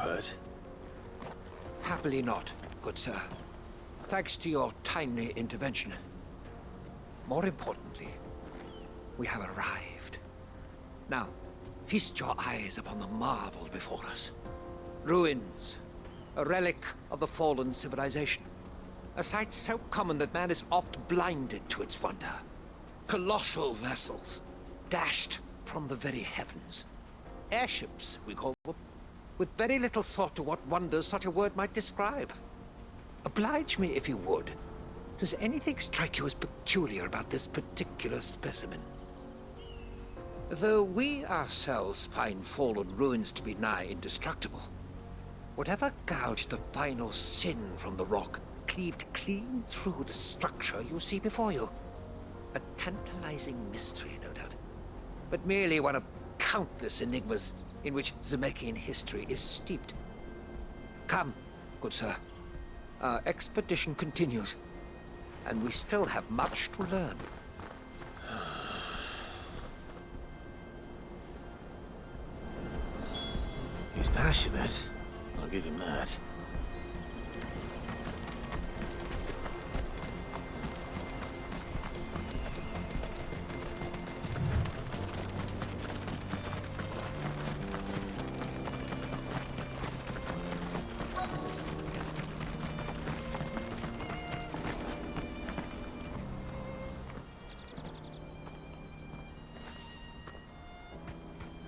hurt? Happily not, good sir. Thanks to your timely intervention. More importantly, we have arrived. Now, feast your eyes upon the marvel before us. Ruins, a relic of the fallen civilization. A sight so common that man is oft blinded to its wonder. Colossal vessels, dashed from the very heavens. Airships, we call them, with very little thought to what wonders such a word might describe. Oblige me if you would. Does anything strike you as peculiar about this particular specimen? Though we ourselves find fallen ruins to be nigh indestructible, whatever gouged the final sin from the rock cleaved clean through the structure you see before you. A tantalizing mystery, no doubt, but merely one of countless enigmas in which Zemeckis history is steeped. Come, good sir. Our expedition continues, and we still have much to learn. He's passionate. I'll give him that.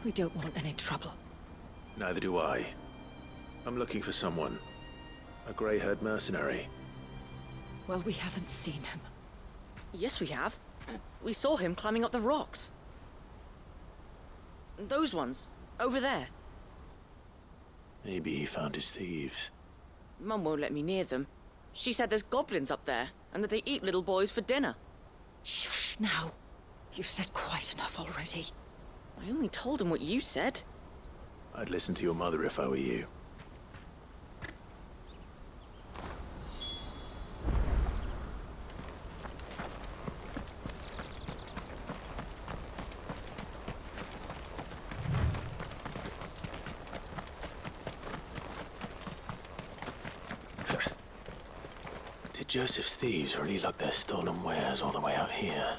We don't want any trouble. Neither do I. I'm looking for someone. A grey-haired mercenary. Well, we haven't seen him. Yes, we have. We saw him climbing up the rocks. Those ones, over there. Maybe he found his thieves. Mum won't let me near them. She said there's goblins up there, and that they eat little boys for dinner. Shush now. You've said quite enough already. I only told him what you said. I'd listen to your mother if I were you. Did Joseph's thieves really lug their stolen wares all the way out here?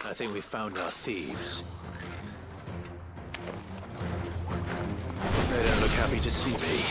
I think we've found our thieves. They don't look happy to see me.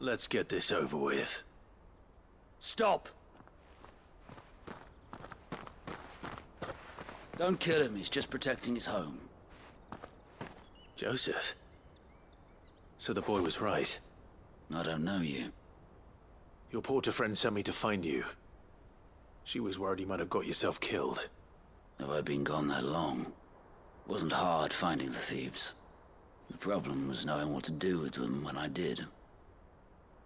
Let's get this over with. Stop! Don't kill him, he's just protecting his home. Joseph? So the boy was right. I don't know you. Your porter friend sent me to find you. She was worried you might have got yourself killed. Have I been gone that long? Wasn't hard finding the thieves. The problem was knowing what to do with them when I did.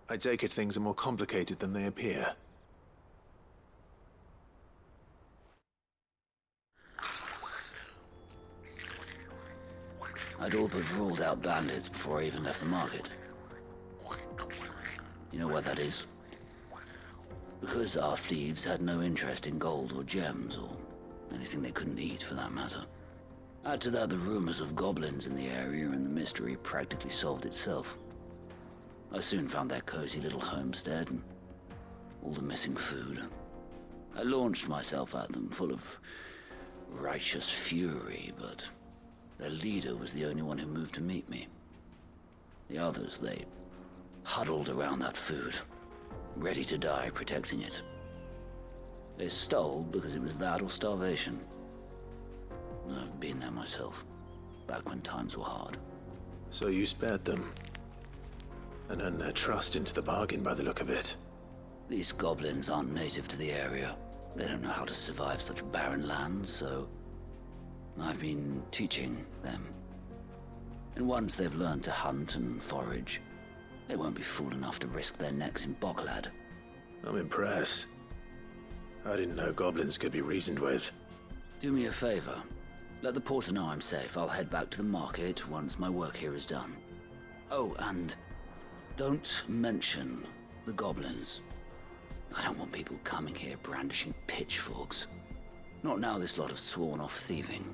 I take it things are more complicated than they appear. I'd all but ruled out bandits before I even left the market. You know why that is? Because our thieves had no interest in gold or gems, or anything they couldn't eat for that matter. Add to that the rumors of goblins in the area, and the mystery practically solved itself. I soon found their cozy little homestead and all the missing food. I launched myself at them, full of righteous fury, but their leader was the only one who moved to meet me. The others, they huddled around that food, ready to die protecting it. They stole because it was that or starvation. I've been there myself, back when times were hard. So you spared them, and earned their trust into the bargain by the look of it. These goblins aren't native to the area. They don't know how to survive such barren lands, so I've been teaching them. And once they've learned to hunt and forage, they won't be fool enough to risk their necks in Boglad. I'm impressed. I didn't know goblins could be reasoned with. Do me a favor. Let the porter know I'm safe. I'll head back to the market once my work here is done. Oh, and don't mention the goblins. I don't want people coming here brandishing pitchforks. Not now this lot have sworn off thieving.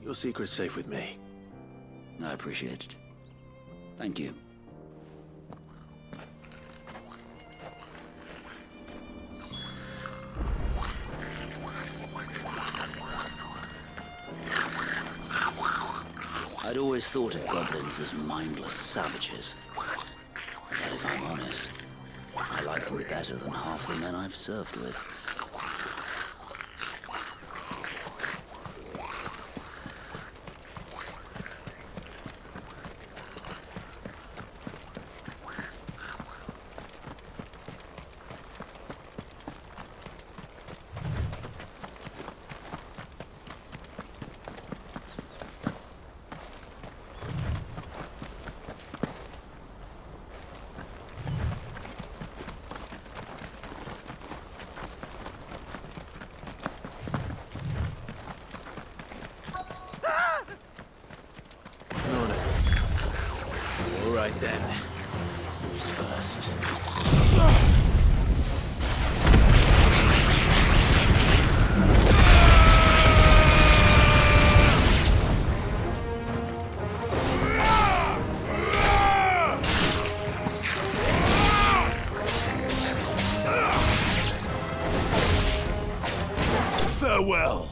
Your secret's safe with me. I appreciate it. Thank you. I'd always thought of goblins as mindless savages. But if I'm honest, I like them better than half the men I've served with. All right then. Who's first? Farewell.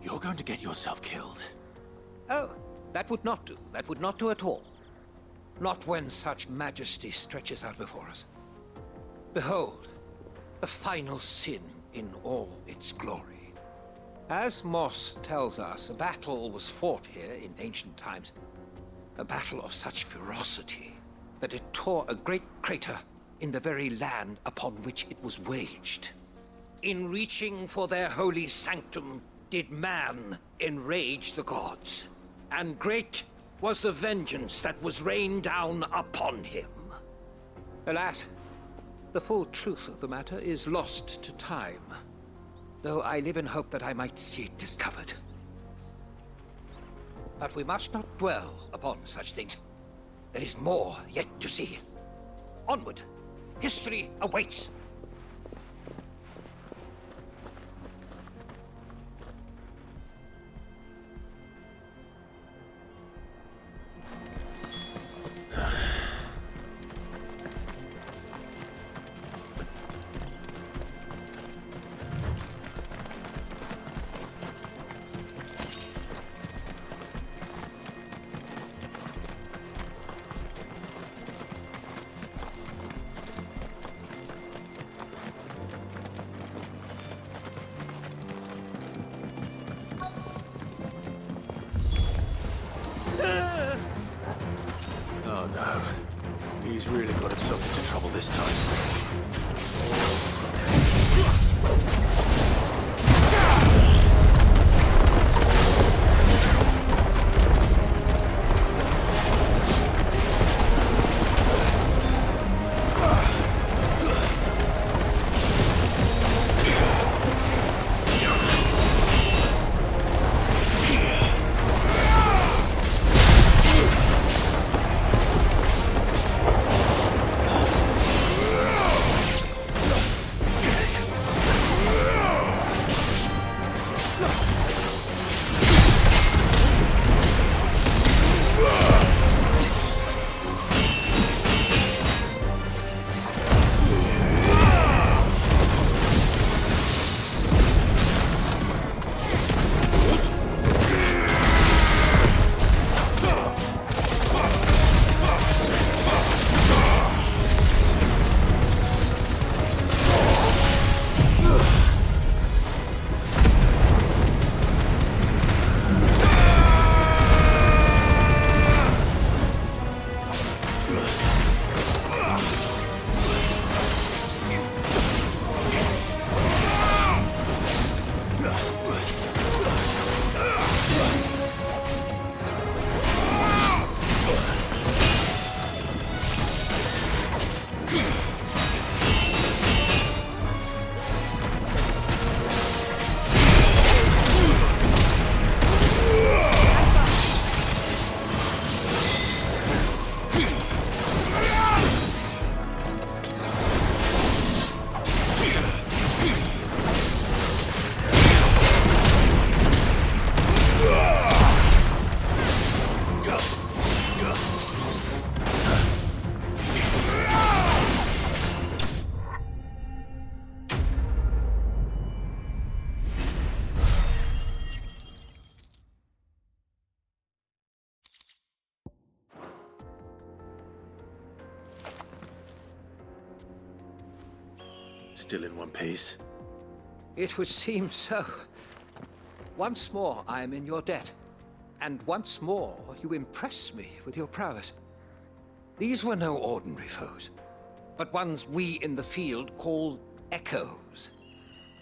You're going to get yourself killed. Oh, that would not do. That would not do at all. Not when such majesty stretches out before us. Behold, the final sin in all its glory. As Moss tells us, a battle was fought here in ancient times. A battle of such ferocity that it tore a great crater in the very land upon which it was waged. In reaching for their holy sanctum, did man enrage the gods, and great was the vengeance that was rained down upon him. Alas, the full truth of the matter is lost to time, though I live in hope that I might see it discovered. But we must not dwell upon such things. There is more yet to see. Onward! History awaits! yourself into trouble this time. Still in one piece? It would seem so. Once more I am in your debt. And once more you impress me with your prowess. These were no ordinary foes, but ones we in the field call echoes.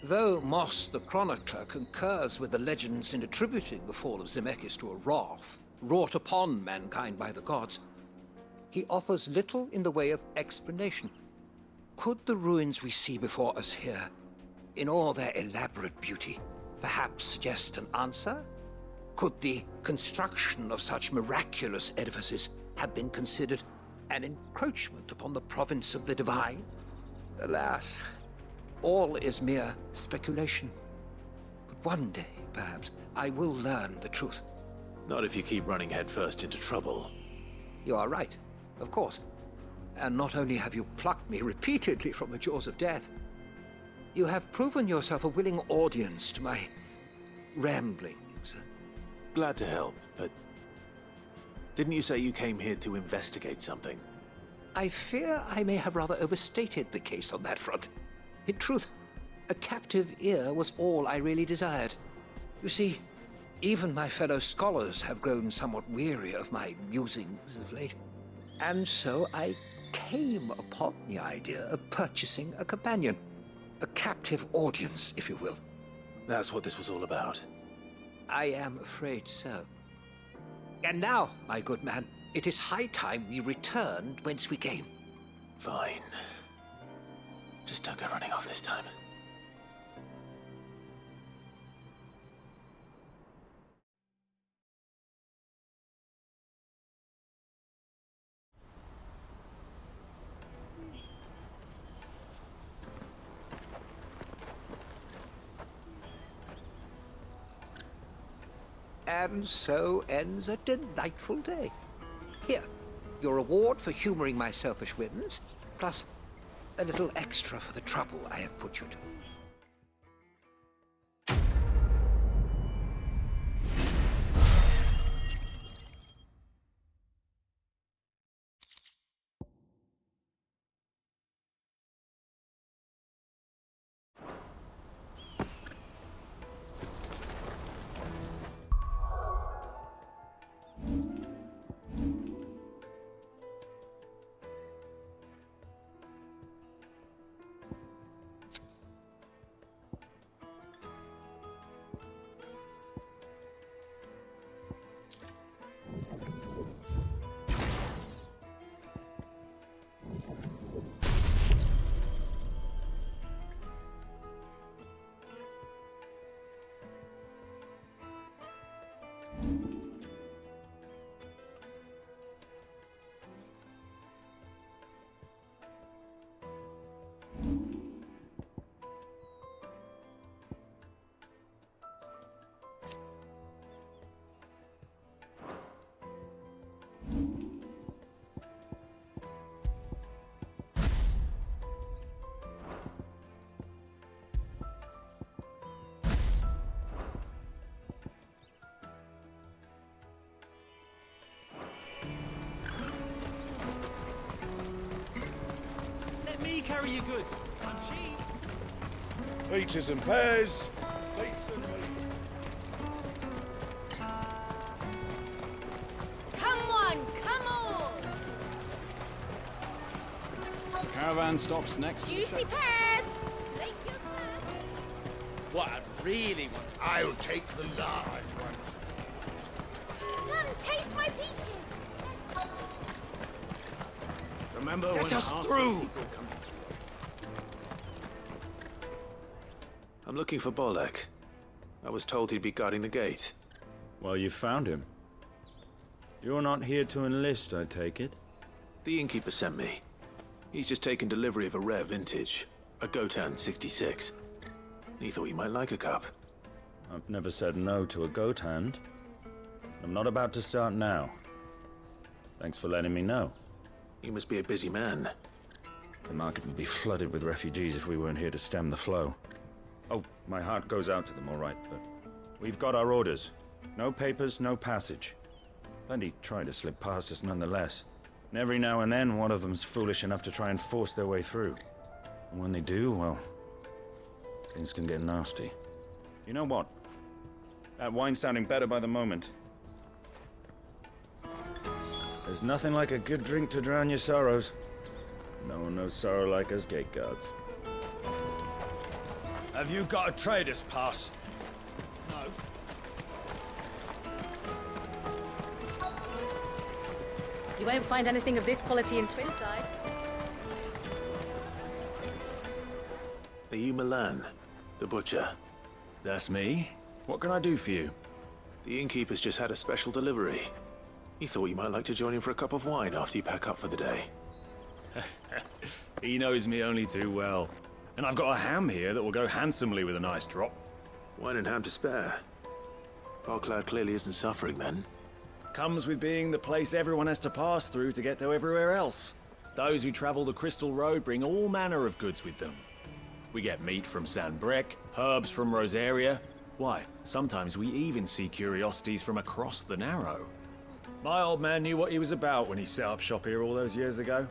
Though Moss the Chronicler concurs with the legends in attributing the fall of Zemeckis to a wrath wrought upon mankind by the gods, he offers little in the way of explanation. Could the ruins we see before us here, in all their elaborate beauty, perhaps suggest an answer? Could the construction of such miraculous edifices have been considered an encroachment upon the province of the divine? Alas, all is mere speculation. But one day, perhaps, I will learn the truth. Not if you keep running headfirst into trouble. You are right, of course. And not only have you plucked me repeatedly from the jaws of death, you have proven yourself a willing audience to my ramblings. Glad to help, but didn't you say you came here to investigate something? I fear I may have rather overstated the case on that front. In truth, a captive ear was all I really desired. You see, even my fellow scholars have grown somewhat weary of my musings of late. And so I came upon the idea of purchasing a companion. A captive audience, if you will. That's what this was all about. I am afraid so. And now, my good man, it is high time we returned whence we came. Fine. Just don't go running off this time. And so ends a delightful day. Here, your reward for humoring my selfish whims, plus a little extra for the trouble I have put you to. carry your goods. I'm cheap. Peaches and pears. Beets and meat. Come on, come on! The caravan stops next. Juicy pears! Slake your thirst. What I really want. I'll take the large one. Come, taste my peaches! Yes. Remember Get when us half the through! people coming through. I'm looking for Bolek. I was told he'd be guarding the gate. Well, you found him. You're not here to enlist, I take it? The innkeeper sent me. He's just taken delivery of a rare vintage, a Gotan 66. He thought you might like a cup. I've never said no to a goat hand. I'm not about to start now. Thanks for letting me know. You must be a busy man. The market would be flooded with refugees if we weren't here to stem the flow. Oh, my heart goes out to them, all right, but we've got our orders. No papers, no passage. Plenty try to slip past us nonetheless. And every now and then, one of them's foolish enough to try and force their way through. And when they do, well, things can get nasty. You know what? That wine's sounding better by the moment. There's nothing like a good drink to drown your sorrows. No one knows sorrow like us gate guards. Have you got a trader's pass? No. You won't find anything of this quality in Twinside. Are you Milan, the butcher? That's me. What can I do for you? The innkeeper's just had a special delivery. He thought you might like to join him for a cup of wine after you pack up for the day. He knows me only too well. And I've got a ham here that will go handsomely with a nice drop. Wine and ham to spare. Parkcloud clearly isn't suffering then. Comes with being the place everyone has to pass through to get to everywhere else. Those who travel the Crystal Road bring all manner of goods with them. We get meat from San Brec, herbs from Rosaria. Why, sometimes we even see curiosities from across the Narrow. My old man knew what he was about when he set up shop here all those years ago.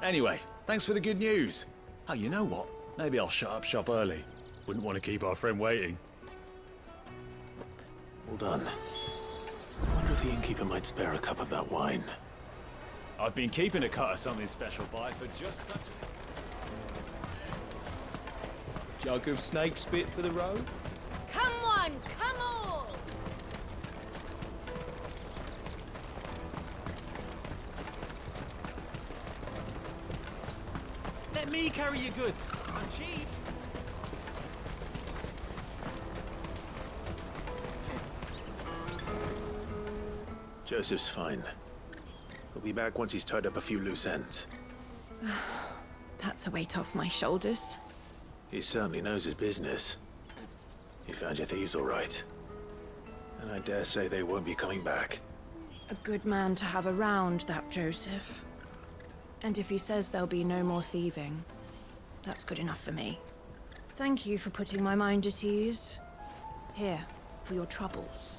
Anyway, thanks for the good news. Oh, you know what? Maybe I'll shut up shop early. Wouldn't want to keep our friend waiting. Well done. I wonder if the innkeeper might spare a cup of that wine. I've been keeping a cut of something special by for just such a... Jug of snake spit for the road? Come on, come on! Let me carry your goods. I'm cheap. Joseph's fine. He'll be back once he's tied up a few loose ends. That's a weight off my shoulders. He certainly knows his business. He found your thieves all right. And I dare say they won't be coming back. A good man to have around, that Joseph. And if he says there'll be no more thieving, that's good enough for me. Thank you for putting my mind at ease. Here, for your troubles.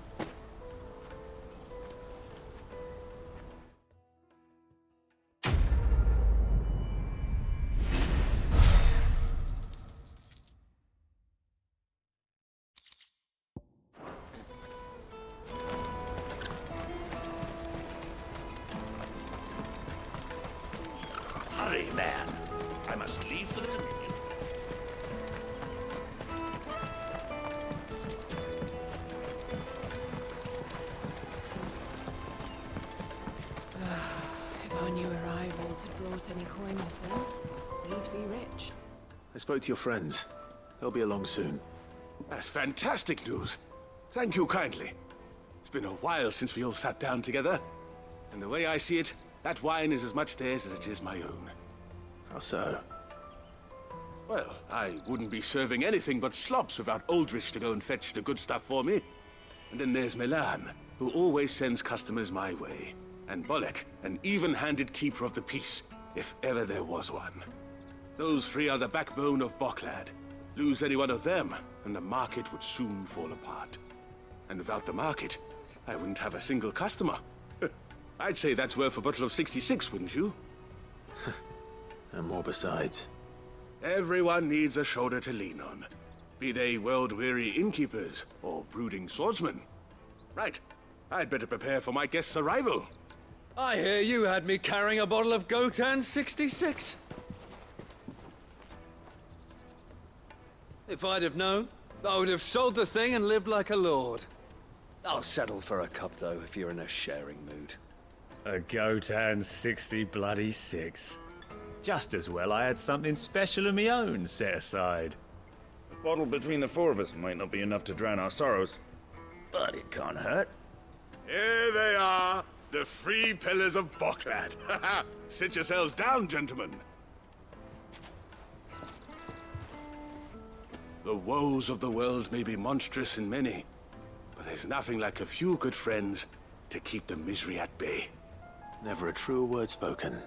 Hurry, man. I must leave for the Dominion. If our new arrivals had brought any coin with them, we'd be rich. I spoke to your friends. They'll be along soon. That's fantastic news. Thank you kindly. It's been a while since we all sat down together. And the way I see it, that wine is as much theirs as it is my own. How so? Well, I wouldn't be serving anything but slops without Aldrich to go and fetch the good stuff for me. And then there's Milan, who always sends customers my way. And Bolek, an even-handed keeper of the peace, if ever there was one. Those three are the backbone of Boklad. Lose any one of them, and the market would soon fall apart. And without the market, I wouldn't have a single customer. I'd say that's worth a bottle of 66, wouldn't you? And more besides. Everyone needs a shoulder to lean on, be they world-weary innkeepers or brooding swordsmen. Right, I'd better prepare for my guest's arrival. I hear you had me carrying a bottle of Gotan 66. If I'd have known, I would have sold the thing and lived like a lord. I'll settle for a cup, though, if you're in a sharing mood. A Gotan 60 bloody 6. Just as well I had something special of my own set aside. A bottle between the four of us might not be enough to drown our sorrows, but it can't hurt. Here they are, the free pillars of Boklad. Sit yourselves down, gentlemen. The woes of the world may be monstrous in many, but there's nothing like a few good friends to keep the misery at bay. Never a truer word spoken.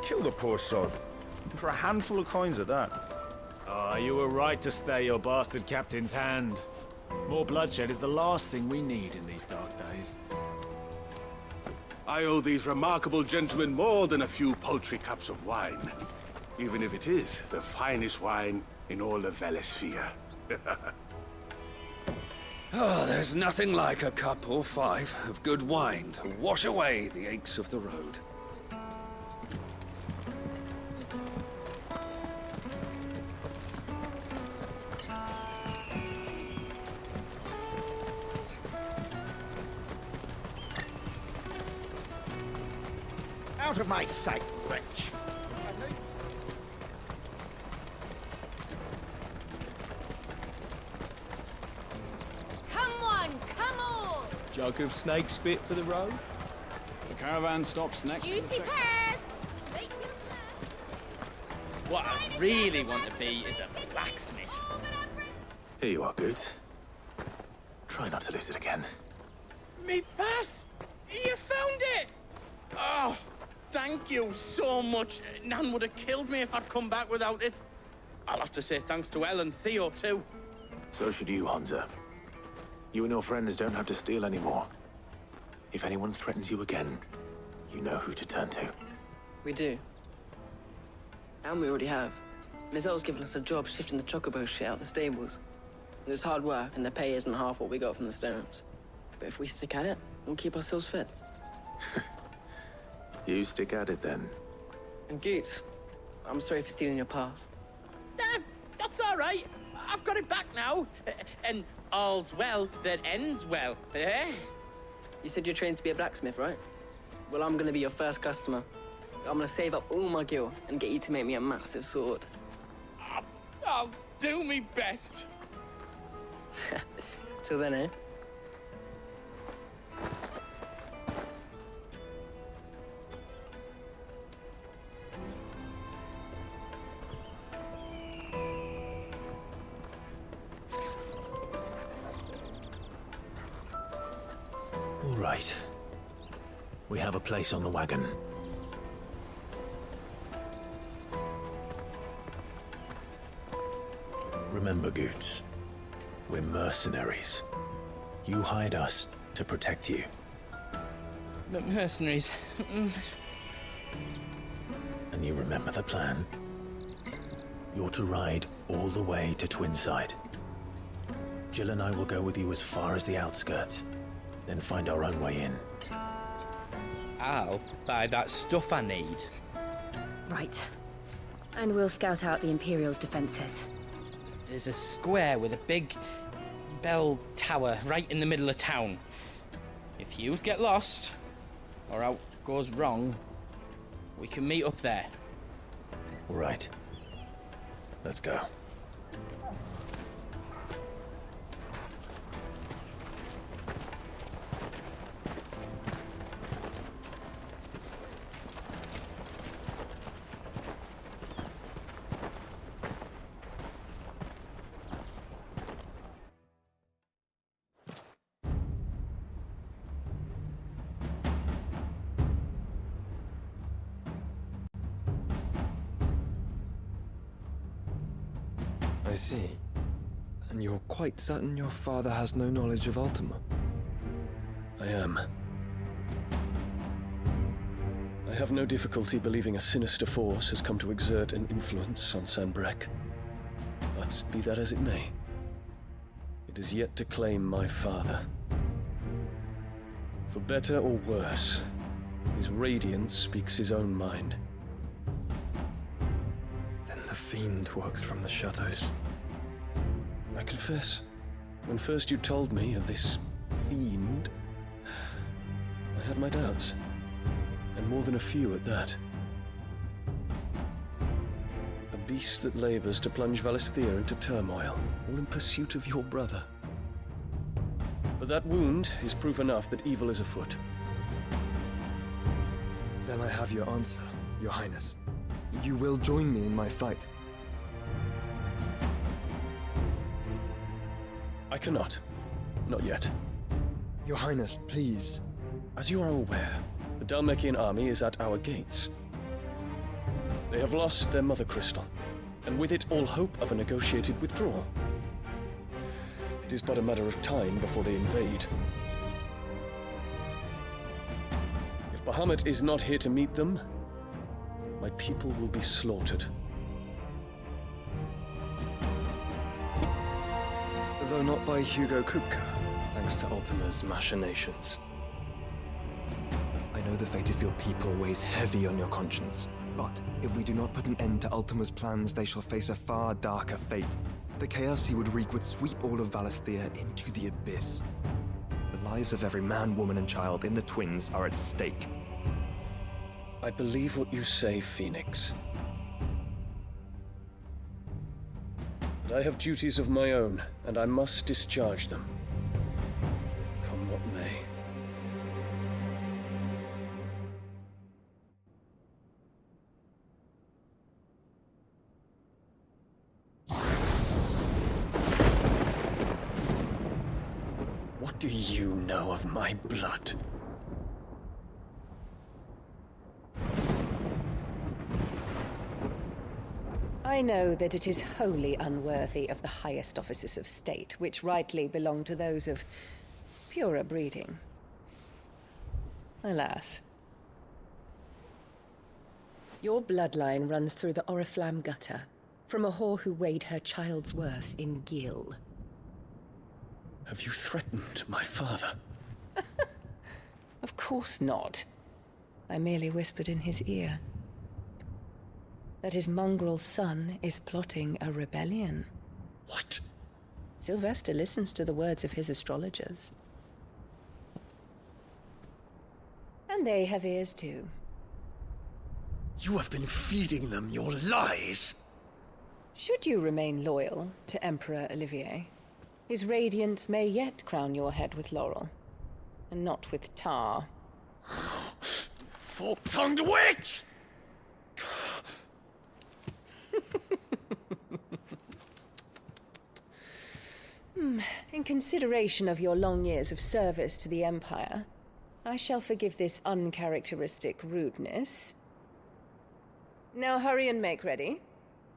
Kill the poor sod. For a handful of coins at that. Ah, you were right to stay your bastard captain's hand. More bloodshed is the last thing we need in these dark days. I owe these remarkable gentlemen more than a few paltry cups of wine, even if it is the finest wine in all of Valisphere. Oh, there's nothing like a cup or 5 of good wine to wash away the aches of the road. Out of my sight, wretch! Come on, come on! Jug of snake spit for the road? The caravan stops next to the Juicy check. pears! What I really want to be is a blacksmith. Here you are, Good. Try not to lose it again. Me pass! You found it! Oh, thank you so much. Nan would have killed me if I'd come back without it. I'll have to say thanks to Elle and Theo, too. So should you, Hansa. You and your friends don't have to steal anymore. If anyone threatens you again, you know who to turn to. We do. And we already have. Miss Elle's given us a job shifting the chocobo shit out the stables. It's hard work, and the pay isn't half what we got from the stones. But if we stick at it, we'll keep ourselves fit. You stick at it, then. And Goots, I'm sorry for stealing your pass. That's all right. I've got it back now. And all's well that ends well, eh? You said you're trained to be a blacksmith, right? Well, I'm gonna be your first customer. I'm gonna save up all my gil and get you to make me a massive sword. I'll do me best. Till then, eh? All right. We have a place on the wagon. Remember, Goots, we're mercenaries. You hired us to protect you. But mercenaries... And you remember the plan? You're to ride all the way to Twinside. Jill and I will go with you as far as the outskirts, then find our own way in. I'll buy that stuff I need. Right. And we'll scout out the Imperial's defenses. There's a square with a big bell tower right in the middle of town. If you get lost, or out goes wrong, we can meet up there. All right. Let's go. I see. And you're quite certain your father has no knowledge of Ultima? I am. I have no difficulty believing a sinister force has come to exert an influence on Sanbreque. But be that as it may, it is yet to claim my father. For better or worse, his radiance speaks his own mind. Then the fiend works from the shadows. I confess, when first you told me of this fiend, I had my doubts. And more than a few at that. A beast that labors to plunge Valisthea into turmoil, all in pursuit of your brother. But that wound is proof enough that evil is afoot. Then I have your answer, Your Highness. You will join me in my fight. I cannot. Not yet. Your Highness, please. As you are aware, the Dhalmekian army is at our gates. They have lost their mother crystal, and with it all hope of a negotiated withdrawal. It is but a matter of time before they invade. If Bahamut is not here to meet them, my people will be slaughtered. Though not by Hugo Kupka, thanks to Ultima's machinations. I know the fate of your people weighs heavy on your conscience, but if we do not put an end to Ultima's plans, they shall face a far darker fate. The chaos he would wreak would sweep all of Valisthea into the abyss. The lives of every man, woman, and child in the Twins are at stake. I believe what you say, Phoenix. But I have duties of my own, and I must discharge them. Come what may. What do you know of my blood? I know that it is wholly unworthy of the highest offices of state, which rightly belong to those of purer breeding. Alas. Your bloodline runs through the Oriflamme gutter, from a whore who weighed her child's worth in gil. Have you threatened my father? Of course not. I merely whispered in his ear that his mongrel son is plotting a rebellion. What? Sylvester listens to the words of his astrologers. And they have ears too. You have been feeding them your lies! Should you remain loyal to Emperor Olivier, his radiance may yet crown your head with laurel, and not with tar. Fork-tongued witch! In consideration of your long years of service to the Empire, I shall forgive this uncharacteristic rudeness. Now hurry and make ready,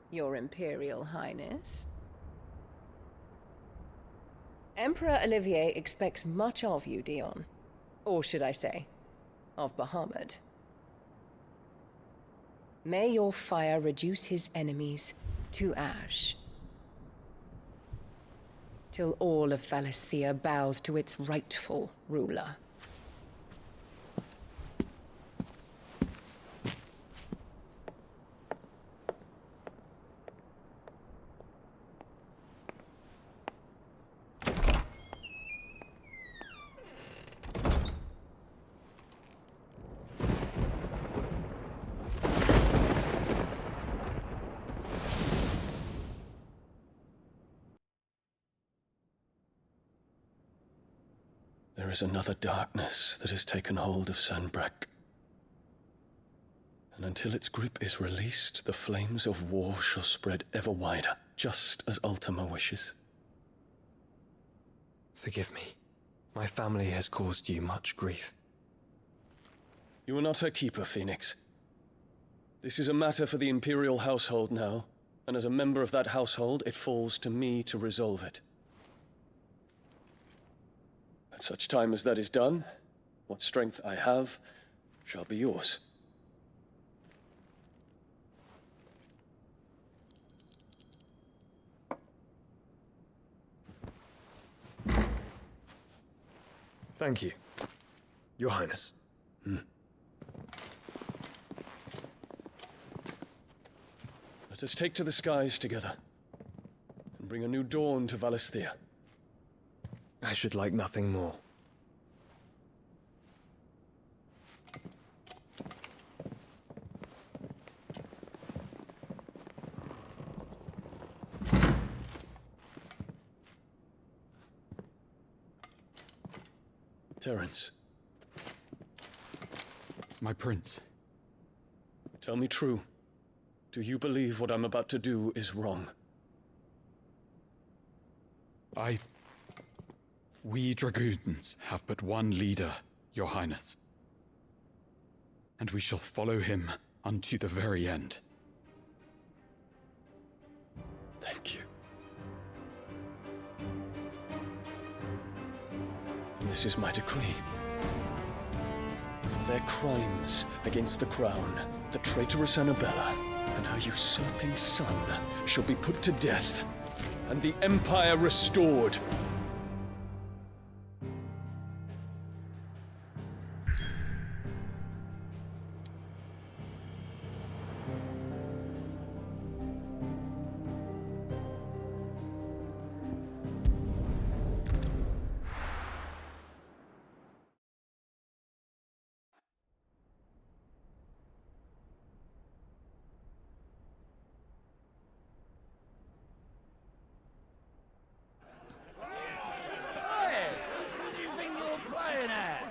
Your Imperial Highness. Emperor Olivier expects much of you, Dion. Or should I say, of Bahamut. May your fire reduce his enemies to ash, till all of Valisthea bows to its rightful ruler. There is another darkness that has taken hold of Sanbreque. And until its grip is released, the flames of war shall spread ever wider, just as Ultima wishes. Forgive me. My family has caused you much grief. You are not her keeper, Phoenix. This is a matter for the Imperial household now, and as a member of that household, it falls to me to resolve it. At such time as that is done, what strength I have shall be yours. Thank you, Your Highness. Let us take to the skies together, and bring a new dawn to Valisthea. I should like nothing more. Terence. My prince. Tell me true. Do you believe what I'm about to do is wrong? We dragoons have but one leader, Your Highness. And we shall follow him unto the very end. Thank you. And this is my decree. For their crimes against the crown, the traitorous Annabella and her usurping son shall be put to death, and the Empire restored. What do you think you're playing at?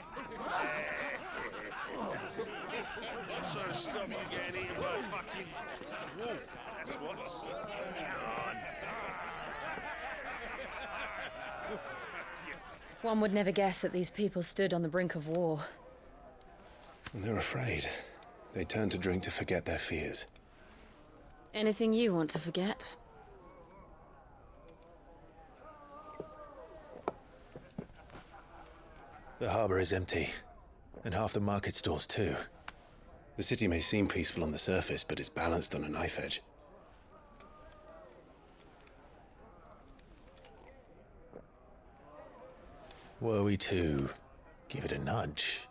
What sort of stuff you getting eaten by a fucking wolf? That's what. Come on. One would never guess that these people stood on the brink of war. They're afraid. They turn to drink to forget their fears. Anything you want to forget? The harbor is empty, and half the market stalls too. The city may seem peaceful on the surface, but it's balanced on a knife edge. Were we to give it a nudge,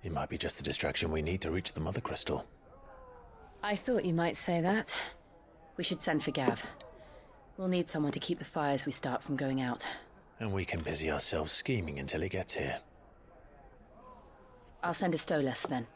it might be just the distraction we need to reach the Mother Crystal. I thought you might say that. We should send for Gav. We'll need someone to keep the fires we start from going out. And we can busy ourselves scheming until he gets here. I'll send a Stolas then.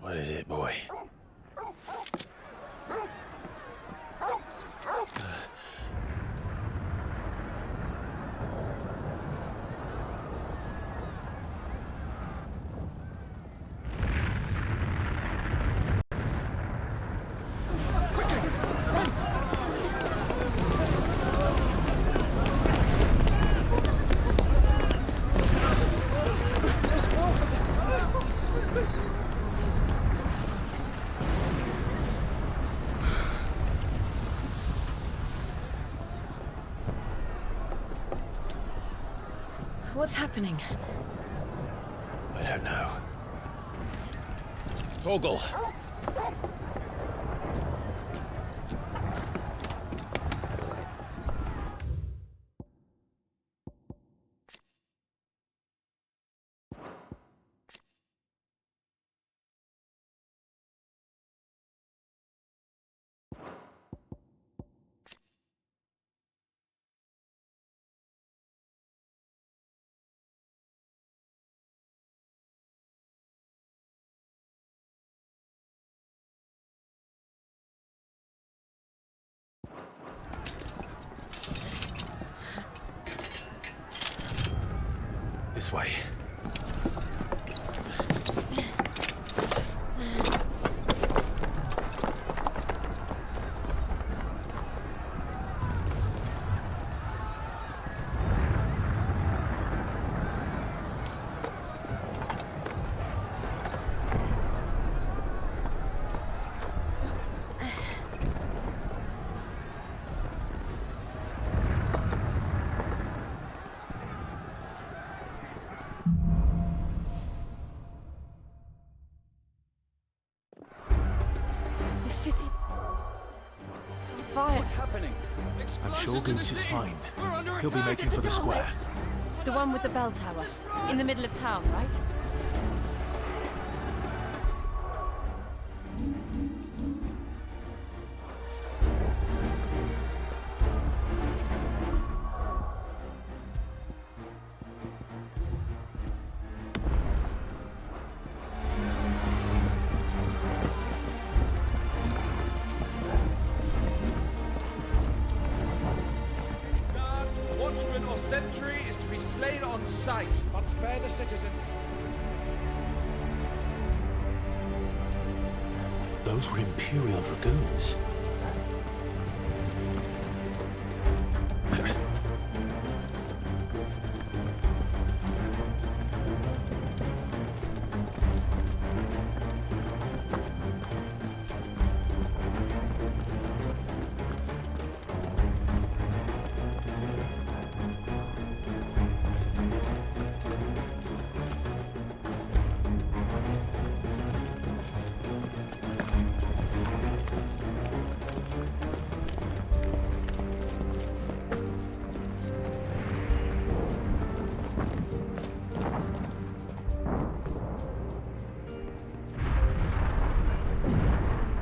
What is it, boy? What's happening? I don't know. Torgal! This way. The city's on fire. What's happening? I'm sure Goots is fine. He'll be making for the square. The one with the bell tower. In the middle of town, right? Watchman or sentry is to be slain on sight, but spare the citizen. Those were Imperial Dragoons.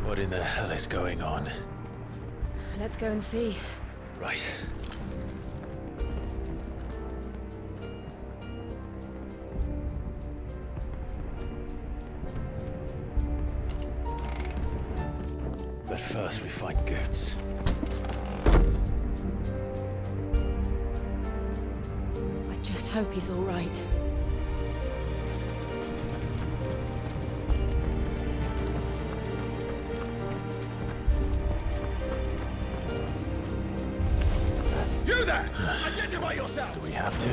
What in the hell is going on? Let's go and see. Right. But first we find Goots. I just hope he's all right. You there! Identify yourself! Do we have to?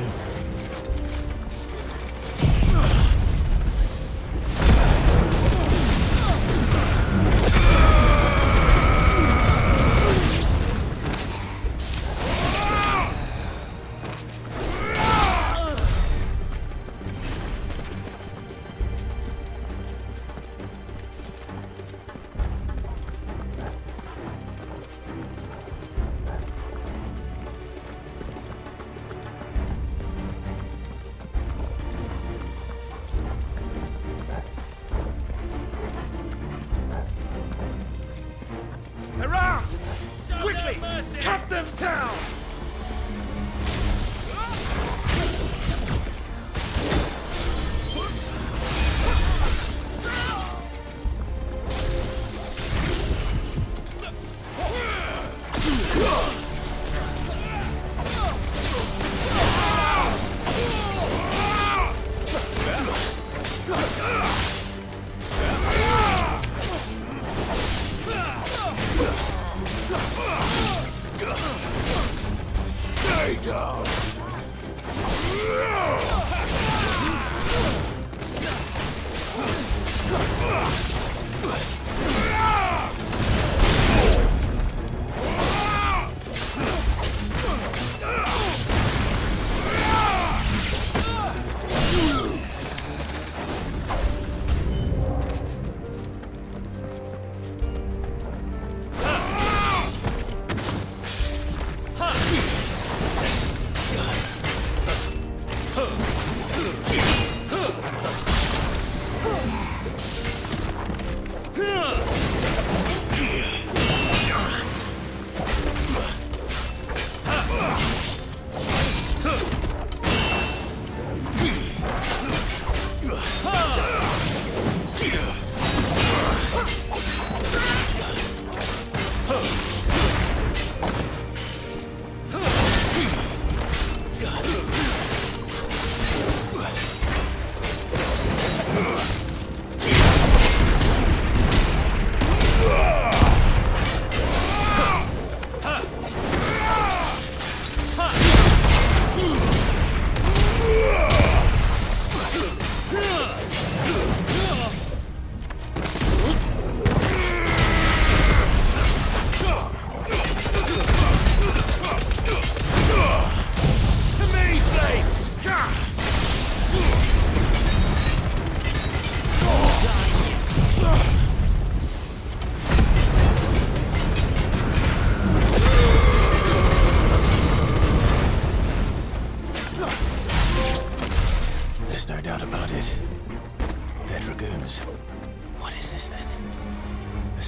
Around! Quickly! Cut them down! Stay down!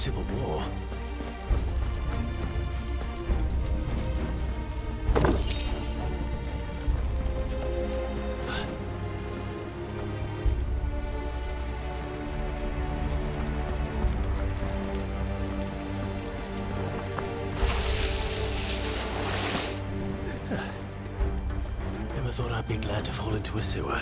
civil war. Never thought I'd be glad to fall into a sewer.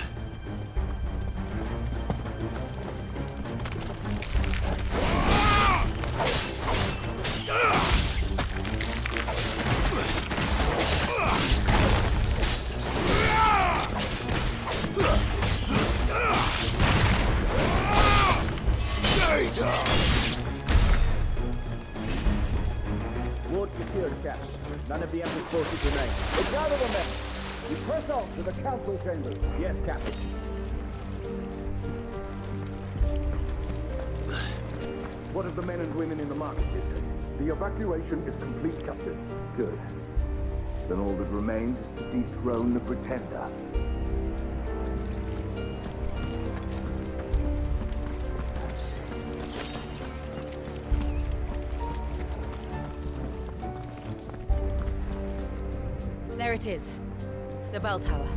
Ward secured, Captain. None of the Emperor's forces remain. But gather the men. You press on to the council chambers. Yes, Captain. What of the men and women in the market district? The evacuation is complete, Captain. Good. Then all that remains is to dethrone the Pretender. There it is. The bell tower.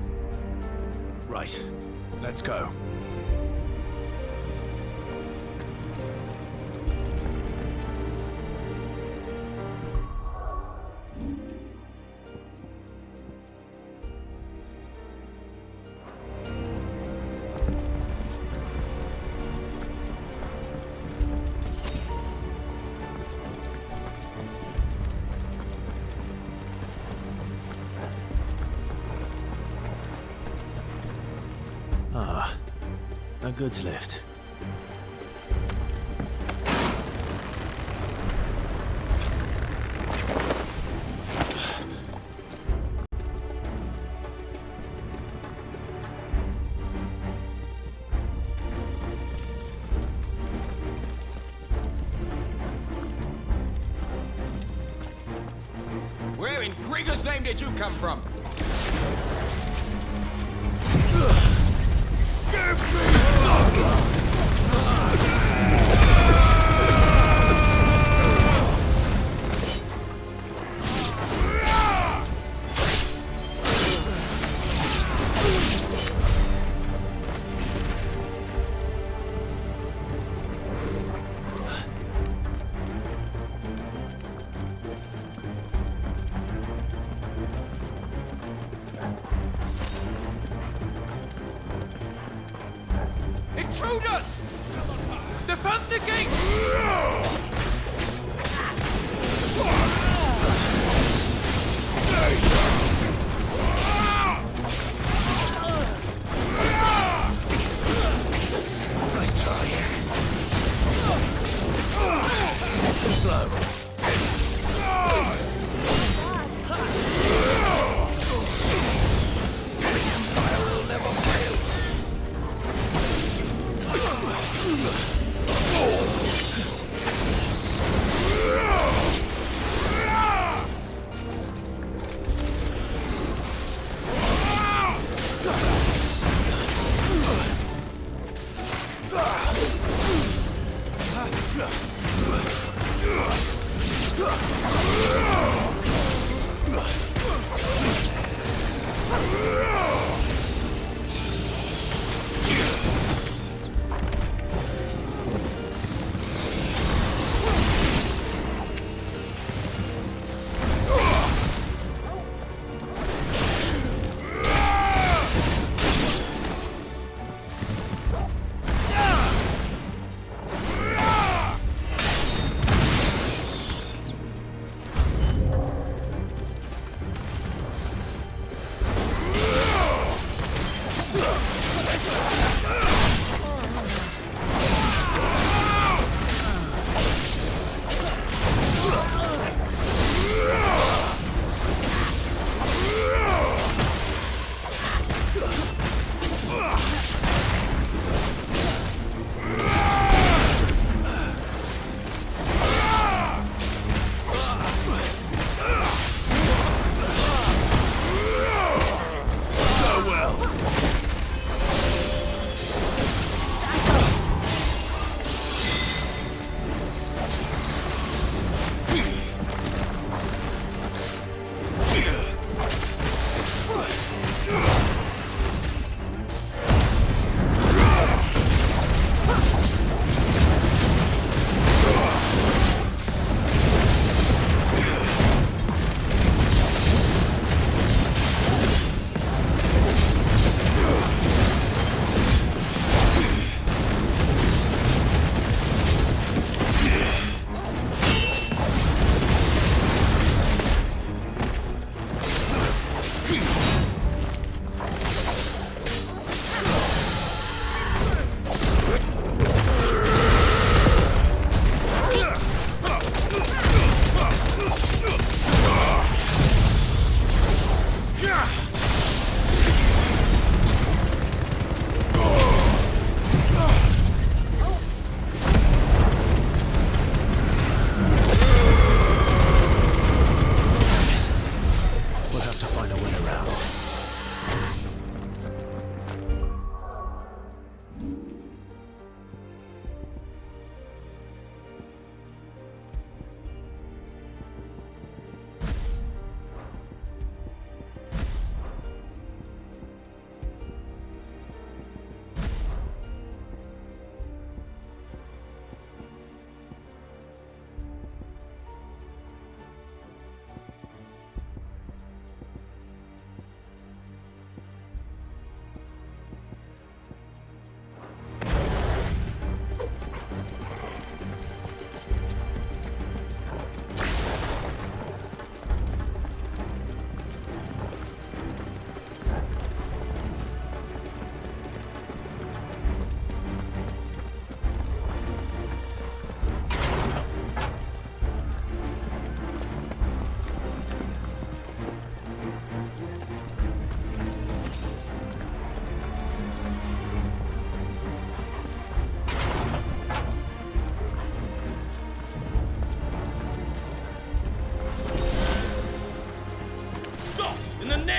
Right. Let's go. Ah, a goods lift. Where in Grigger's name did you come from? Intruders! Defend the gate! Nice try. Too slow. The Empire will never fail.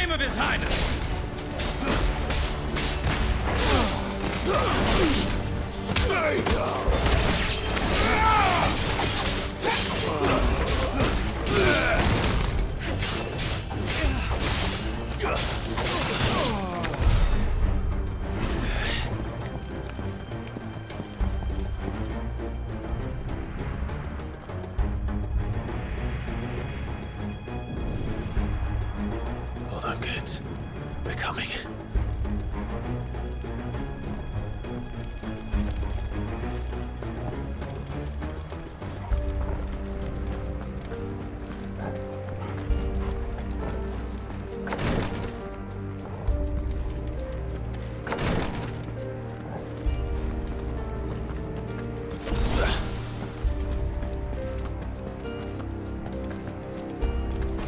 name of His Highness! Stay down! Hold on, kids. We're coming.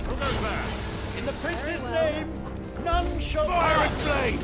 Who goes there? In the prince's name, none shall Fire and pass. flame!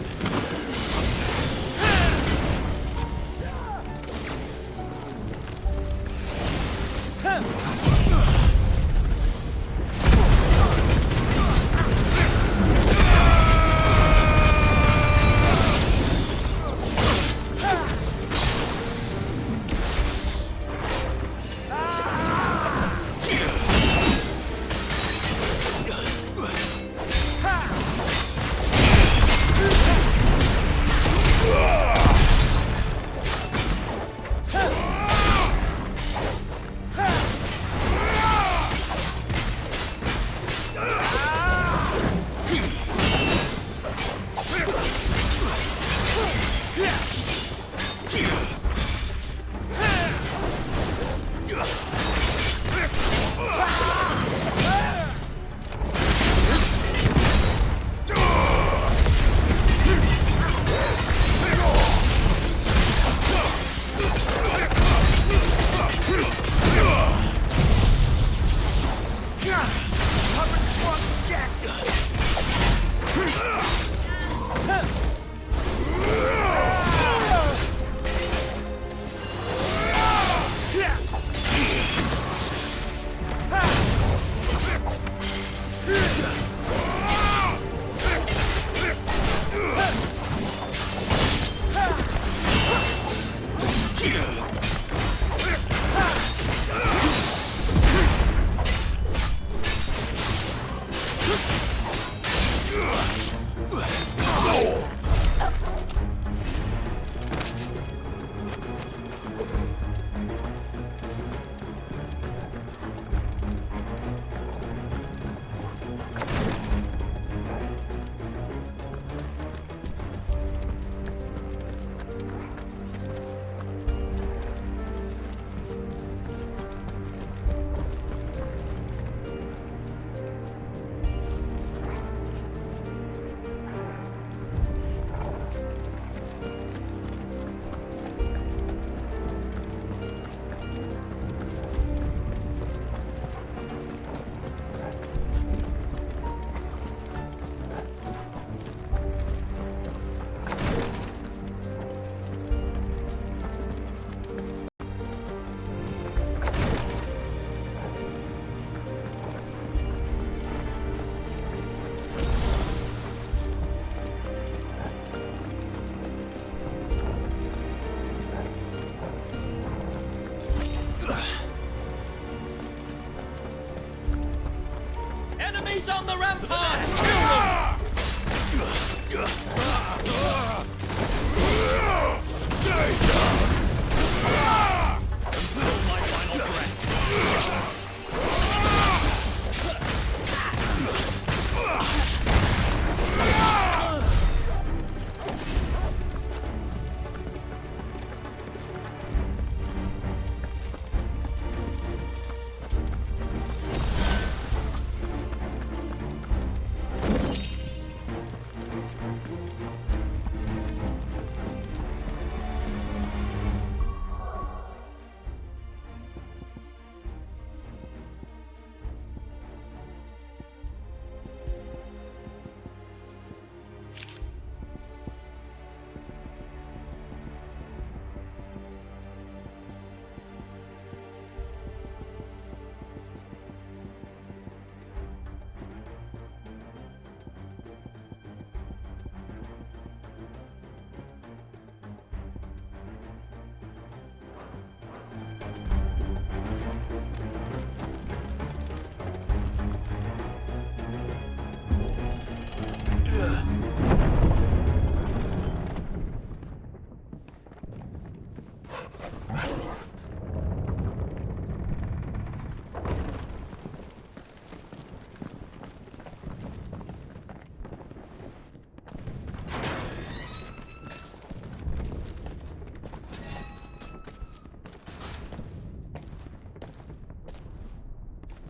Enemies on the rampart! Stay down! Until my final breath.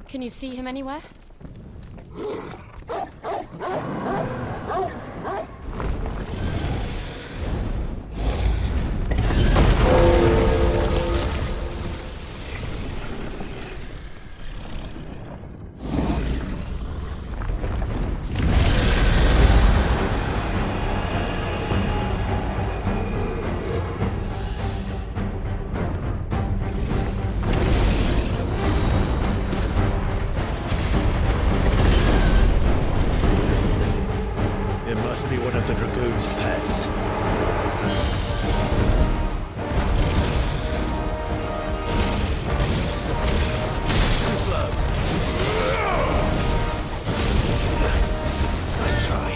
Can you see him anywhere? It must be one of the Dragoon's pets. Too slow. Nice try.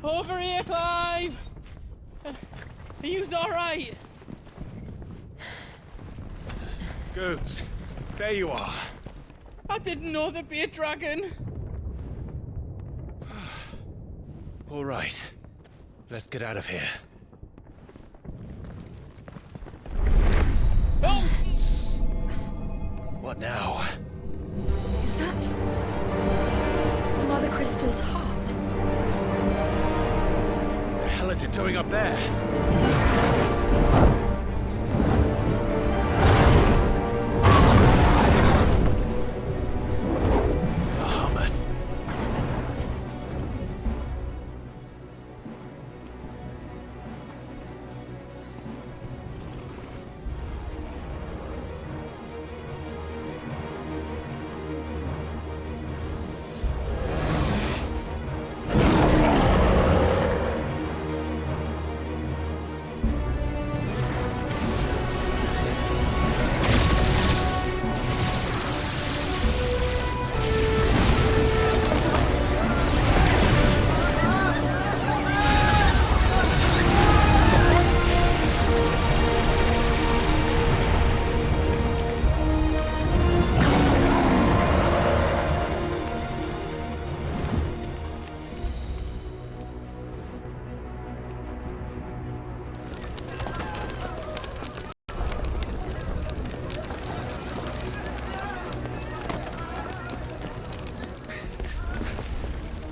Over here, Clive! Are you alright? Goods, there you are. I didn't know there'd be a dragon. All right, let's get out of here. Oh! What now? Is that Mother Crystal's heart? The hell is it doing up there? Bahamut.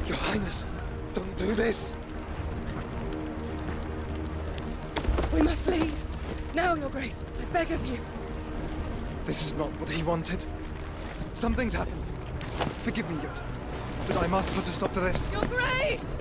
Your Highness, don't do this! We must leave. Now, Your Grace. I beg of you. This is not what he wanted. Something's happened. Forgive me, Yod, but I must put a stop to this. Your Grace!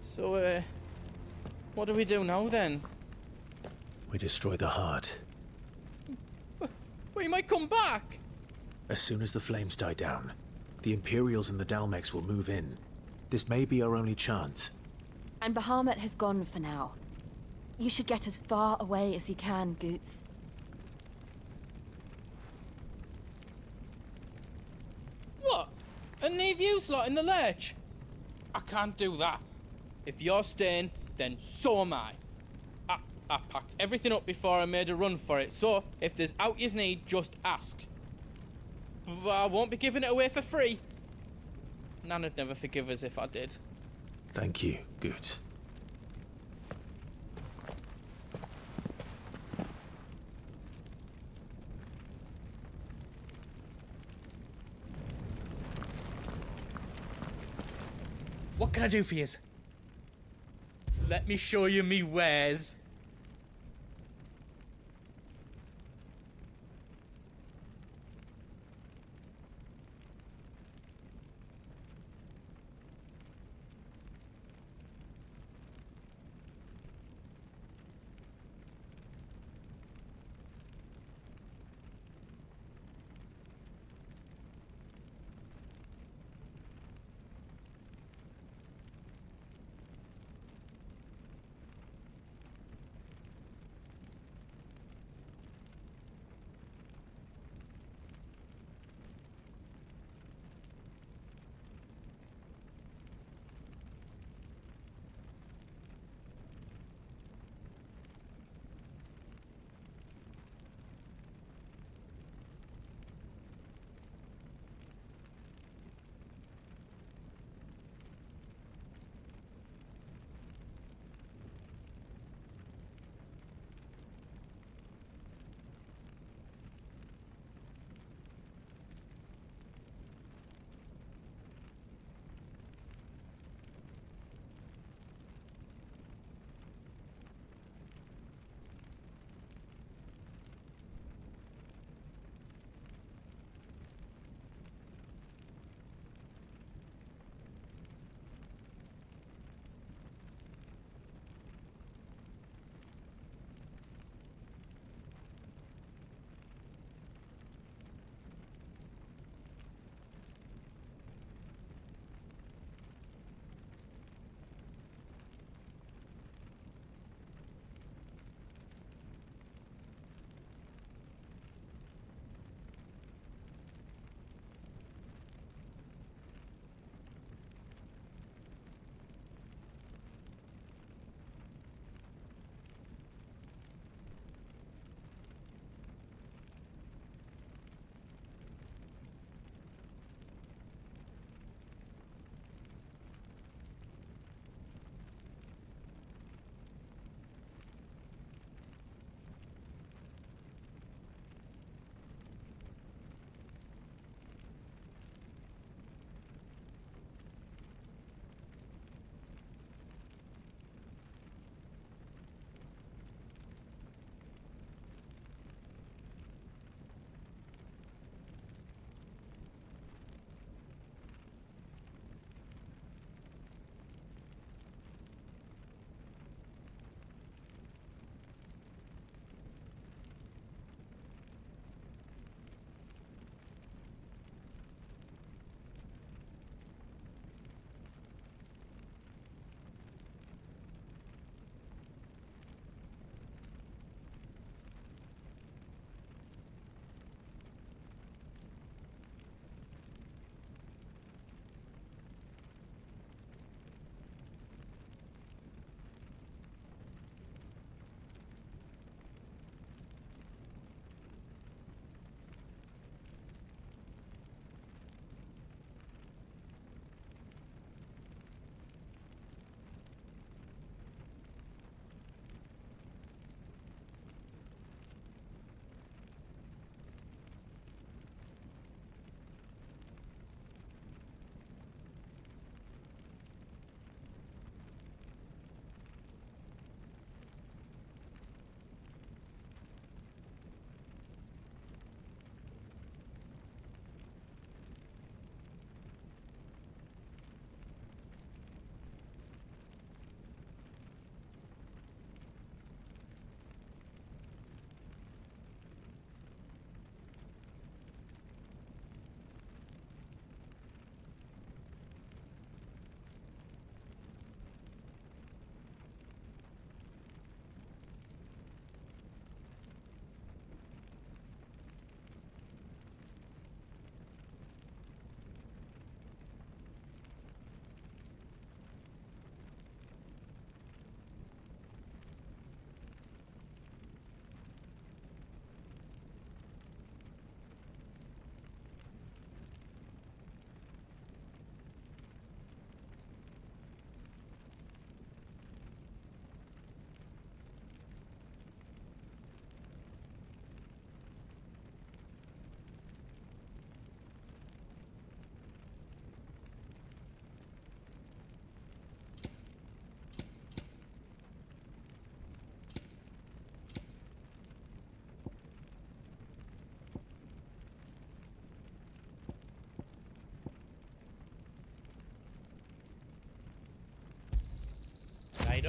So, what do we do now then? We destroy the heart. We might come back! As soon as the flames die down, the Imperials and the Dalmex will move in. This may be our only chance. And Bahamut has gone for now. You should get as far away as you can, Goots. What? And leave you lot in the lurch? I can't do that. If you're staying, then so am I. I packed everything up before I made a run for it, so if there's out yous need, just ask. But I won't be giving it away for free. Nana'd never forgive us if I did. Thank you, Goots. What can I do for yous? Let me show you me wares.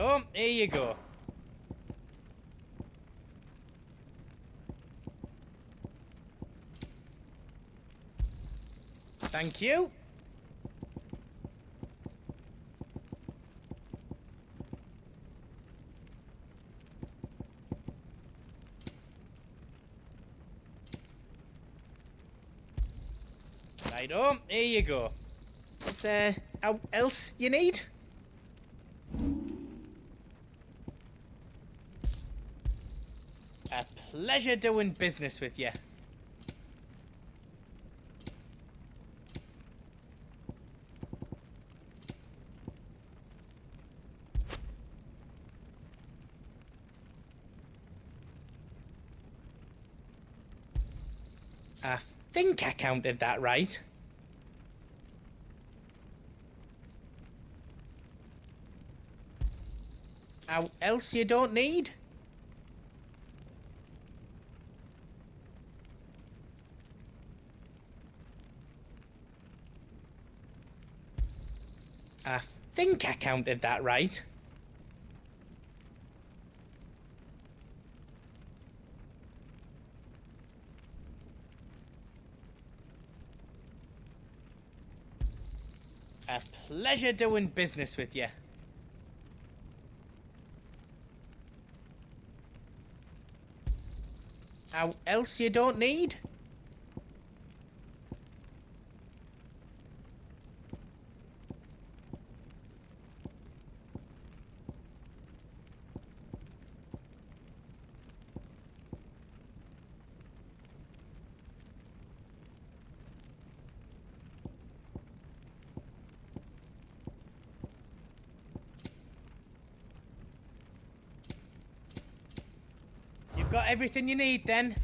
Righto, here you go. Thank you. Righto, here you go. Is there else you need? A pleasure doing business with you. I think I counted that right. How else you don't need? I think I counted that right. A pleasure doing business with you. How else you don't need? You've got everything you need then.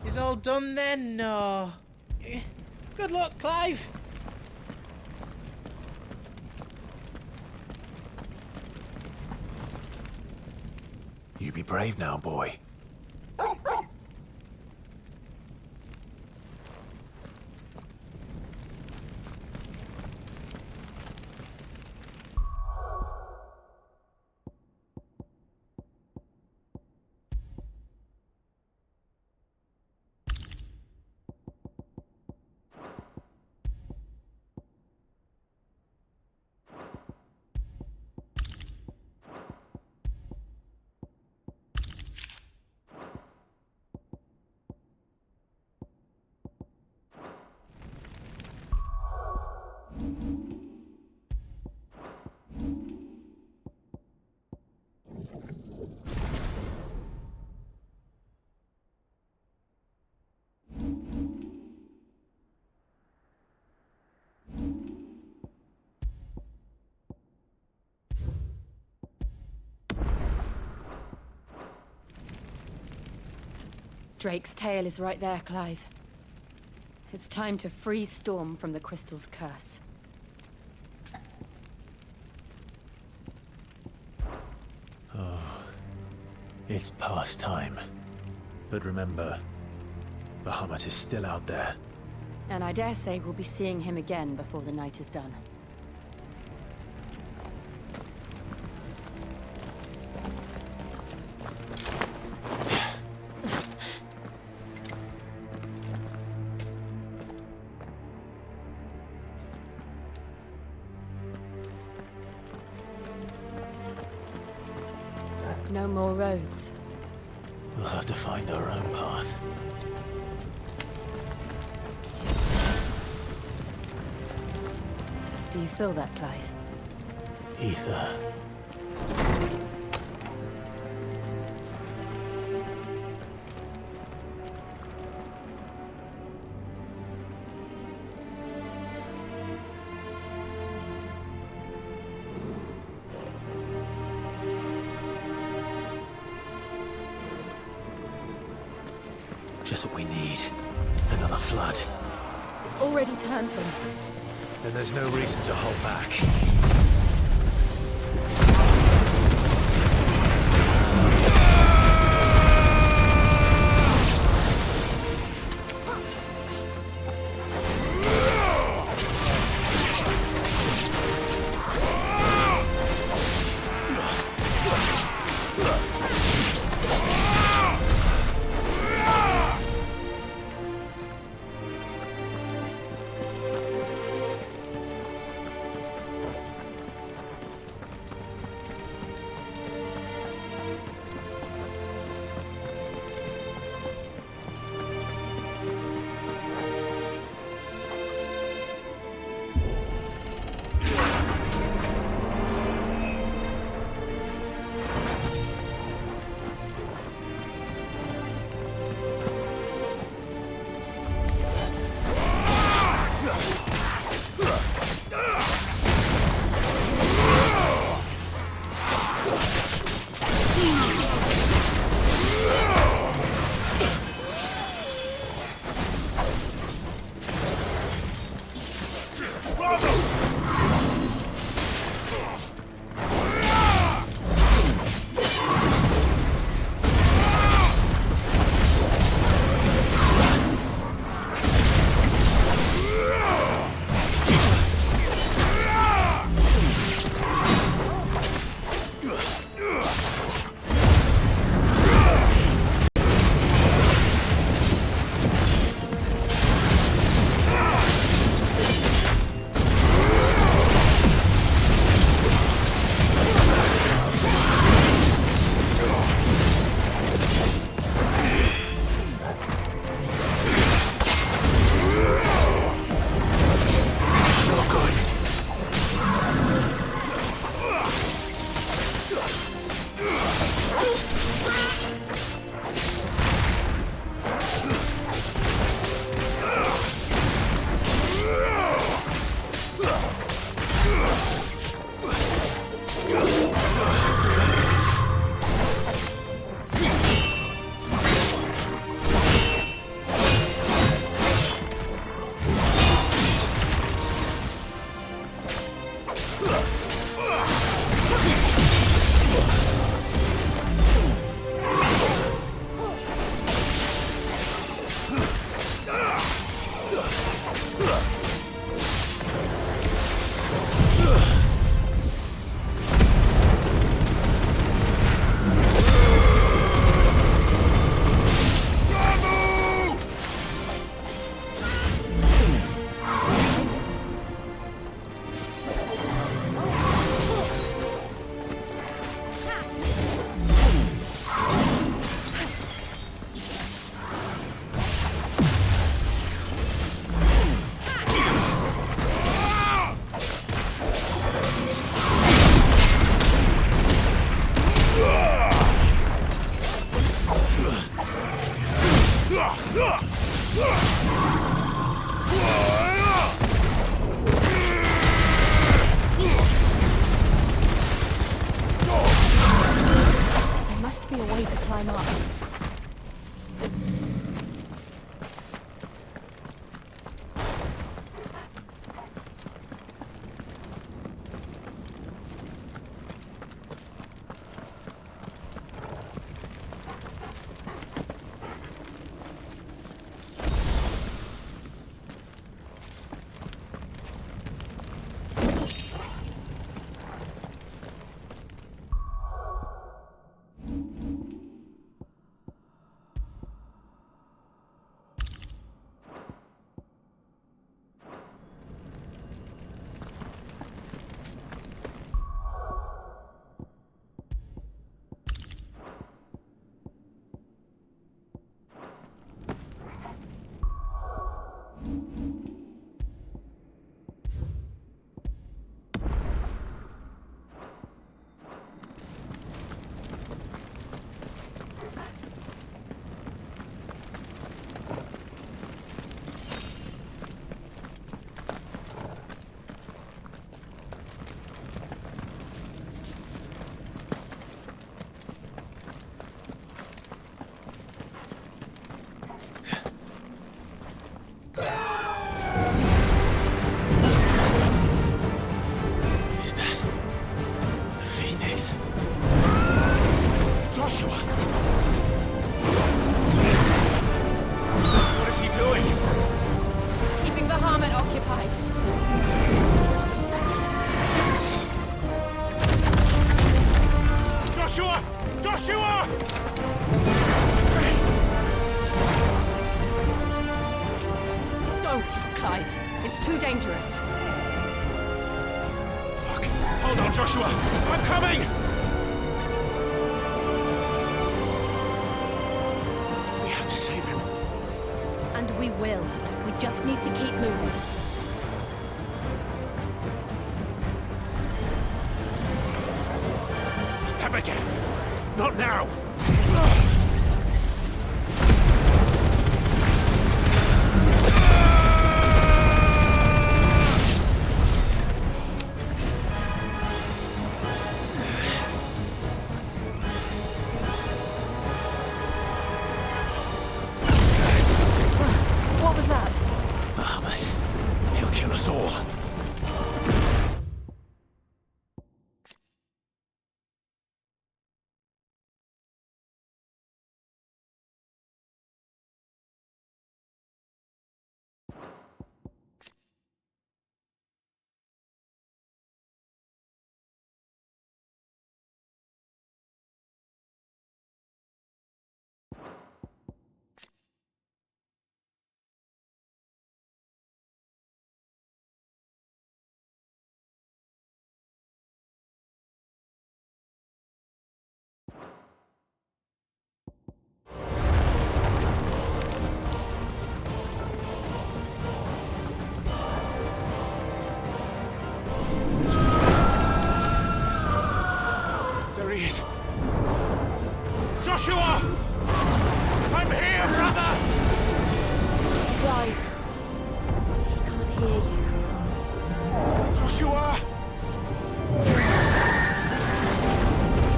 Is all done then? No. Good luck, Clive. You be brave now, boy. Drake's tail is right there, Clive. It's time to free Storm from the Crystal's curse. Oh, it's past time. But remember, Bahamut is still out there. And I dare say we'll be seeing him again before the night is done. No more roads. We'll have to find our own path. Do you feel that, Clive? Ether. Just what we need. Another flood. It's already turned them. Then there's no reason to hold back. must be a way to climb up. Is that Phoenix? Joshua! What is he doing? Keeping the Bahamut occupied. Joshua! Joshua! Don't, Clive. It's too dangerous. Fuck. Hold on, Joshua! I'm coming! We have to save him. And we will. We just need to keep moving. Never again. Not now. Joshua! I'm here, brother! Clive. He can't hear you. Joshua!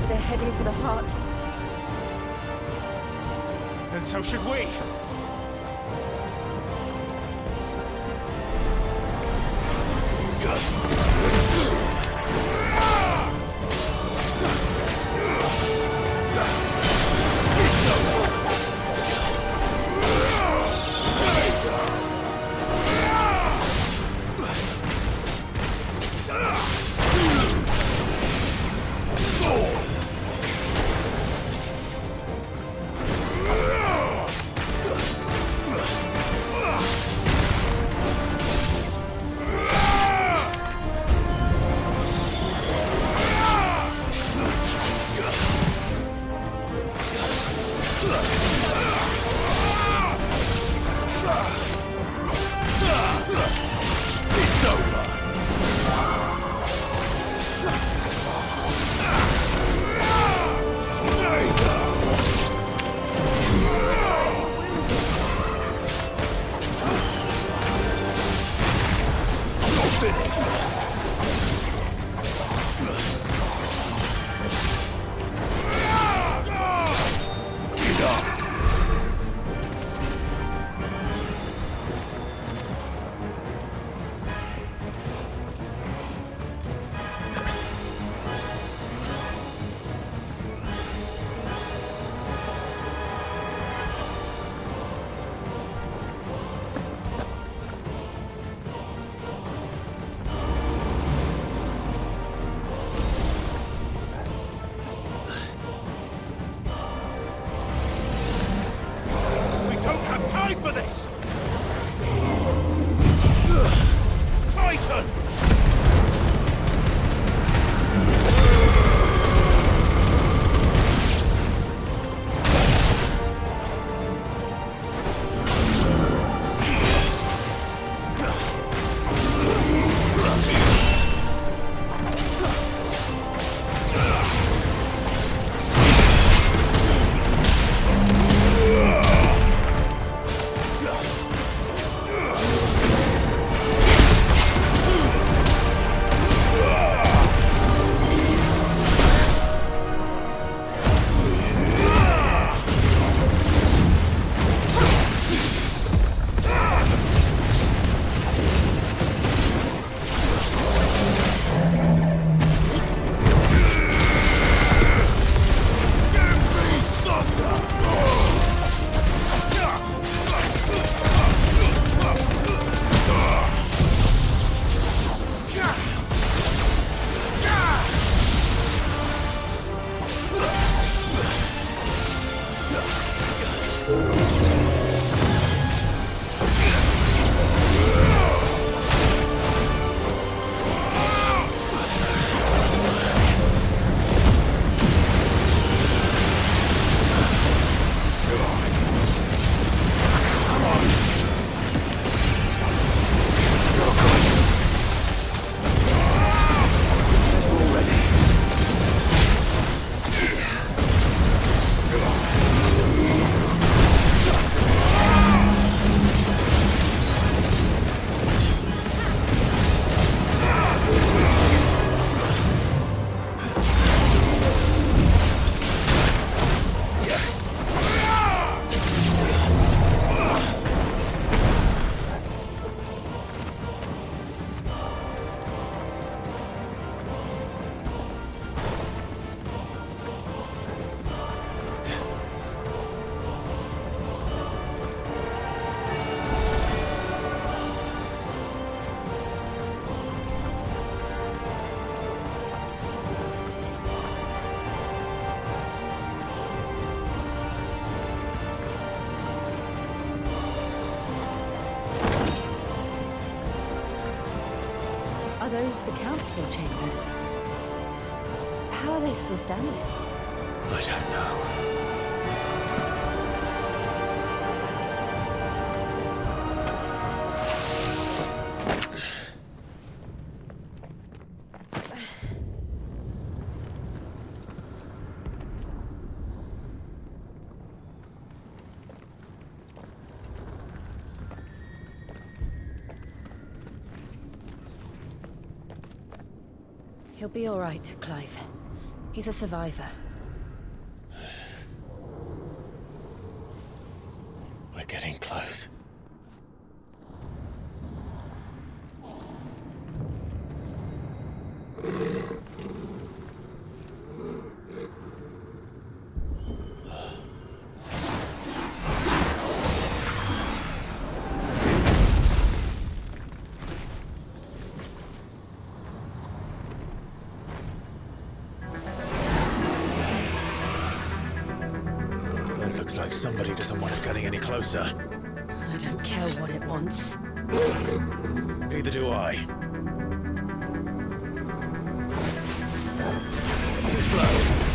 They're heading for the heart. And so should we. For this! Titan! Are those the council chambers? How are they still standing? I don't know. He'll be all right, Clive. He's a survivor. We're getting close. It looks like somebody doesn't want us getting any closer. I don't care what it wants. Neither do I. Too slow.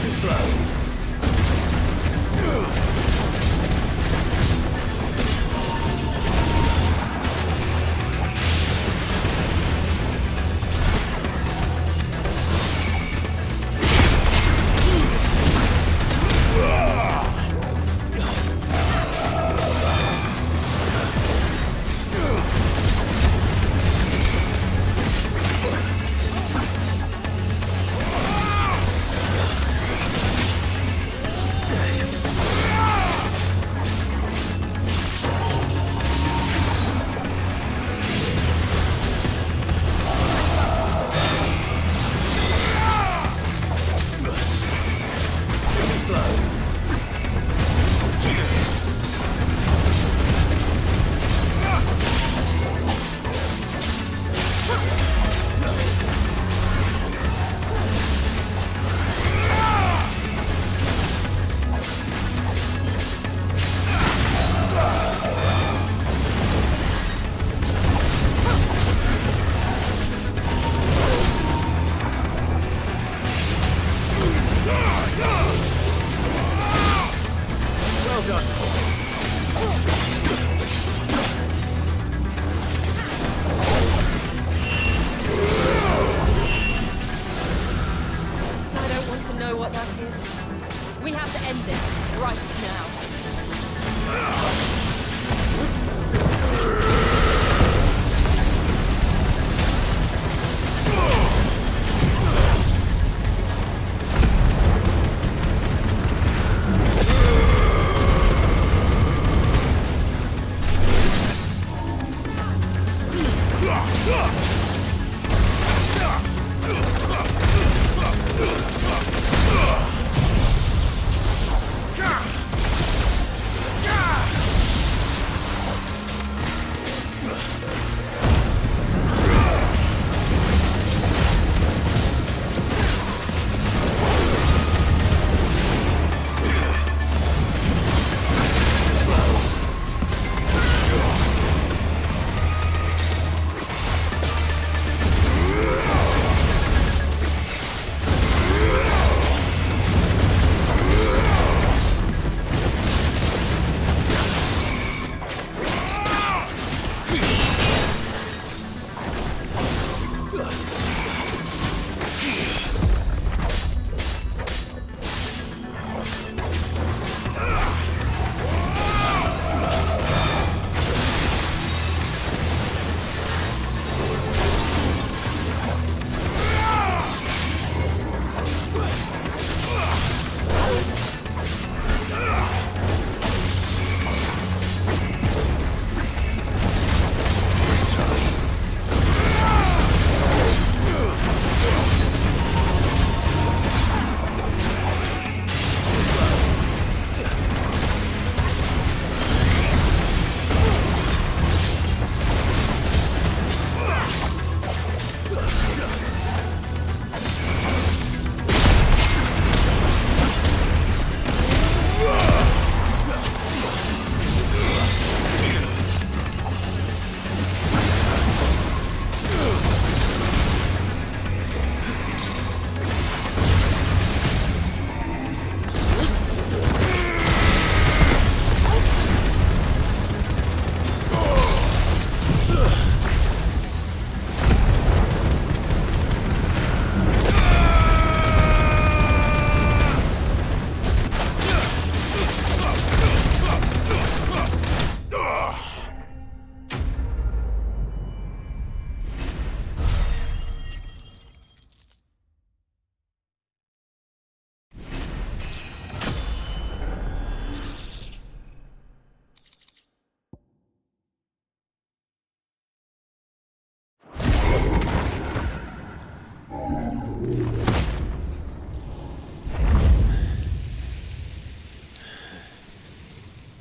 Too slow.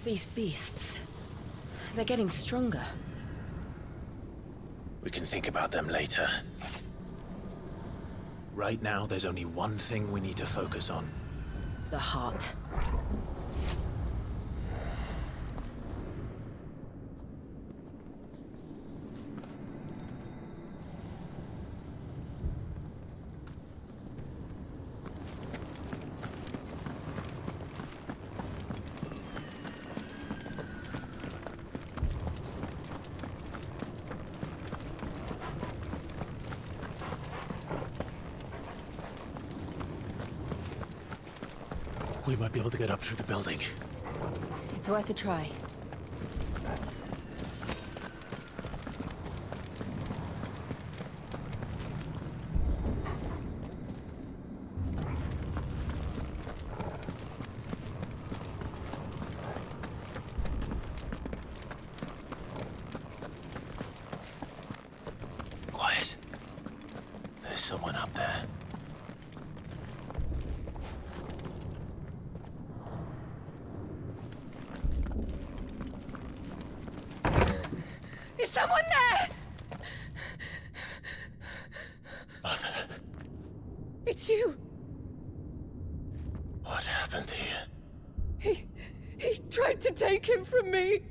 These beasts... they're getting stronger. We can think about them later. Right now, there's only one thing we need to focus on. The heart. We might be able to get up through the building. It's worth a try. Quiet. There's someone up there. Is someone there? Mother. It's you. What happened here? He tried to take him from me.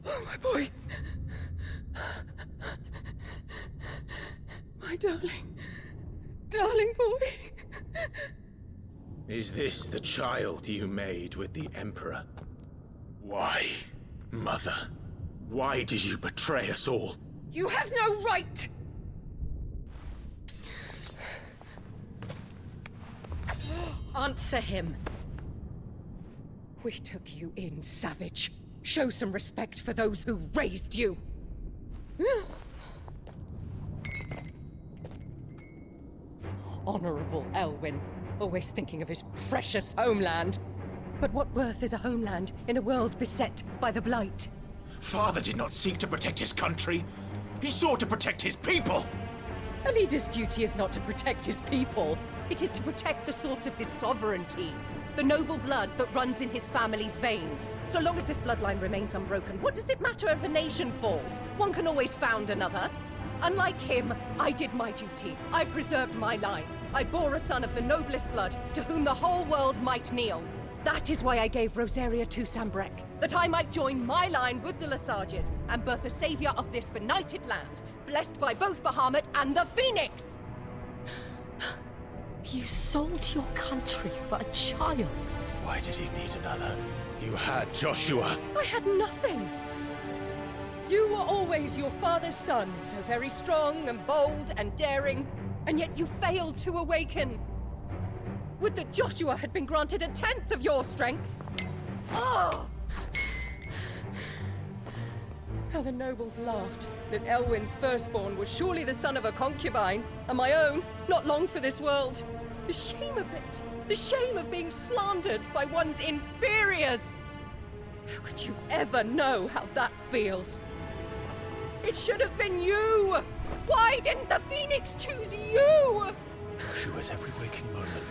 Oh, my boy. My darling boy. Is this the child you made with the Emperor? Why, Mother? Why did you betray us all? You have no right! Answer him. We took you in, savage. Show some respect for those who raised you. Honorable Elwyn, always thinking of his precious homeland. But what worth is a homeland in a world beset by the Blight? Father did not seek to protect his country. He sought to protect his people. A leader's duty is not to protect his people. It is to protect the source of his sovereignty. The noble blood that runs in his family's veins. So long as this bloodline remains unbroken, what does it matter if a nation falls? One can always found another. Unlike him, I did my duty. I preserved my line. I bore a son of the noblest blood, to whom the whole world might kneel. That is why I gave Rosaria to Sambrek, that I might join my line with the Lesages and birth a savior of this benighted land, blessed by both Bahamut and the Phoenix! You sold your country for a child. Why did he need another? You had Joshua. I had nothing. You were always your father's son, so very strong and bold and daring, and yet you failed to awaken. Would that Joshua had been granted 1/10 of your strength? Oh! How the nobles laughed that Elwyn's firstborn was surely the son of a concubine, and my own, not long for this world. The shame of it! The shame of being slandered by one's inferiors! How could you ever know how that feels? It should have been you! Why didn't the Phoenix choose you? Joshua's every waking moment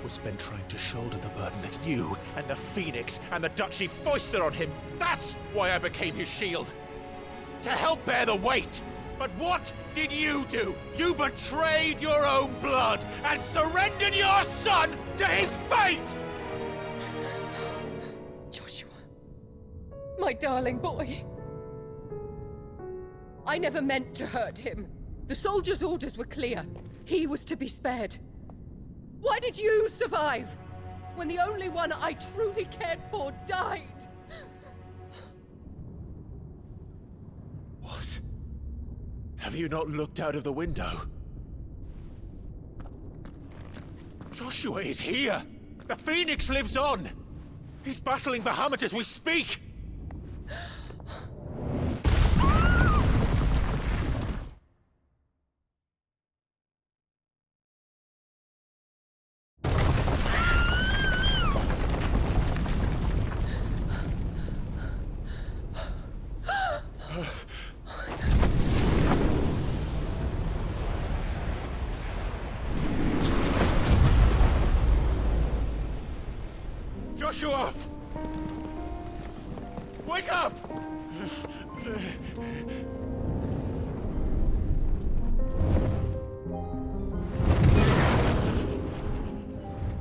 was spent trying to shoulder the burden that you and the Phoenix and the Duchy foisted on him. That's why I became his shield. To help bear the weight. But what did you do? You betrayed your own blood and surrendered your son to his fate! Joshua. My darling boy. I never meant to hurt him. The soldiers' orders were clear. He was to be spared. Why did you survive? When the only one I truly cared for died? What? Have you not looked out of the window? Joshua is here! The Phoenix lives on! He's battling Bahamut as we speak! Joshua! Wake up!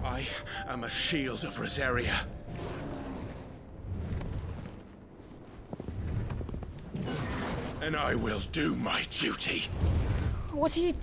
I am a shield of Rosaria. And I will do my duty. What are you...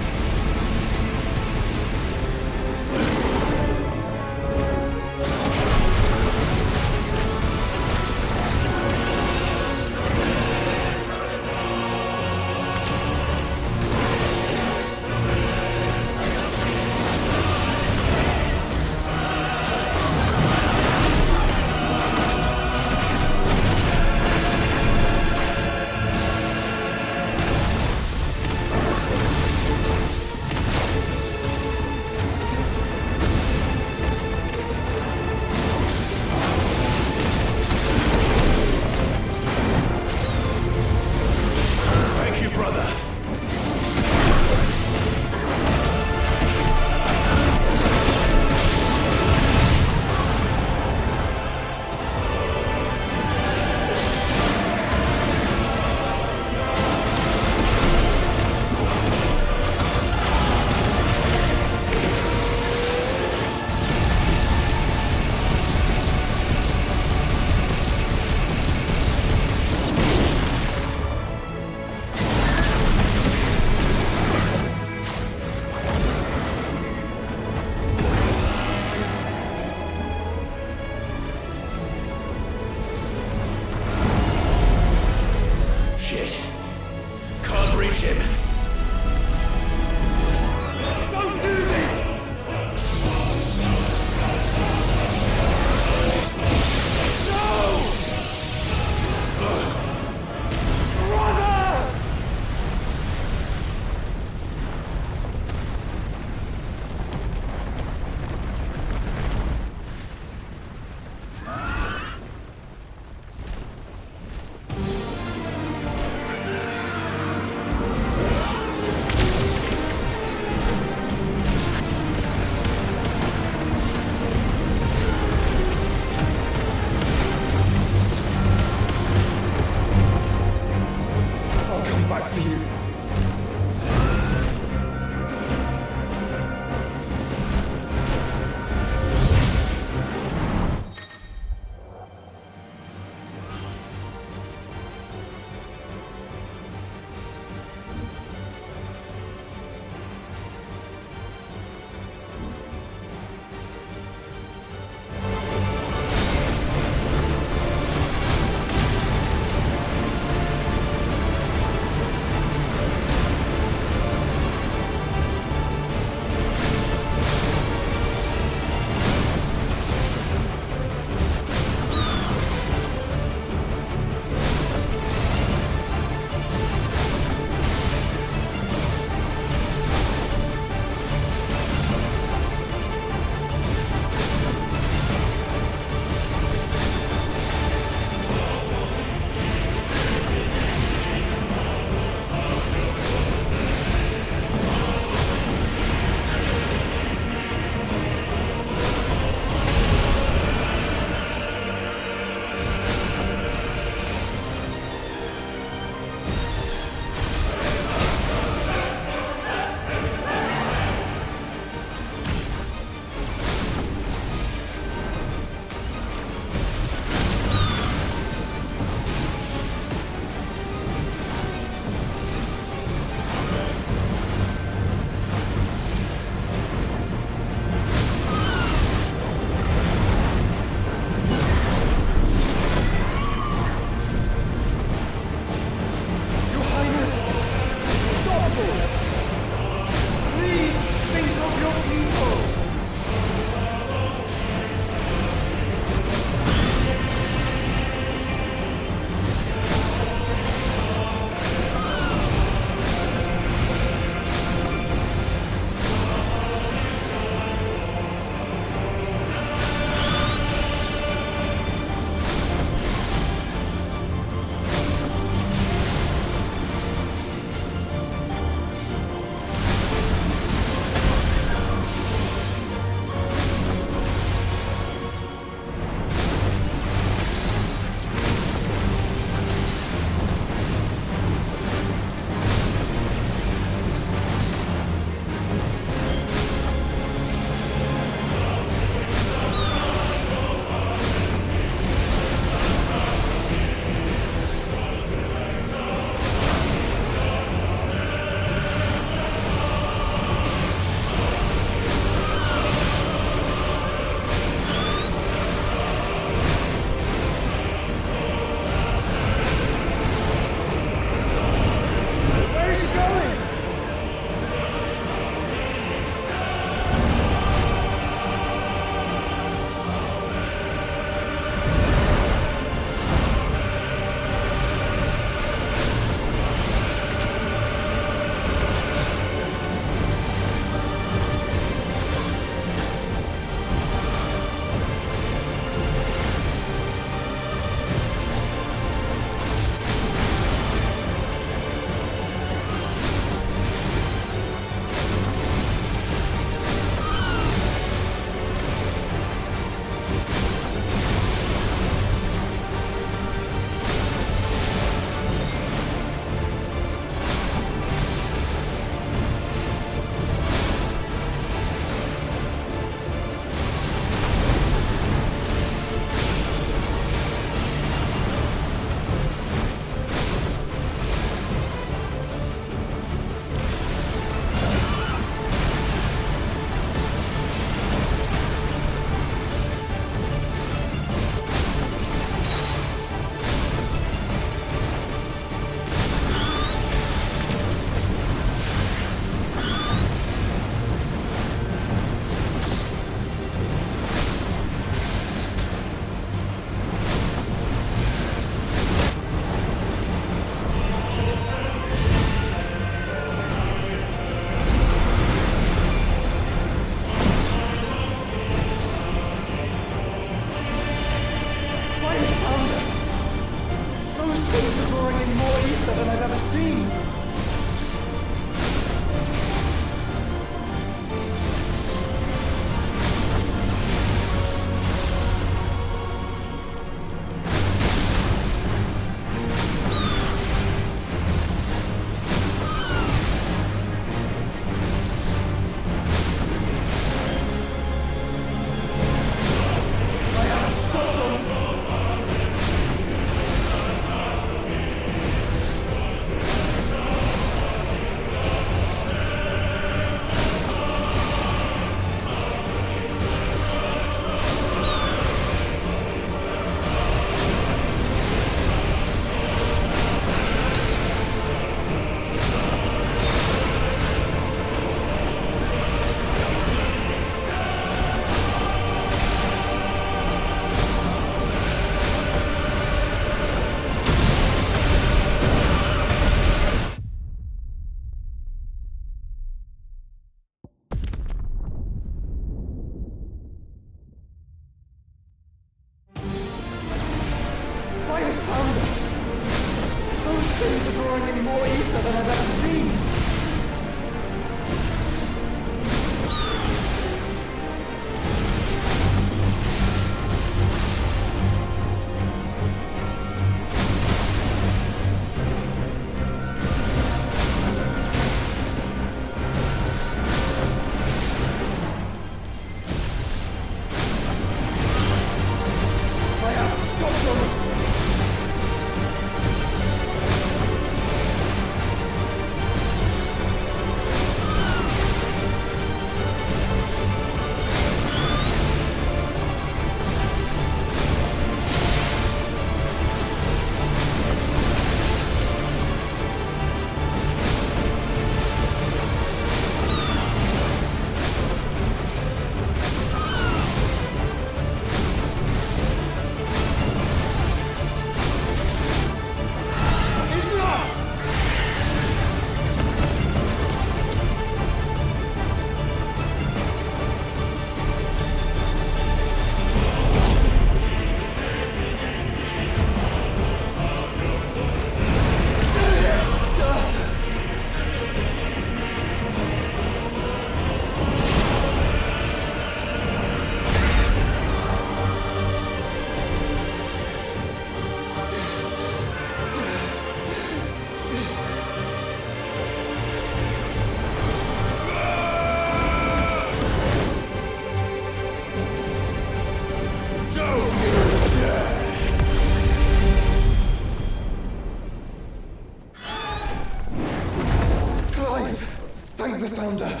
founder.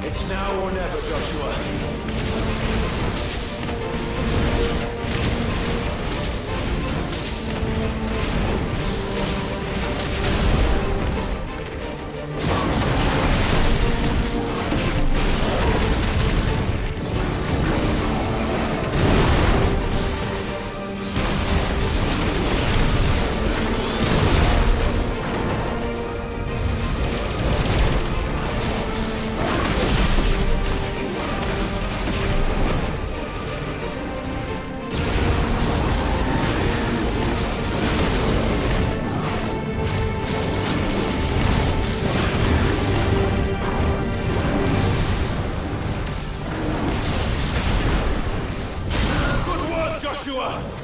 It's now or never, Joshua. Joshua!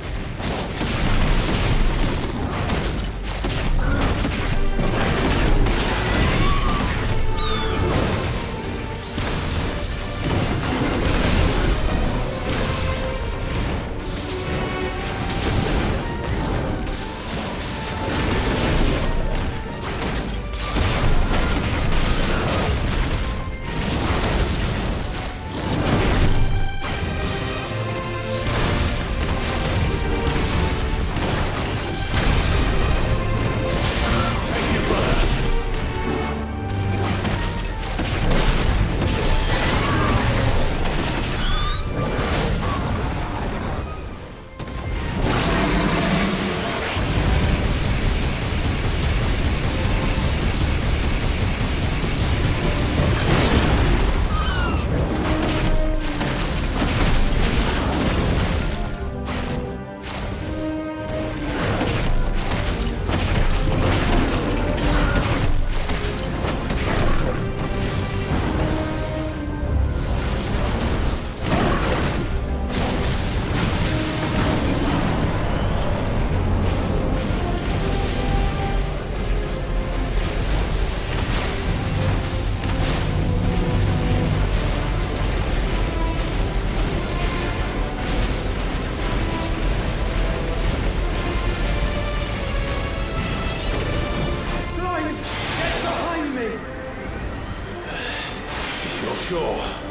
Sure.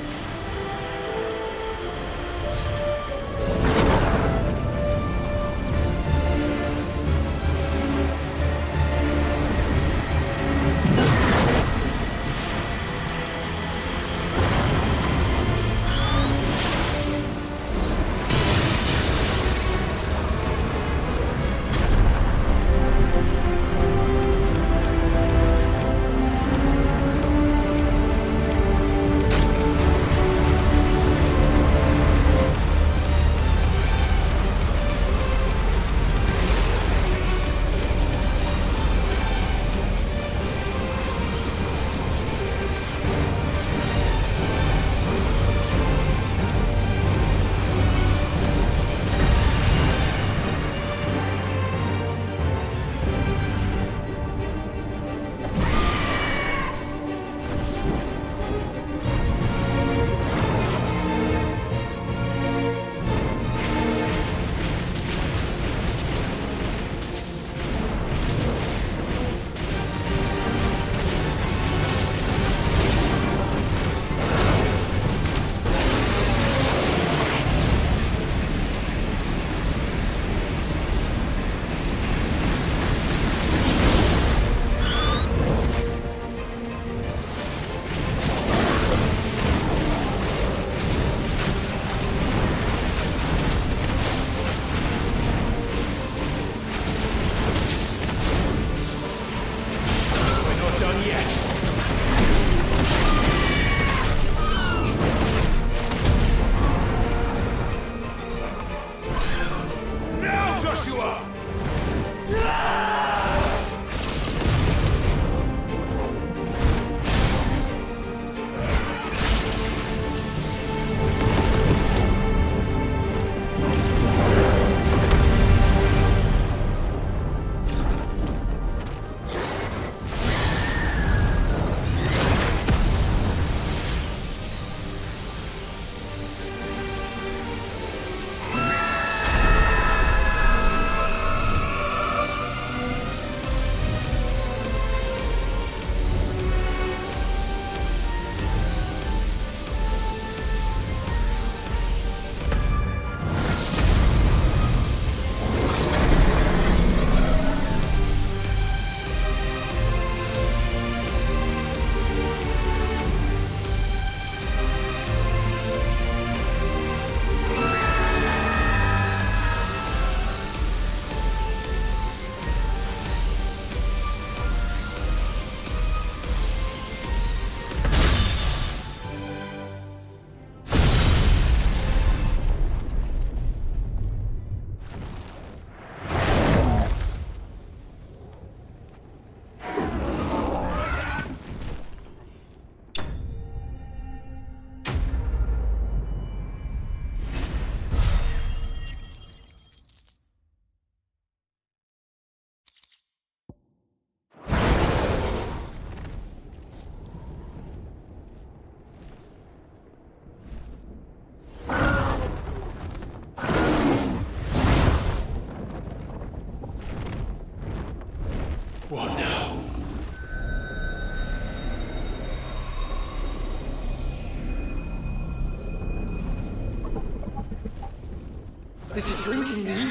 This is drinking me.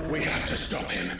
We have to stop him.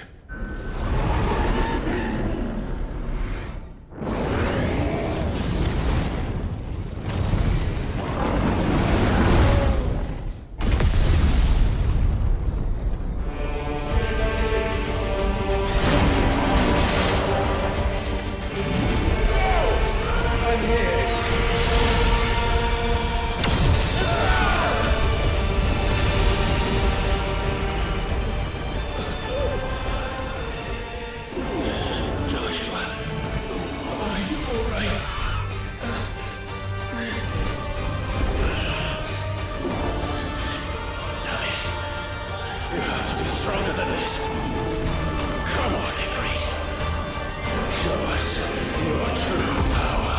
Stronger than this. Come on, Ifrit. Show us your true power.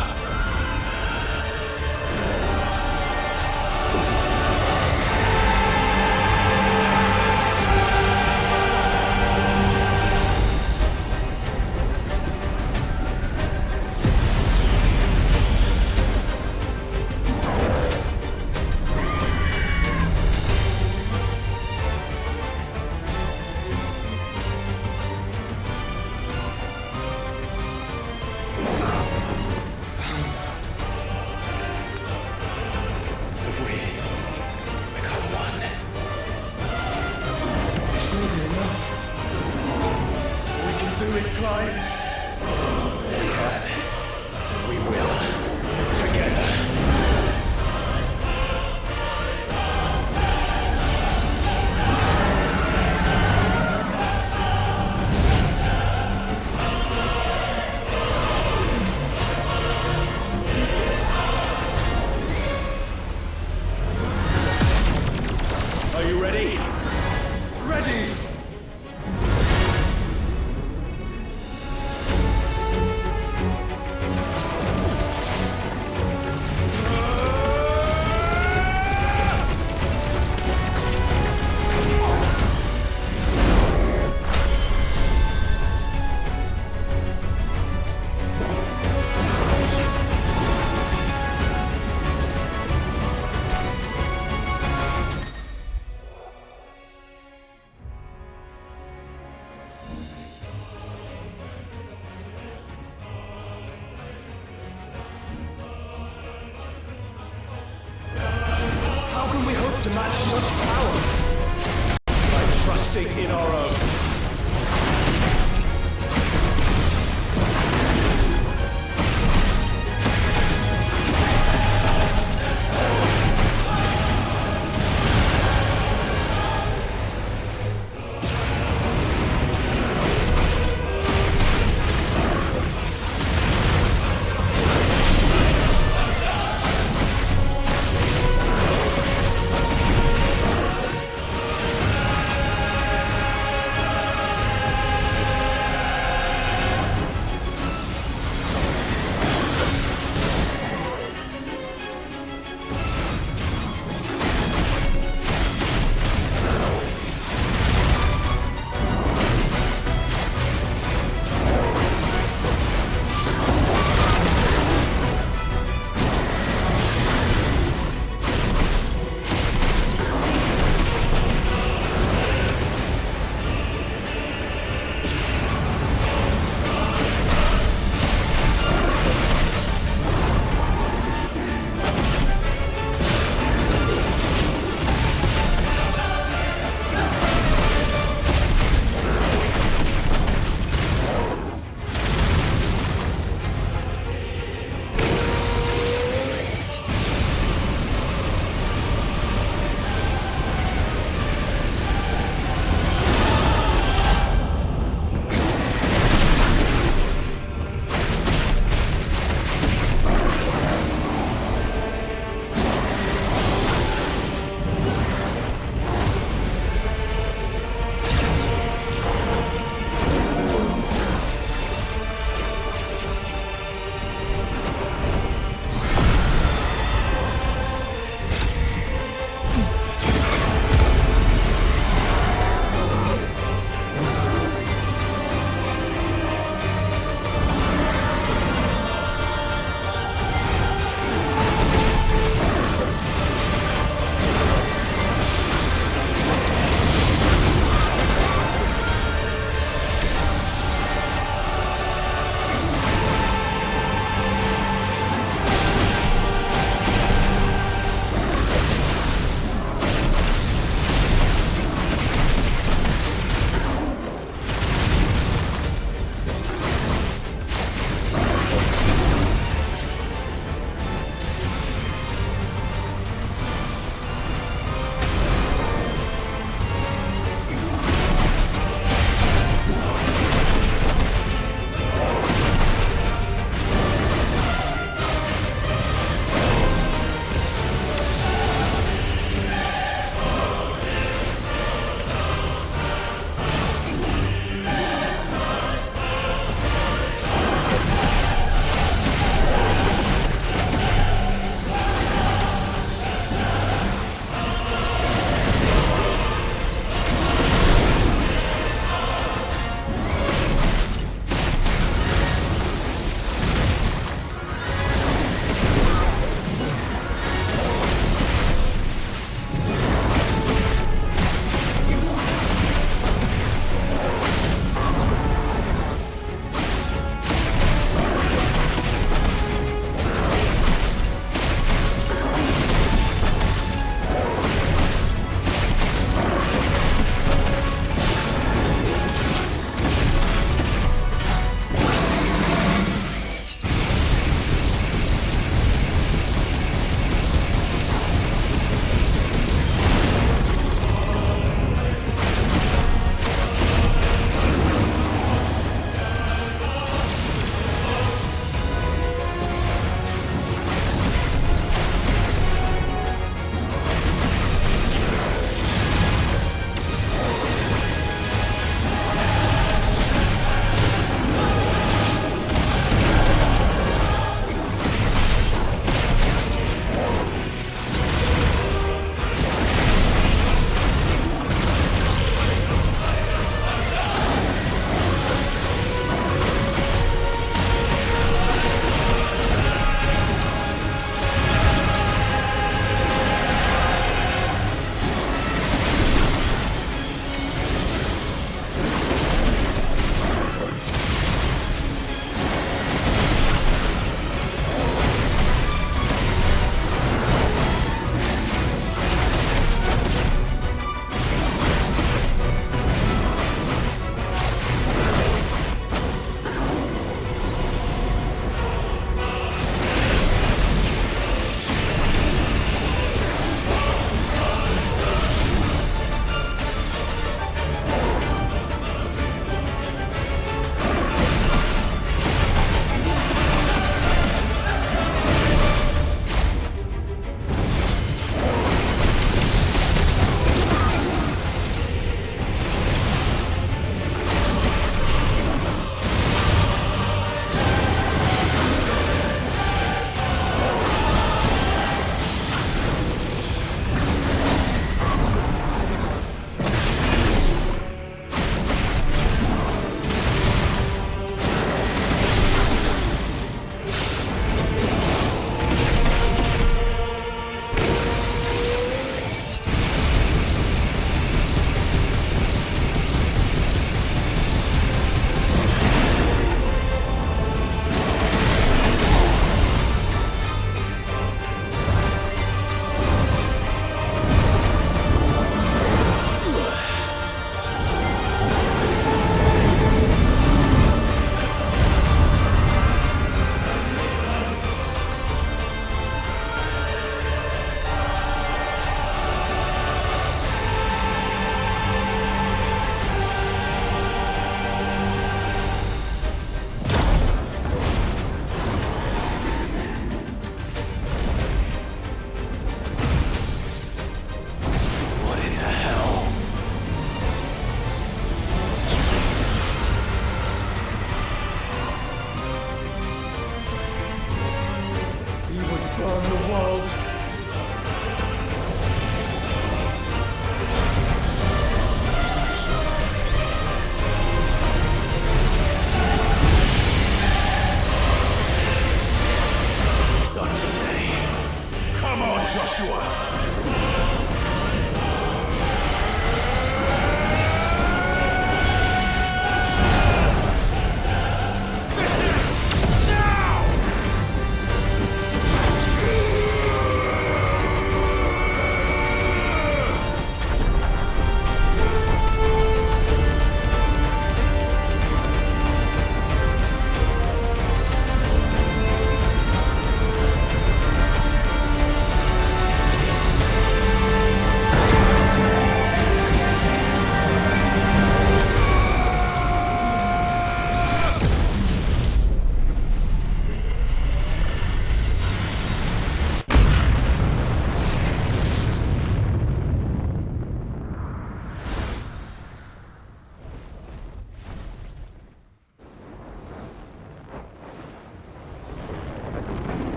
To match such power by trusting in our own.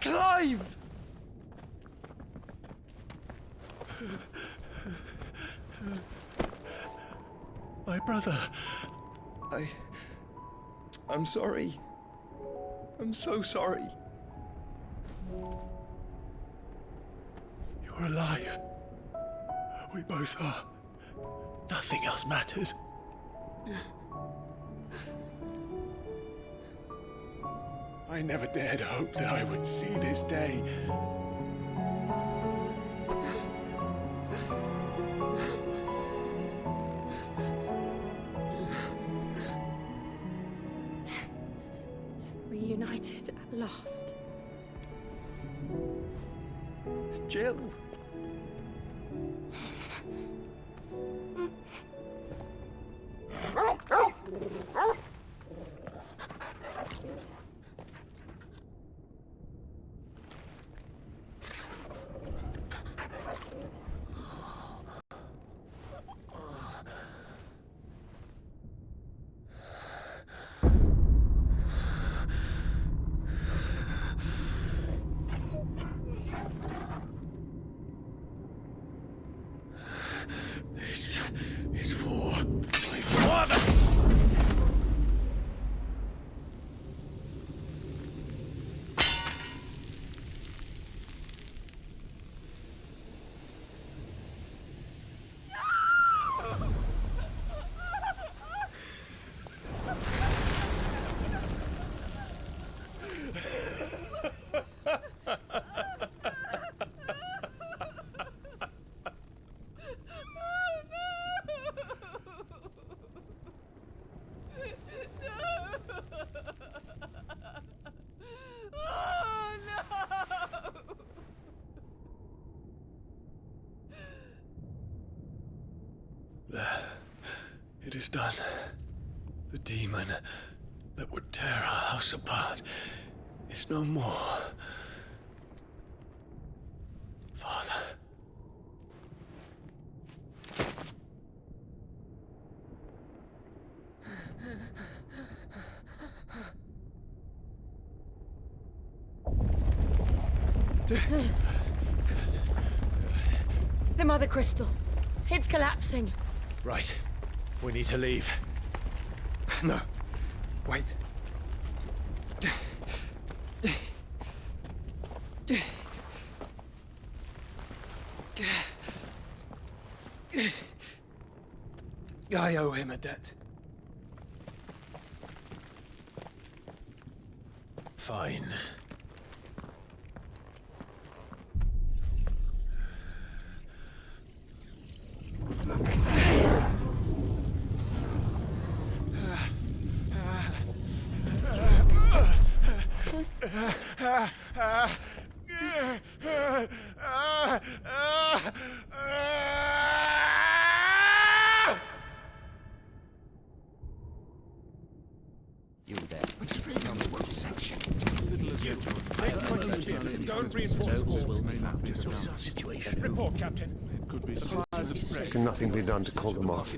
Clive! My brother. I'm sorry. I'm so sorry. You're alive. We both are. Nothing else matters. I never dared hope that I would see this day. Reunited at last. Jill. This is for my father. It is done. The demon that would tear our house apart is no more. Father. The Mother Crystal. It's collapsing. Right. We need to leave. No. Wait. I owe him a debt. Fine. You there. Don't reinforce the walls. Situation. Report, Captain. Can nothing be done to call them off?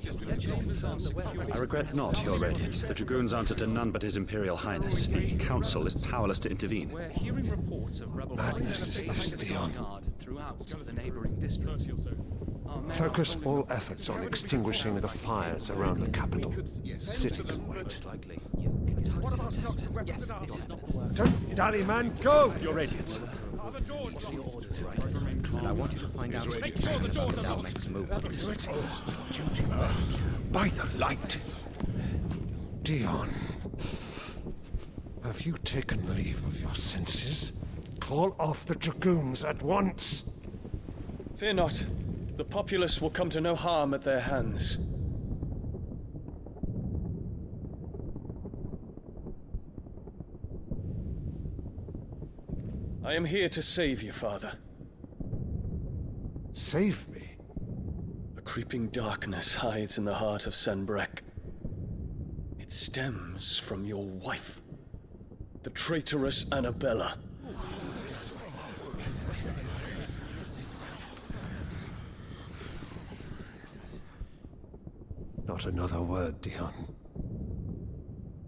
I regret not, Your Radiance. The Dragoons answer to none but His Imperial Highness. The Council is powerless to intervene. We're hearing reports of rebel Madness is this, Theon. throughout the neighboring districts. Focus all efforts on extinguishing the fires around the capital. City can wait. Don't dally, man, go! Your Radiance. And I want you to find out Make sure the doors are without locked. making movements. By the light! Dion, have you taken leave of your senses? Call off the Dragoons at once! Fear not. The populace will come to no harm at their hands. I am here to save you, Father. Save me? A creeping darkness hides in the heart of Sanbrek. It stems from your wife, the traitorous Annabella. Not another word, Dion.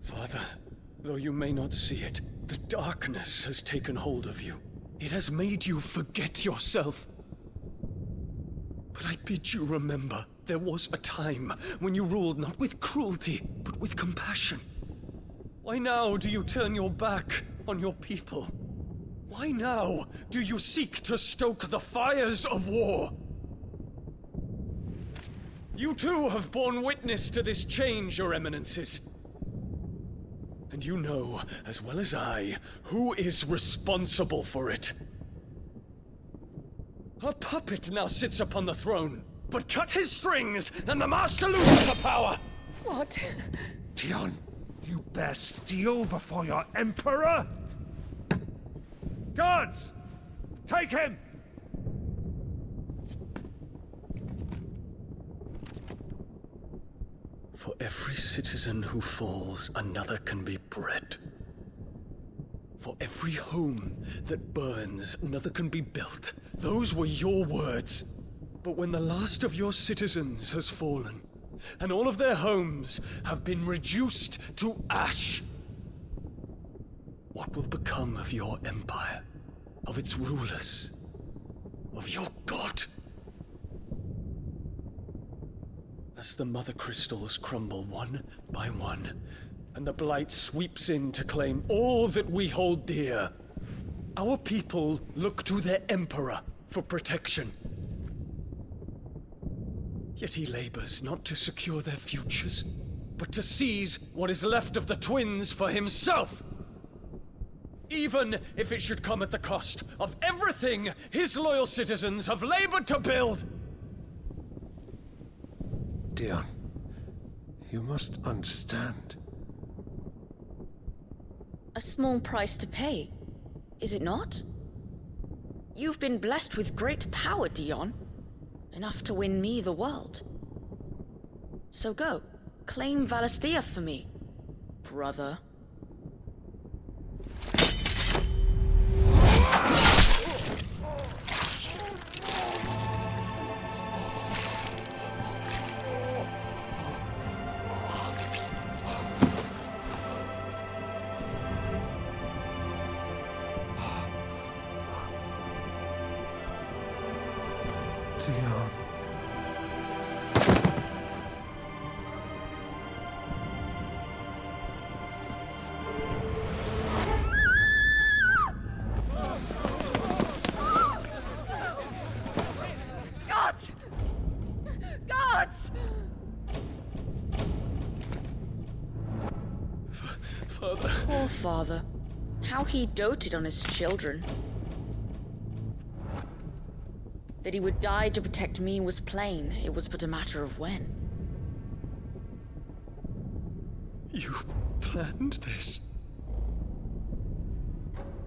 Father, though you may not see it, The darkness has taken hold of you. It has made you forget yourself. But I bid you remember, there was a time when you ruled not with cruelty, but with compassion. Why now do you turn your back on your people? Why now do you seek to stoke the fires of war? You too have borne witness to this change, Your Eminences. And you know, as well as I, who is responsible for it. A puppet now sits upon the throne, but cut his strings, and the master loses the power! What? Dion, you bear steel before your emperor? Guards! Take him! For every citizen who falls, another can be bred. For every home that burns, another can be built. Those were your words. But when the last of your citizens has fallen, and all of their homes have been reduced to ash, what will become of your empire, of its rulers, of your god? As the mother crystals crumble one by one, and the blight sweeps in to claim all that we hold dear, our people look to their emperor for protection. Yet he labors not to secure their futures, but to seize what is left of the twins for himself. Even if it should come at the cost of everything his loyal citizens have labored to build. Dion, you must understand. A small price to pay, is it not? You've been blessed with great power, Dion. Enough to win me the world. So go, claim Valisthea for me, brother. Dion. Gods! Gods! Father. Poor father. How he doted on his children. That he would die to protect me was plain. It was but a matter of when. You planned this?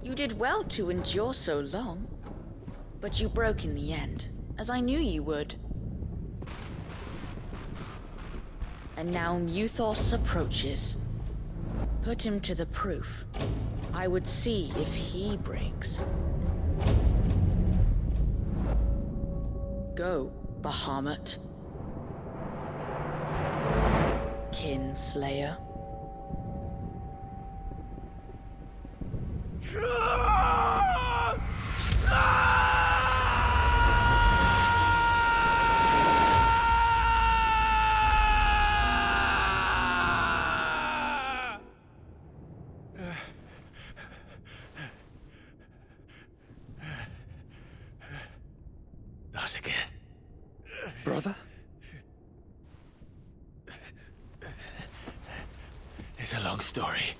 You did well to endure so long. But you broke in the end, as I knew you would. And now Muthos approaches. Put him to the proof. I would see if he breaks. Go, Bahamut. Kinslayer. Not again. Brother? It's a long story.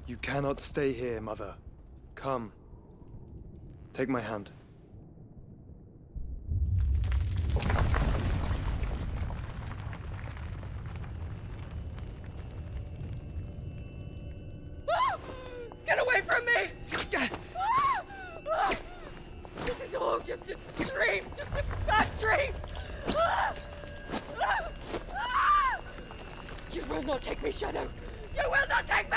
You cannot stay here, Mother. Come. Take my hand. Get away from me! This is all just a dream, just a bad dream! You will not take me, Shadow! You will not take me!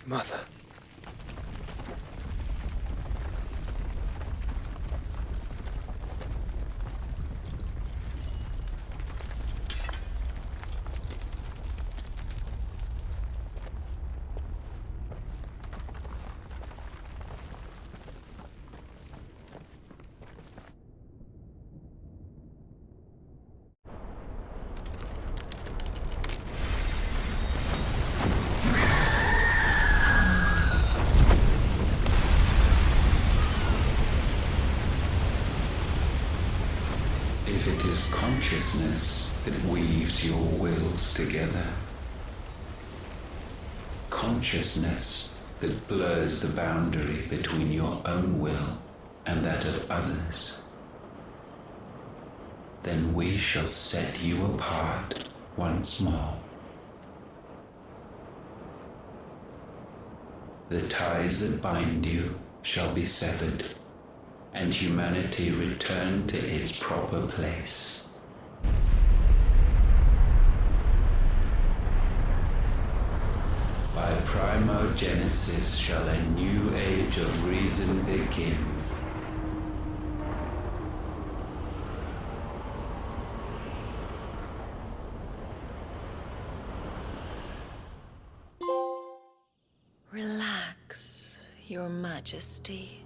Mother. If it is consciousness that weaves your wills together, consciousness that blurs the boundary between your own will and that of others, then we shall set you apart once more. The ties that bind you shall be severed, and humanity return to its proper place. By primogenesis shall a new age of reason begin. Relax, Your Majesty.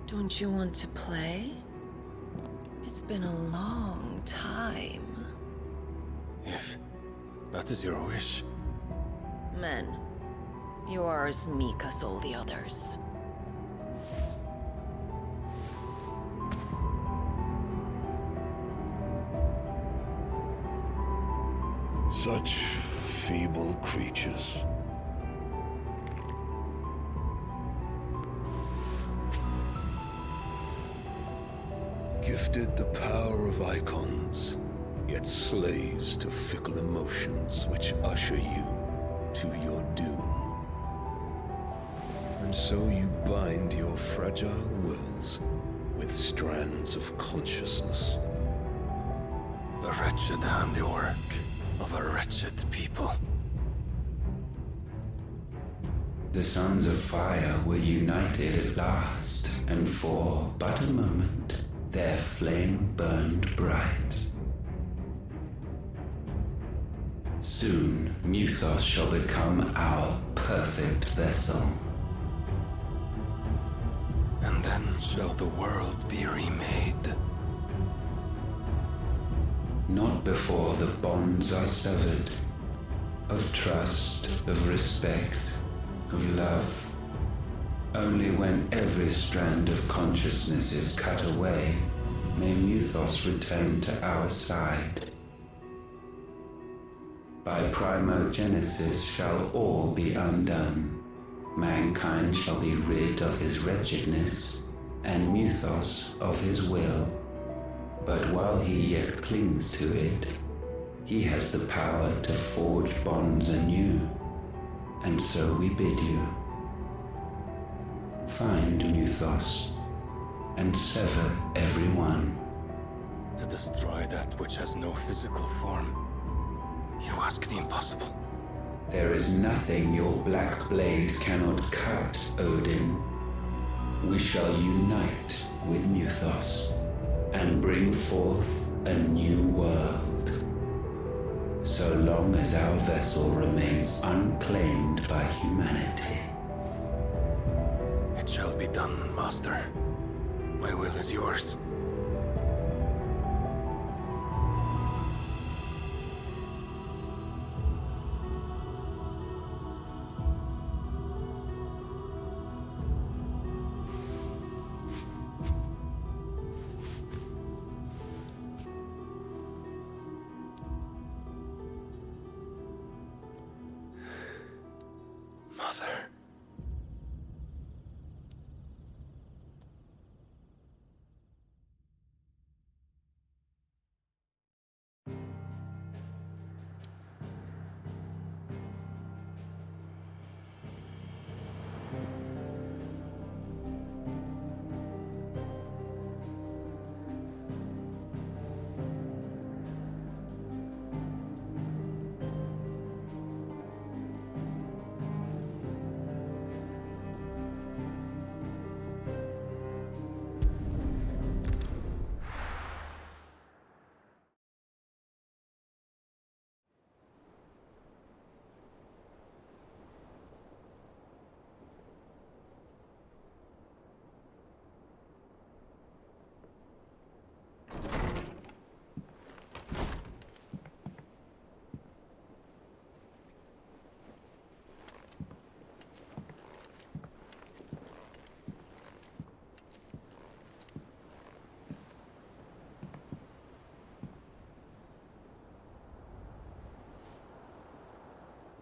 Don't you want to play? It's been a long time. If that is your wish. Men, you are as meek as all the others. Such feeble creatures. Gifted the power of icons, yet slaves to fickle emotions which usher you to your doom. And so you bind your fragile wills with strands of consciousness. The wretched handiwork of a wretched people. The sons of fire were united at last, and for but a moment, their flame burned bright. Soon, Muthos shall become our perfect vessel. And then shall the world be remade. Not before the bonds are severed, of trust, of respect, of love. Only when every strand of consciousness is cut away, may Muthos return to our side. By primogenesis shall all be undone. Mankind shall be rid of his wretchedness, and Muthos of his will. But while he yet clings to it, he has the power to forge bonds anew. And so we bid you, find Muthos, and sever every one. To destroy that which has no physical form, you ask the impossible. There is nothing your black blade cannot cut, Odin. We shall unite with Muthos, and bring forth a new world. So long as our vessel remains unclaimed by humanity. It shall be done, Master. My will is yours.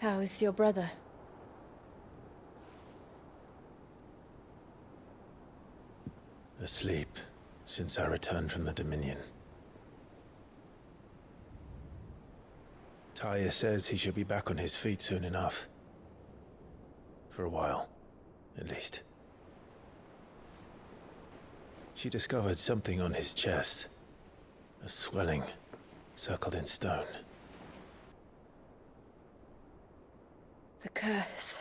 How is your brother? Asleep since I returned from the Dominion. Taya says he should be back on his feet soon enough. For a while, at least. She discovered something on his chest. A swelling, circled in stone. The curse.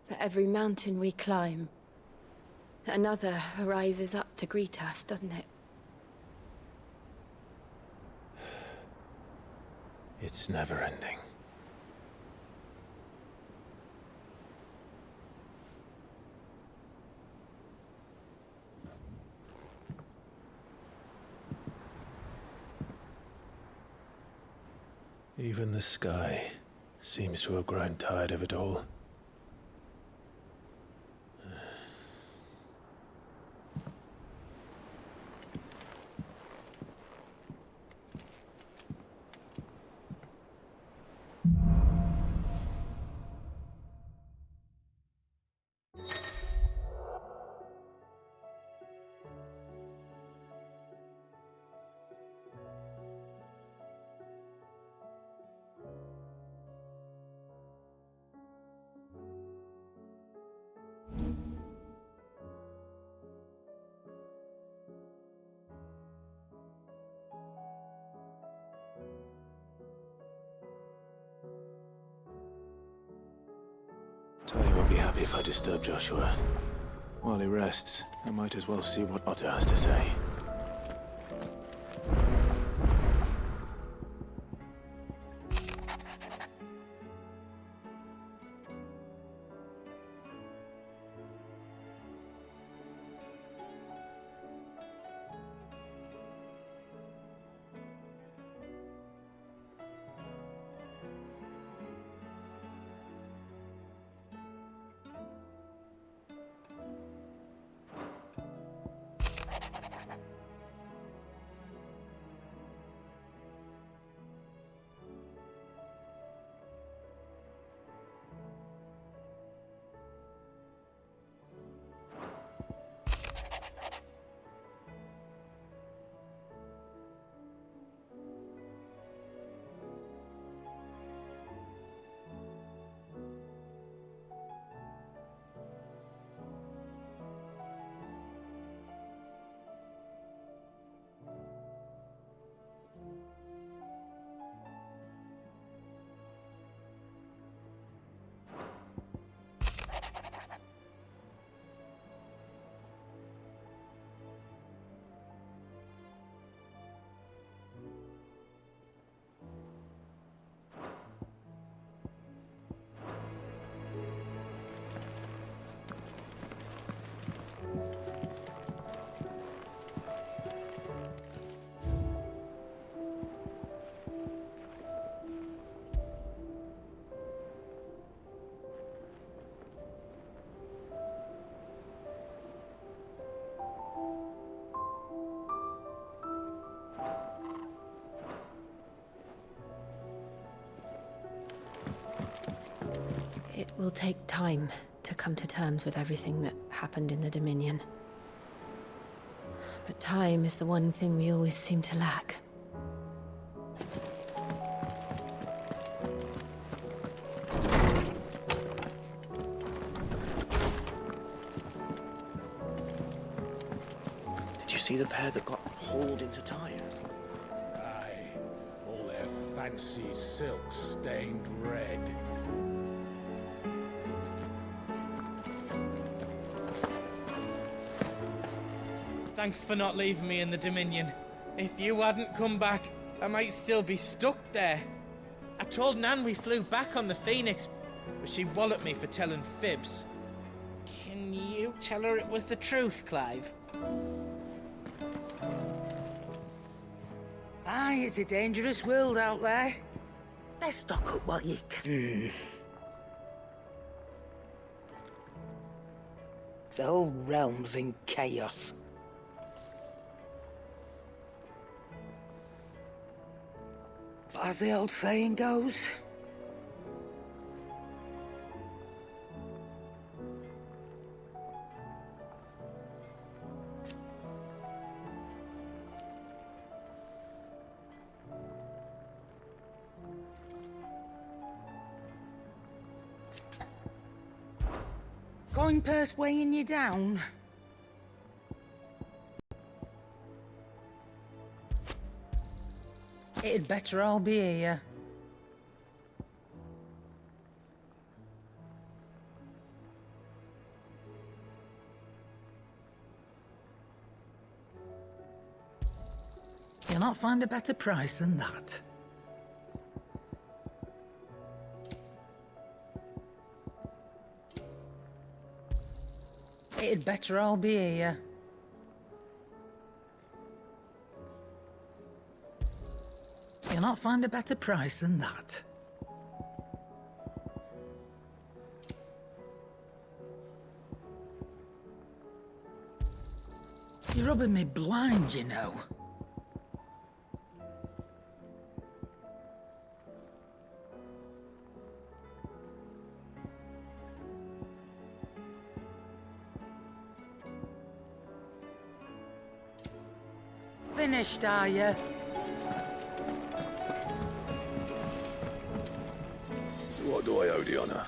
For every mountain we climb, another rises up to greet us, doesn't it? It's never ending. Even the sky seems to have grown tired of it all. Tony won't be happy if I disturb Joshua. While he rests, I might as well see what Otto has to say. It will take time to come to terms with everything that happened in the Dominion. But time is the one thing we always seem to lack. Did you see the pair that got hauled into tires? Aye. All their fancy silks stained red. Thanks for not leaving me in the Dominion. If you hadn't come back, I might still be stuck there. I told Nan we flew back on the Phoenix, but she walloped me for telling fibs. Can you tell her it was the truth, Clive? Aye, it's a dangerous world out there. Best stock up while you can. The whole realm's in chaos. as the old saying goes. Coin purse weighing you down? It'd better all be here. You'll not find a better price than that. It'd better all be here. You'll not find a better price than that. You're rubbing me blind, you know. Finished, are you? What do I owe the honor?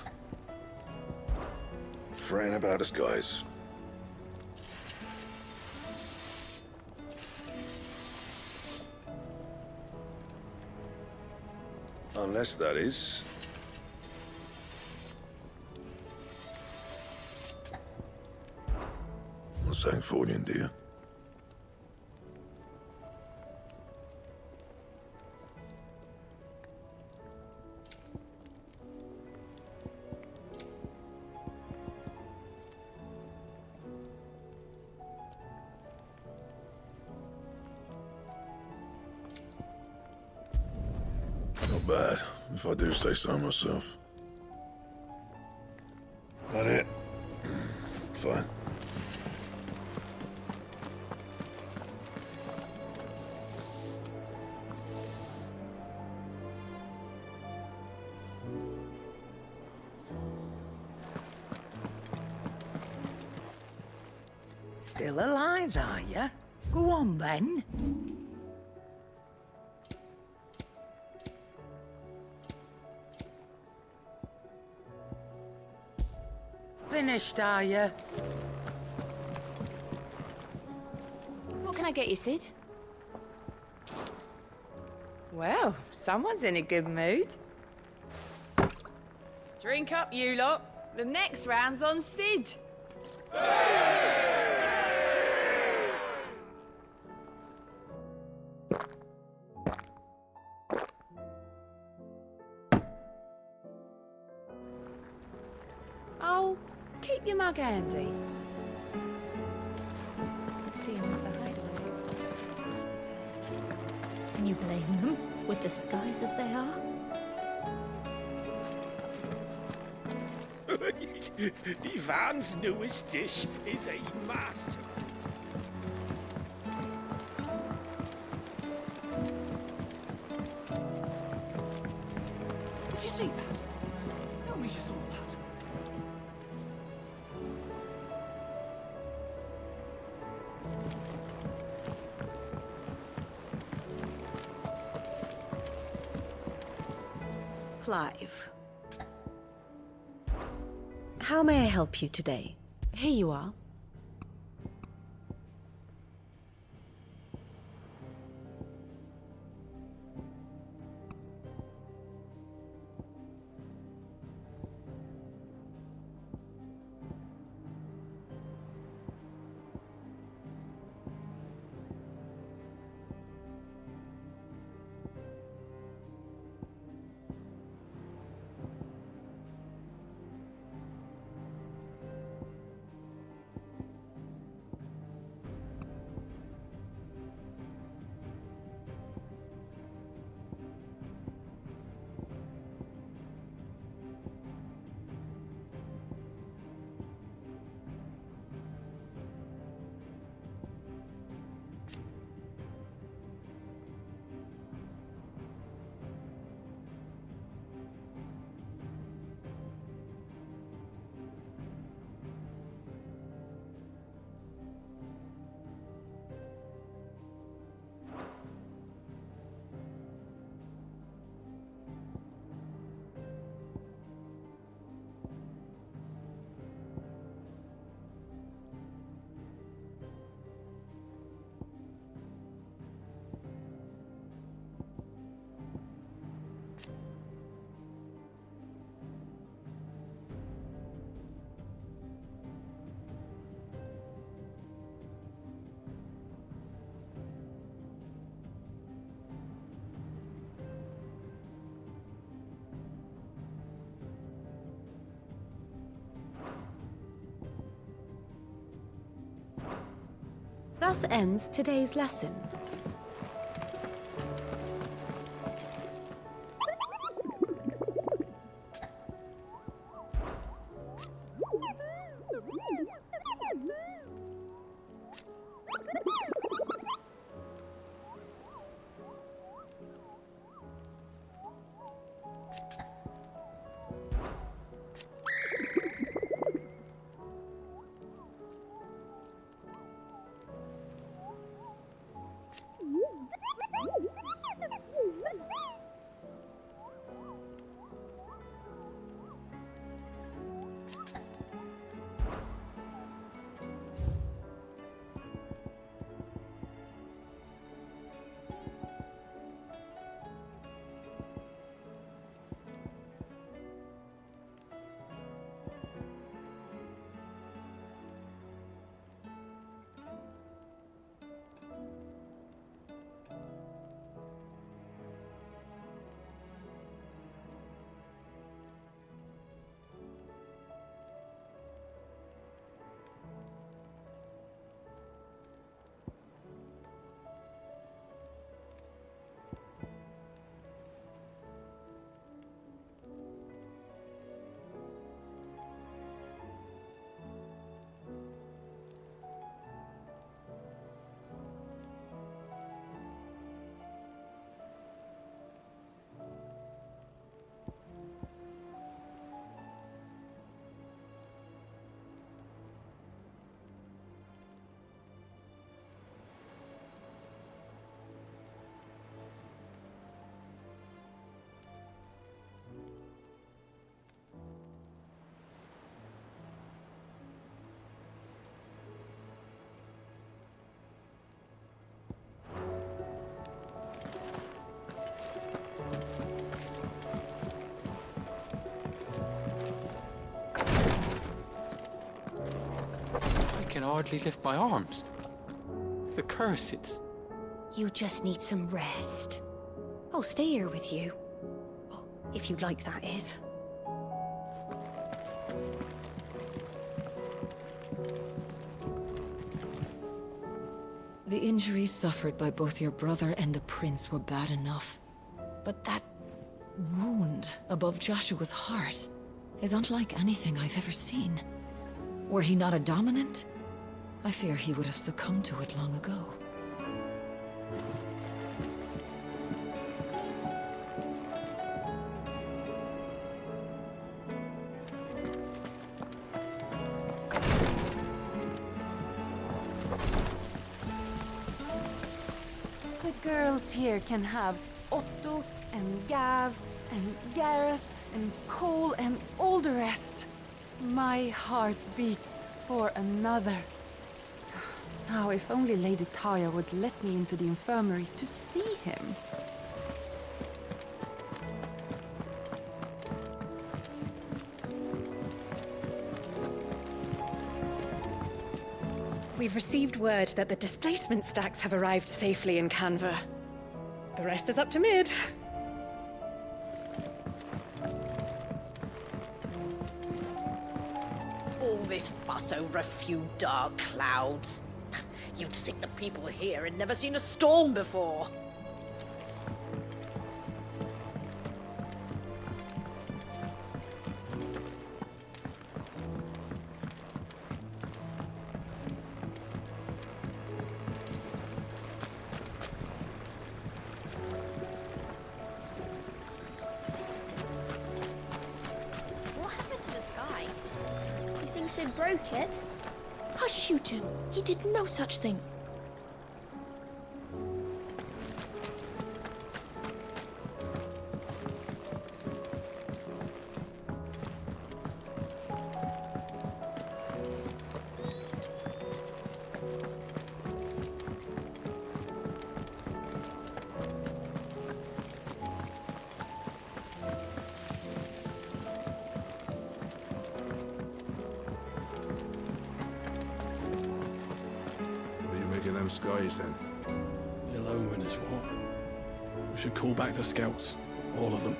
Fretting about us, guys. Unless that is... a Sancfordian, do you? Not bad, if I do say so myself. That it? Fine. Still alive, are you? Go on, then. Finished, are you? What can I get you, Sid? Well, someone's in a good mood. Drink up, you lot. The next round's on Sid. Oh, keep your mug handy. It seems the hideaways. Can you blame them, with the skies as they are? Ivan's newest dish is a master. Did you see that? Tell me you saw that. Clive. How may I help you today? Here you are. Thus ends today's lesson. I can hardly lift my arms. The curse, it's... You just need some rest. I'll stay here with you. If you'd like, that is. The injuries suffered by both your brother and the prince were bad enough. But that wound above Joshua's heart is unlike anything I've ever seen. Were he not a dominant, I fear he would have succumbed to it long ago. The girls here can have Otto and Gav and Gareth and Cole and all the rest. My heart beats for another. Now, if only Lady Taya would let me into the infirmary to see him. We've received word that the displacement stacks have arrived safely in Canva. The rest is up to Mid. All this fuss over a few dark clouds. You'd think the people here had never seen a storm before. What happened to the sky? You think Sid broke it? Hush, you two. He did no such thing. Them skies then. The alone winners, what? We should call back the scouts. All of them.